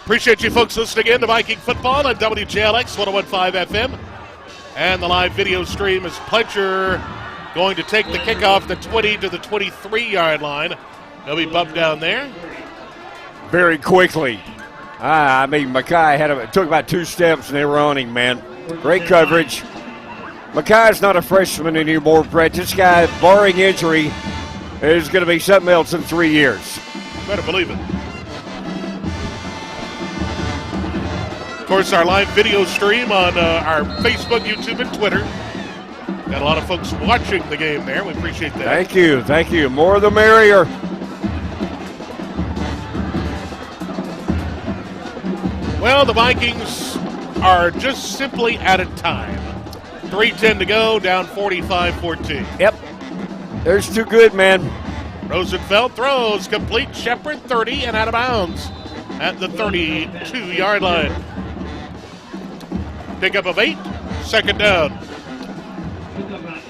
Appreciate you folks listening in to Viking football on WJLX 101.5 FM. And the live video stream is Pledger going to take the kickoff the 20 to the 23-yard line. He'll be bumped down there. Very quickly. I mean, Mackay took about 2 steps and they were on him, man. Great coverage. Mackay's not a freshman anymore, Brett. This guy, barring injury, is going to be something else in 3 years. Better believe it. Of course, our live video stream on our Facebook, YouTube, and Twitter. Got a lot of folks watching the game there. We appreciate that. Thank you. Thank you. More the merrier. Well, the Vikings are just simply out of time. 3:10 to go, down 45-14. Yep. There's too good, man. Rosenfeld throws, complete. Shepard 30 and out of bounds at the 32-yard line. Pickup of 8, second down.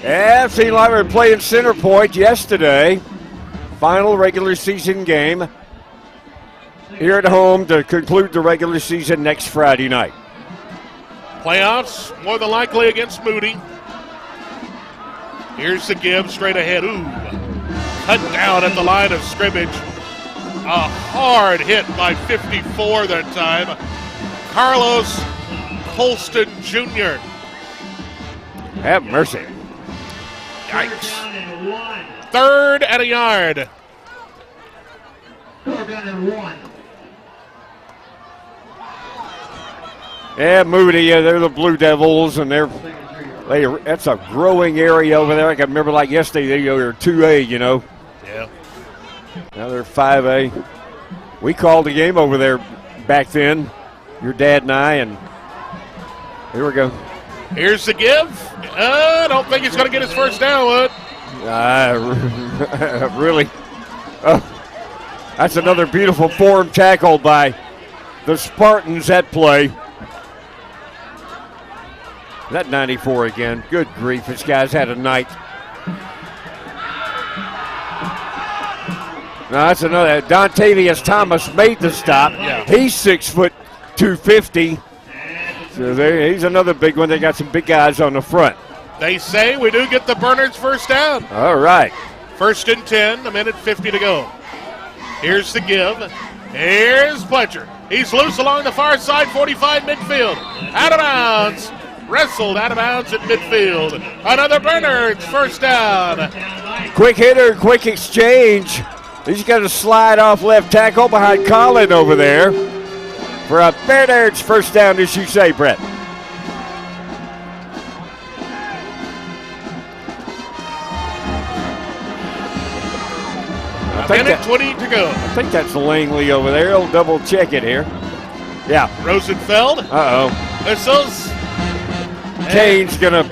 Yeah, seemed like we were playing center point yesterday. Final regular season game here at home to conclude the regular season next Friday night. Playoffs, more than likely against Moody. Here's the give, straight ahead. Ooh, cut down at the line of scrimmage. A hard hit by 54 that time. Carlos Colston Jr. Have mercy. Yikes. 3rd and a yard. 4th down and 1. Yeah, Moody, they're the Blue Devils, and that's a growing area over there. I can remember like yesterday, they were 2A, you know. Yeah. Now they're 5A. We called the game over there back then, your dad and I, and here we go. Here's the give. I don't think he's going to get his first down, Wood. Really? Oh, that's another beautiful form tackle by the Spartans at play. That 94 again. Good grief, this guy's had a night. Now that's another. Dontavius Thomas made the stop. Yeah. He's 6'250". So he's another big one. They got some big guys on the front. They say we do get the Bernards first down. All right. 1st and 10, a minute 50 to go. Here's the give. Here's Pletcher. He's loose along the far side, 45 midfield. Out of bounds. Wrestled out of bounds at midfield. Another Bernards first down. Quick hitter, quick exchange. He's going to slide off left tackle behind Colin over there for a Bernards first down, as you say, Brett. A minute 20 to go. I think that's Langley over there. He'll double check it here. Yeah. Rosenfeld. Uh-oh. Whistles. Kane's gonna.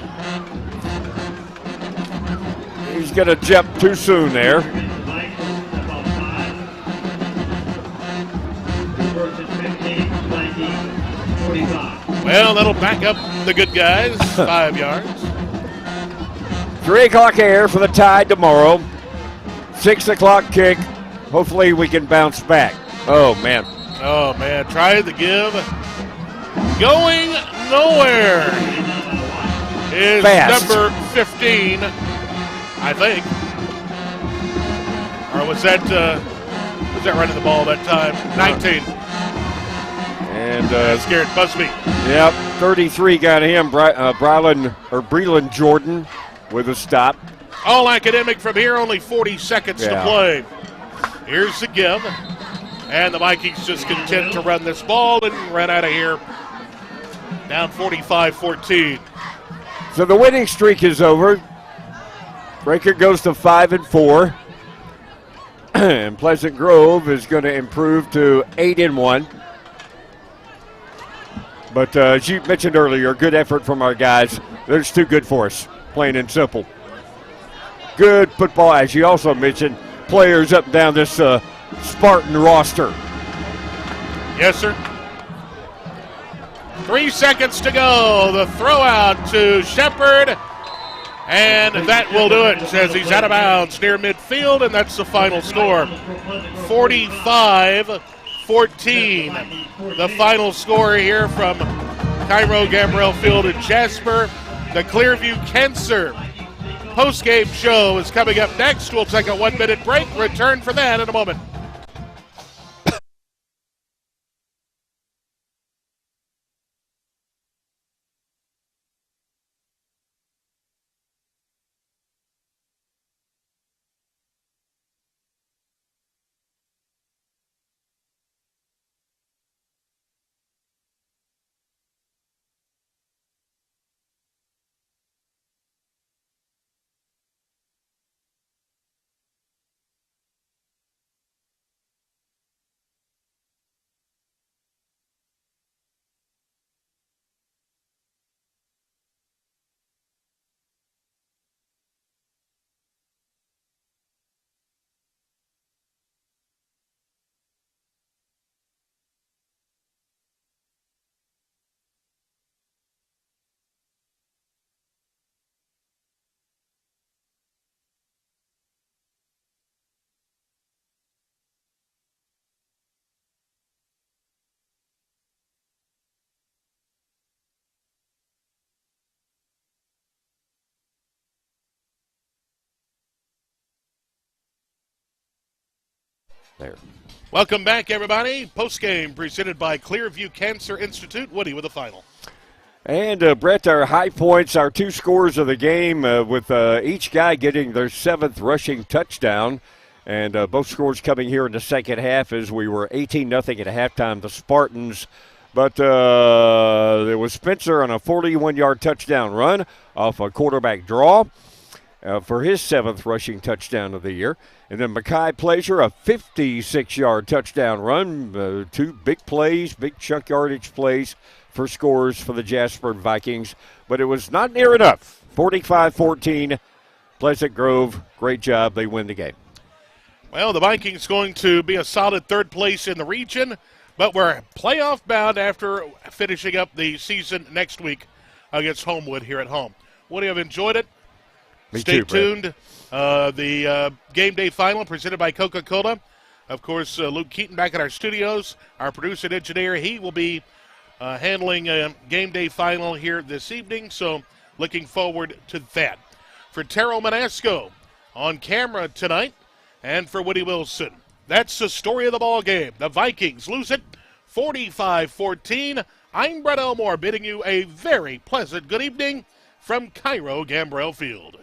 He's gonna jump too soon there. Well, that'll back up the good guys. 5 yards. 3 o'clock air for the Tide tomorrow. 6 o'clock kick. Hopefully we can bounce back. Oh, man. Oh, man. Try the give. Going nowhere is Fast. number 15, I think. Or was that running the ball that time? 19. And Scared Busby. yep, 33 got him. Breland Jordan with a stop. All academic from here, only 40 seconds to play. Here's the give. And the Vikings just content to run this ball and run out of here. Down 45-14. So the winning streak is over. Breaker goes to 5-4. And Pleasant Grove is going to improve to 8-1. But as you mentioned earlier, good effort from our guys. They're just too good for us, plain and simple. Good football, as you also mentioned, players up and down this Spartan roster. Yes, sir. 3 seconds to go. The throw out to Shepard. And that will do it as he's out of bounds near midfield, and that's the final score. 45-14. The final score here from Cairo Gambrell Field in Jasper. The Clearview Cancer post-game show is coming up next. We'll take a 1-minute break. Return for that in a moment. There. Welcome back, everybody. Post-game presented by Clearview Cancer Institute. Woody with the final. And, Brett, our high points, our 2 scores of the game, with each guy getting their 7th rushing touchdown. And both scores coming here in the second half as we were 18-0 at halftime, the Spartans. But there was Spencer on a 41-yard touchdown run off a quarterback draw. for his 7th rushing touchdown of the year. And then Mekhi Pleasure, a 56-yard touchdown run. 2 big plays, big chunk yardage plays for scores for the Jasper Vikings. But it was not near enough. 45-14, Pleasant Grove, great job. They win the game. Well, the Vikings going to be a solid 3rd place in the region, but we're playoff bound after finishing up the season next week against Homewood here at home. Would you have enjoyed it? Stay tuned. The game day final presented by Coca-Cola. Of course, Luke Keaton back at our studios. Our producer and engineer, he will be handling a game day final here this evening, so looking forward to that. For Terrell Manasco on camera tonight, and for Woody Wilson, that's the story of the ball game. The Vikings lose it 45-14. I'm Brett Elmore bidding you a very pleasant good evening from Cairo Gambrell Field.